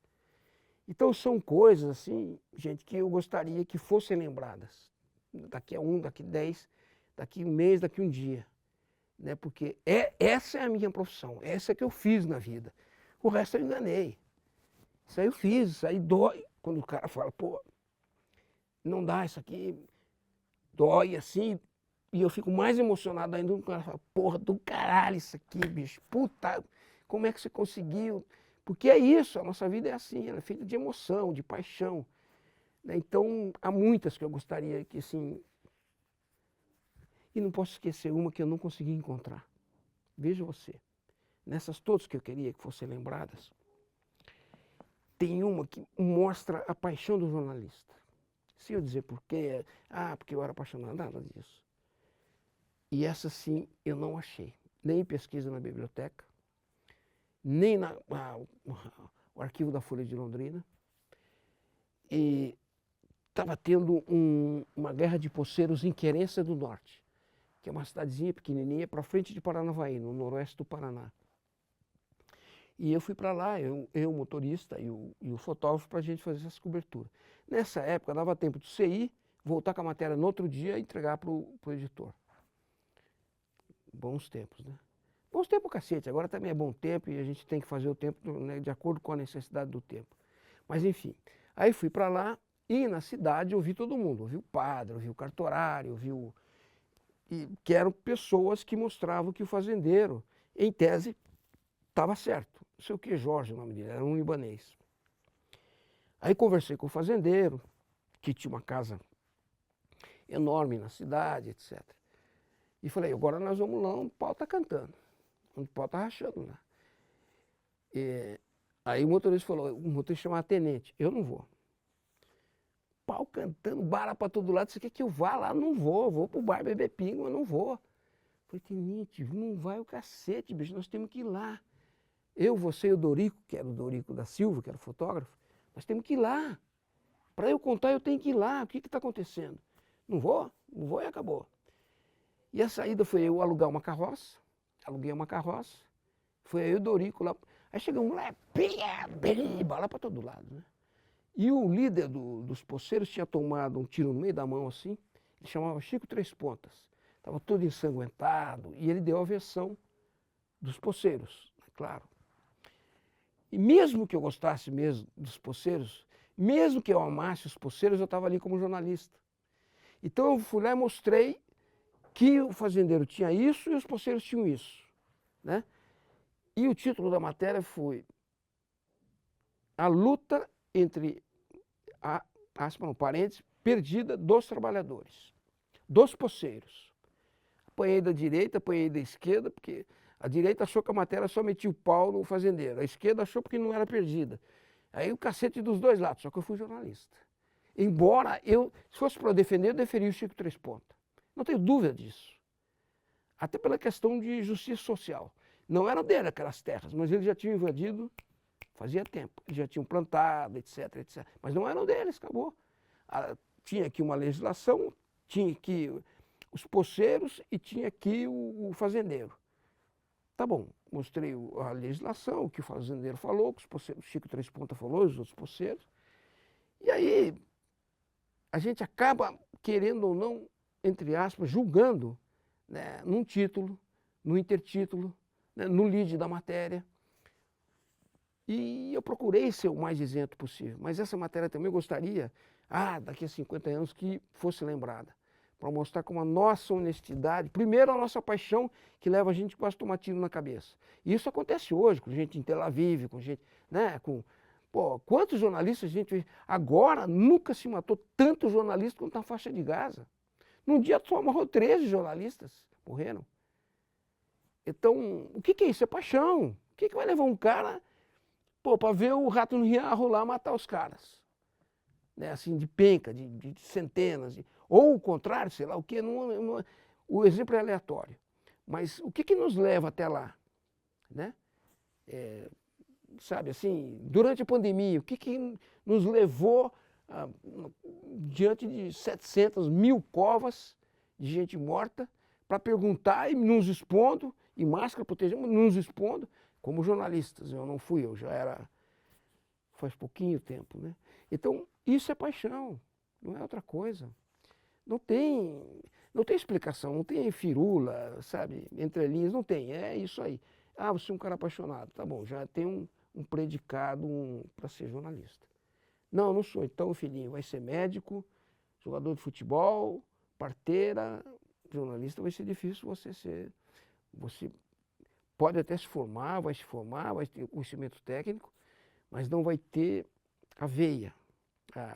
Então são coisas, assim, gente, que eu gostaria que fossem lembradas. Daqui a 1, daqui a 10, daqui a 1 mês, daqui a 1 dia. Né? Porque essa é a minha profissão, essa é que eu fiz na vida. O resto eu enganei. Isso aí eu fiz, isso aí dói. Quando o cara fala, pô, não dá isso aqui, dói assim, e eu fico mais emocionado ainda quando o cara fala, porra, do caralho isso aqui, bicho, puta, como é que você conseguiu? Porque é isso, a nossa vida é assim, ela é feita de emoção, de paixão. Né? Então, há muitas que eu gostaria que, assim, e não posso esquecer uma que eu não consegui encontrar. Veja você, nessas todas que eu queria que fossem lembradas, tem uma que mostra a paixão do jornalista. Se eu dizer por quê, porque eu era apaixonado, nada disso. E essa sim eu não achei, nem em pesquisa na biblioteca, nem o arquivo da Folha de Londrina. E estava tendo uma guerra de poceiros em Querência do Norte, que é uma cidadezinha pequenininha para frente de Paranavaí, no noroeste do Paraná. E eu fui para lá, o motorista e o fotógrafo, para a gente fazer essa cobertura. Nessa época, dava tempo de você ir, voltar com a matéria no outro dia e entregar para o editor. Bons tempos, né? Bons tempos, cacete. Agora também é bom tempo e a gente tem que fazer o tempo, né, de acordo com a necessidade do tempo. Mas enfim, aí fui para lá e na cidade ouvi todo mundo. Ouvi o padre, ouvi o cartorário, que eram pessoas que mostravam que o fazendeiro, em tese, estava certo. Não sei o que, Jorge, o nome dele, era um libanês. Aí conversei com o fazendeiro, que tinha uma casa enorme na cidade, etc. E falei, agora nós vamos lá onde o pau está cantando, onde o pau está rachando lá. Aí o motorista falou, o motorista chamava Tenente, eu não vou. Pau cantando, bala para todo lado, você quer que eu vá lá? Não vou pro bar beber pinga, mas não vou. Falei, Tenente, não vai o cacete, bicho, nós temos que ir lá. Eu, você e o Dorico, que era o Dorico da Silva, que era fotógrafo, nós temos que ir lá. Para eu contar, eu tenho que ir lá. O que está acontecendo? Não vou e acabou. E a saída foi eu aluguei uma carroça, foi eu e o Dorico lá. Aí chegamos lá, bala para todo lado, né? E o líder dos poceiros tinha tomado um tiro no meio da mão assim, ele chamava Chico Três Pontas. Estava todo ensanguentado e ele deu a versão dos poceiros, claro. E mesmo que eu gostasse mesmo dos poceiros, mesmo que eu amasse os poceiros, eu estava ali como jornalista. Então eu fui lá e mostrei que o fazendeiro tinha isso e os poceiros tinham isso. Né? E o título da matéria foi A luta entre, parênteses, perdida dos trabalhadores, dos poceiros. Apanhei da direita, apanhei da esquerda, porque a direita achou que a matéria só metia o pau no fazendeiro. A esquerda achou porque não era perdida. Aí o cacete dos dois lados, só que eu fui jornalista. Embora se fosse para defender, eu defenderia o Chico Três Pontas. Não tenho dúvida disso. Até pela questão de justiça social. Não eram dele aquelas terras, mas eles já tinham invadido fazia tempo. Eles já tinham plantado, etc, etc. Mas não eram deles, acabou. Tinha aqui uma legislação, tinha aqui os poceiros e tinha aqui o fazendeiro. Tá bom, mostrei a legislação, o que o fazendeiro falou, o que o Chico Três Pontas falou, os outros poceiros. E aí, a gente acaba, querendo ou não, entre aspas, julgando, né, num título, no intertítulo, né, no lead da matéria. E eu procurei ser o mais isento possível, mas essa matéria também eu gostaria, daqui a 50 anos, que fosse lembrada, para mostrar como a nossa honestidade, primeiro a nossa paixão, que leva a gente quase a tomar tiro na cabeça. E isso acontece hoje, com gente em Tel Aviv, com gente, né, quantos jornalistas a gente vê? Agora, nunca se matou tanto jornalista quanto na faixa de Gaza. Num dia só morreu 13 jornalistas, morreram. Então, o que é isso? É paixão. O que vai levar um cara, para ver o rato no riarro lá matar os caras? Né, assim, de penca, de centenas. Ou o contrário, sei lá o quê. O exemplo é aleatório. Mas o que nos leva até lá? Né? Sabe assim, durante a pandemia, o que nos levou diante de 700 mil covas de gente morta para perguntar e nos expondo, e máscara protegendo, nos expondo, como jornalistas. Eu não fui, eu já era, faz pouquinho tempo, né? Então, isso é paixão, não é outra coisa. Não tem explicação, não tem firula, sabe, entre linhas, não tem, é isso aí. Você é um cara apaixonado, tá bom, já tem um predicado para ser jornalista. Não, não sou. Então, filhinho, vai ser médico, jogador de futebol, parteira, jornalista vai ser difícil você ser. Você pode até se formar, vai ter conhecimento técnico, mas não vai ter a veia,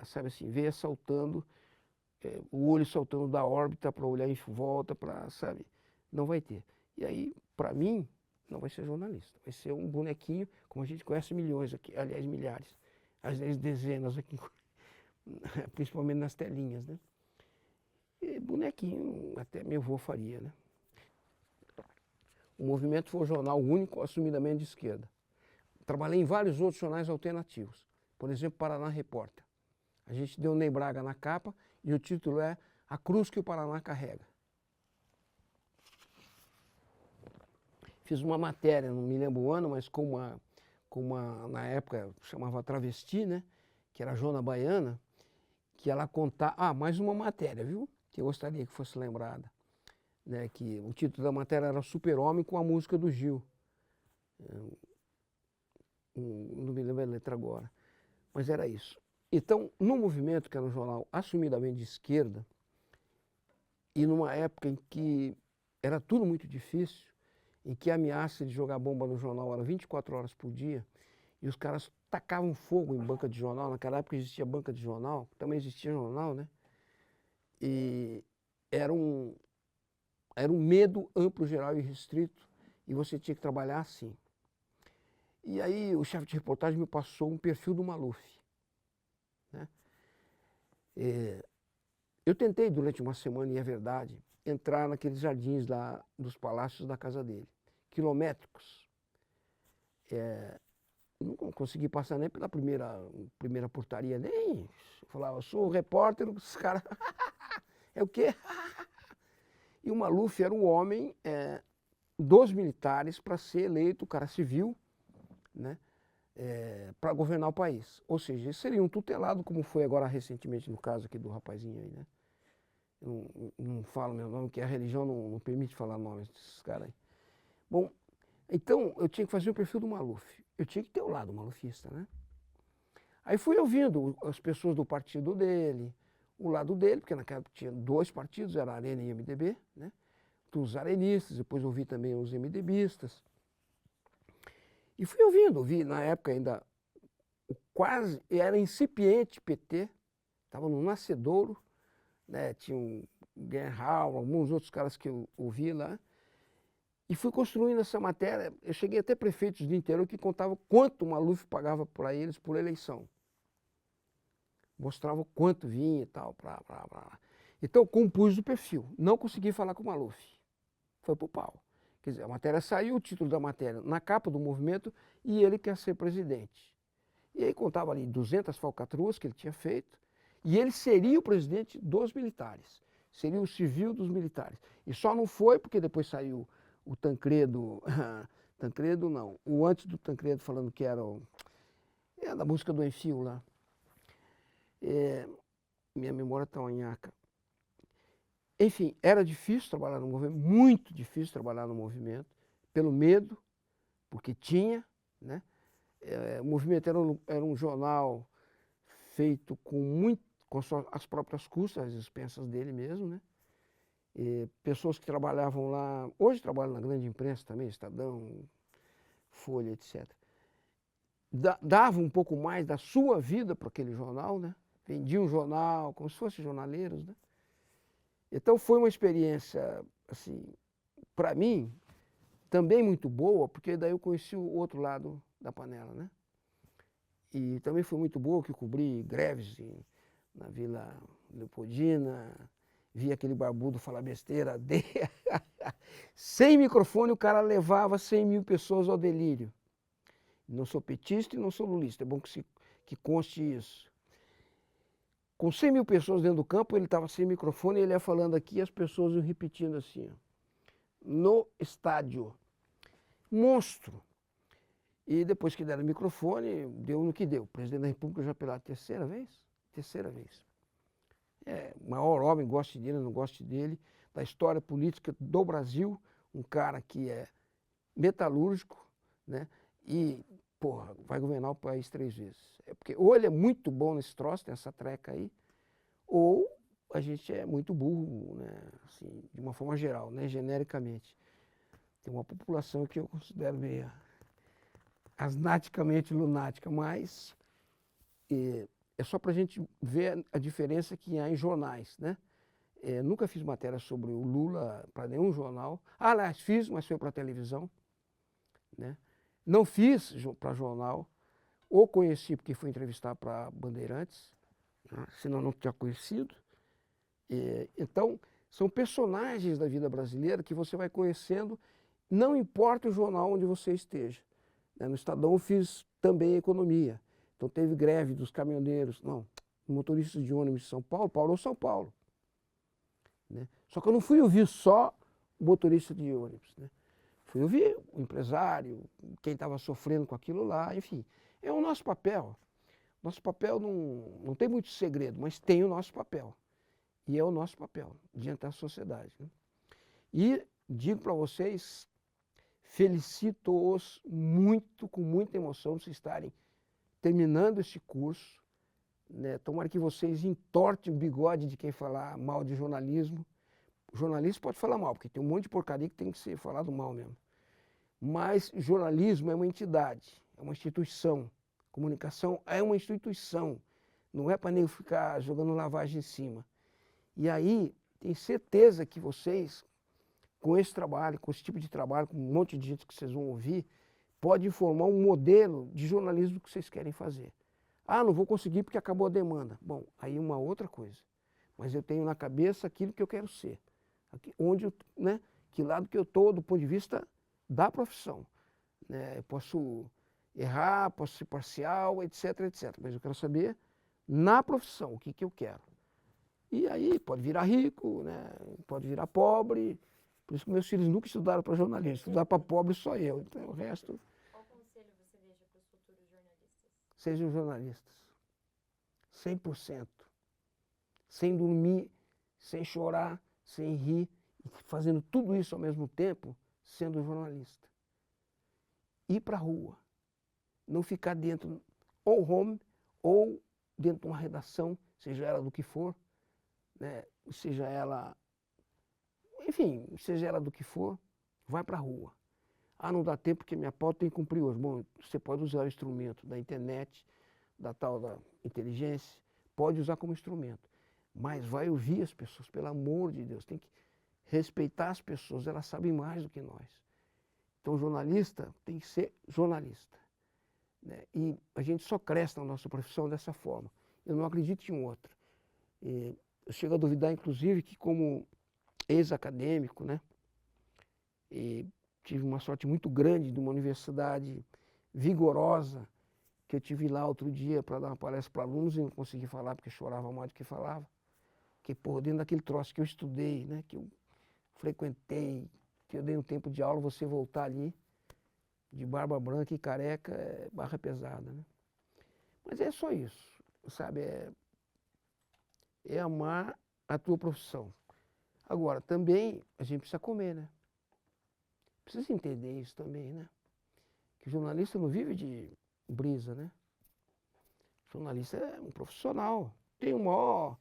sabe assim, veia saltando, o olho saltando da órbita para olhar em volta, sabe, não vai ter. E aí, para mim, não vai ser jornalista, vai ser um bonequinho, como a gente conhece milhões aqui, aliás, milhares, às vezes dezenas aqui, principalmente nas telinhas, né? E bonequinho, até meu avô faria, né? O Movimento foi um jornal único, assumidamente de esquerda. Trabalhei em vários outros jornais alternativos, por exemplo, Paraná Repórter. A gente deu Ney Braga na capa e o título é A Cruz que o Paraná Carrega. Fiz uma matéria, não me lembro o ano, mas com uma na época chamava Travesti, né? Que era a Jona Baiana, que ela contava. Mais uma matéria, viu? Que eu gostaria que fosse lembrada. Né? Que o título da matéria era Super-Homem com a música do Gil. Não me lembro a letra agora. Mas era isso. Então, no Movimento, que era um jornal assumidamente de esquerda, e numa época em que era tudo muito difícil, em que a ameaça de jogar bomba no jornal era 24 horas por dia, e os caras tacavam fogo em banca de jornal. Naquela época existia banca de jornal, também existia jornal, né? E era um medo amplo, geral e restrito, e você tinha que trabalhar assim. E aí o chefe de reportagem me passou um perfil do Maluf. Né? Eu tentei durante uma semana, e é verdade, entrar naqueles jardins lá dos palácios da casa dele, quilométricos. Não consegui passar nem pela primeira portaria, nem. Eu falava, eu sou o repórter, os caras. É o quê? E o Maluf era um homem dos militares para ser eleito, o cara civil, né, para governar o país. Ou seja, ele seria um tutelado, como foi agora recentemente no caso aqui do rapazinho aí, né? Eu não falo meu nome, porque a religião não permite falar nomes desses caras aí. Bom, então eu tinha que fazer o perfil do Maluf. Eu tinha que ter o lado malufista, né? Aí fui ouvindo as pessoas do partido dele, o lado dele, porque naquela época tinha dois partidos, era a Arena e MDB, né? Os arenistas, depois ouvi também os MDBistas. E fui ouvi na época ainda, era incipiente PT, estava no nascedouro, né? Tinha um Gerhard, alguns outros caras que eu ouvi lá, e fui construindo essa matéria. Eu cheguei até prefeitos do interior que contavam quanto o Maluf pagava para eles por eleição. Mostrava o quanto vinha e tal. Então eu compus o perfil, não consegui falar com o Maluf. Foi pro pau. Quer dizer, a matéria saiu, o título da matéria na capa do Movimento, e ele quer ser presidente. E aí contava ali 200 falcatruas que ele tinha feito, e ele seria o presidente dos militares, seria o civil dos militares. E só não foi porque depois saiu o Tancredo, Tancredo não, o antes do Tancredo falando que era da música do Enfio lá. Minha memória está onhaca. Enfim, era difícil trabalhar no movimento, muito difícil trabalhar no movimento, pelo medo, porque tinha, né? O movimento era um jornal feito com as próprias custas, as expensas dele mesmo, né? Pessoas que trabalhavam lá, hoje trabalham na grande imprensa também, Estadão, Folha, etc. Davam um pouco mais da sua vida para aquele jornal, né? Vendiam um jornal, como se fossem jornaleiros, né? Então foi uma experiência, assim, para mim, também muito boa, porque daí eu conheci o outro lado da panela, né? E também foi muito boa que eu cobri greves na Vila Leopoldina, vi aquele barbudo falar besteira, sem microfone o cara levava 100.000 pessoas ao delírio. Não sou petista e não sou lulista, é bom que conste isso. Com 100.000 pessoas dentro do campo, ele estava sem microfone, ele ia falando aqui e as pessoas iam repetindo assim, ó, no estádio. Monstro. E depois que deram o microfone, deu no que deu. O presidente da República já pela terceira vez? Terceira vez. O maior homem, goste dele, não goste dele, da história política do Brasil, um cara que é metalúrgico, né? E, porra, vai governar o país 3 vezes. Porque ou ele é muito bom nesse troço, nessa treca aí, ou a gente é muito burro, né? Assim, de uma forma geral, né? Genericamente. Tem uma população que eu considero meio asnaticamente lunática, mas é só para a gente ver a diferença que há em jornais, né? Nunca fiz matéria sobre o Lula para nenhum jornal. Aliás, fiz, mas foi para televisão, né? Não fiz para jornal, ou conheci porque fui entrevistar para Bandeirantes, né? Senão não tinha conhecido. Então, são personagens da vida brasileira que você vai conhecendo, não importa o jornal onde você esteja. No Estadão eu fiz também economia, então teve greve dos caminhoneiros, não, motoristas de ônibus de São Paulo, parou São Paulo. Né? Só que eu não fui ouvir só o motorista de ônibus, né? Fui ouvir o empresário, quem estava sofrendo com aquilo lá, enfim. É o nosso papel. Nosso papel não tem muito segredo, mas tem o nosso papel. E é o nosso papel diante da sociedade. Né? E digo para vocês, felicito-os muito, com muita emoção, por vocês estarem terminando esse curso. Né? Tomara que vocês entortem o bigode de quem falar mal de jornalismo. O jornalista pode falar mal, porque tem um monte de porcaria que tem que ser falado mal mesmo. Mas jornalismo é uma entidade, é uma instituição. Comunicação é uma instituição. Não é para nem ficar jogando lavagem em cima. E aí, tenho certeza que vocês, com esse trabalho, com esse tipo de trabalho, com um monte de gente que vocês vão ouvir, podem formar um modelo de jornalismo que vocês querem fazer. Ah, não vou conseguir porque acabou a demanda. Bom, aí é uma outra coisa. Mas eu tenho na cabeça aquilo que eu quero ser. Aqui, onde eu, né, que lado que eu estou do ponto de vista da profissão. Né? Eu posso errar, posso ser parcial, etc, etc. Mas eu quero saber, na profissão, o que eu quero. E aí pode virar rico, né? Pode virar pobre. Por isso que meus filhos nunca estudaram para jornalista. Estudar para pobre só eu. Então o resto... Qual conselho você deixa para os futuros jornalistas? Sejam jornalistas. 100%. Sem dormir, sem chorar, sem rir. Fazendo tudo isso ao mesmo tempo, sendo jornalista. Ir para a rua. Não ficar dentro, ou home, ou dentro de uma redação, seja ela do que for, né? Seja ela, enfim, seja ela do que for, vai para a rua. Ah, não dá tempo porque minha pauta tem que cumprir hoje. Bom, você pode usar o instrumento da internet, da tal da inteligência, pode usar como instrumento. Mas vai ouvir as pessoas, pelo amor de Deus, tem que respeitar as pessoas, elas sabem mais do que nós. Então, o jornalista tem que ser jornalista. Né? E a gente só cresce na nossa profissão dessa forma. Eu não acredito em outra. Eu chego a duvidar, inclusive, que como ex-acadêmico, né, tive uma sorte muito grande de uma universidade vigorosa, que eu tive lá outro dia para dar uma palestra para alunos e não consegui falar porque chorava mais do que falava. Porque, por dentro daquele troço que eu estudei, né, que eu frequentei, que eu dei um tempo de aula, você voltar ali, de barba branca e careca, é barra pesada, né? Mas é só isso, sabe? É amar a tua profissão. Agora, também a gente precisa comer, né? Precisa entender isso também, né? Que o jornalista não vive de brisa, né? O jornalista é um profissional. Tenho maior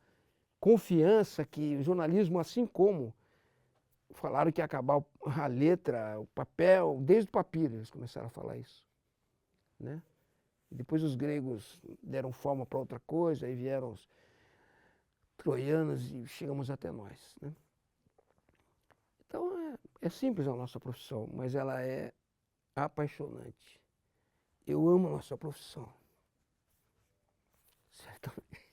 confiança que o jornalismo, assim como falaram que ia acabar a letra, o papel, desde o papiro eles começaram a falar isso, né? Depois os gregos deram forma para outra coisa, aí vieram os troianos e chegamos até nós, né? Então é simples a nossa profissão, mas ela é apaixonante. Eu amo a nossa profissão. Certamente.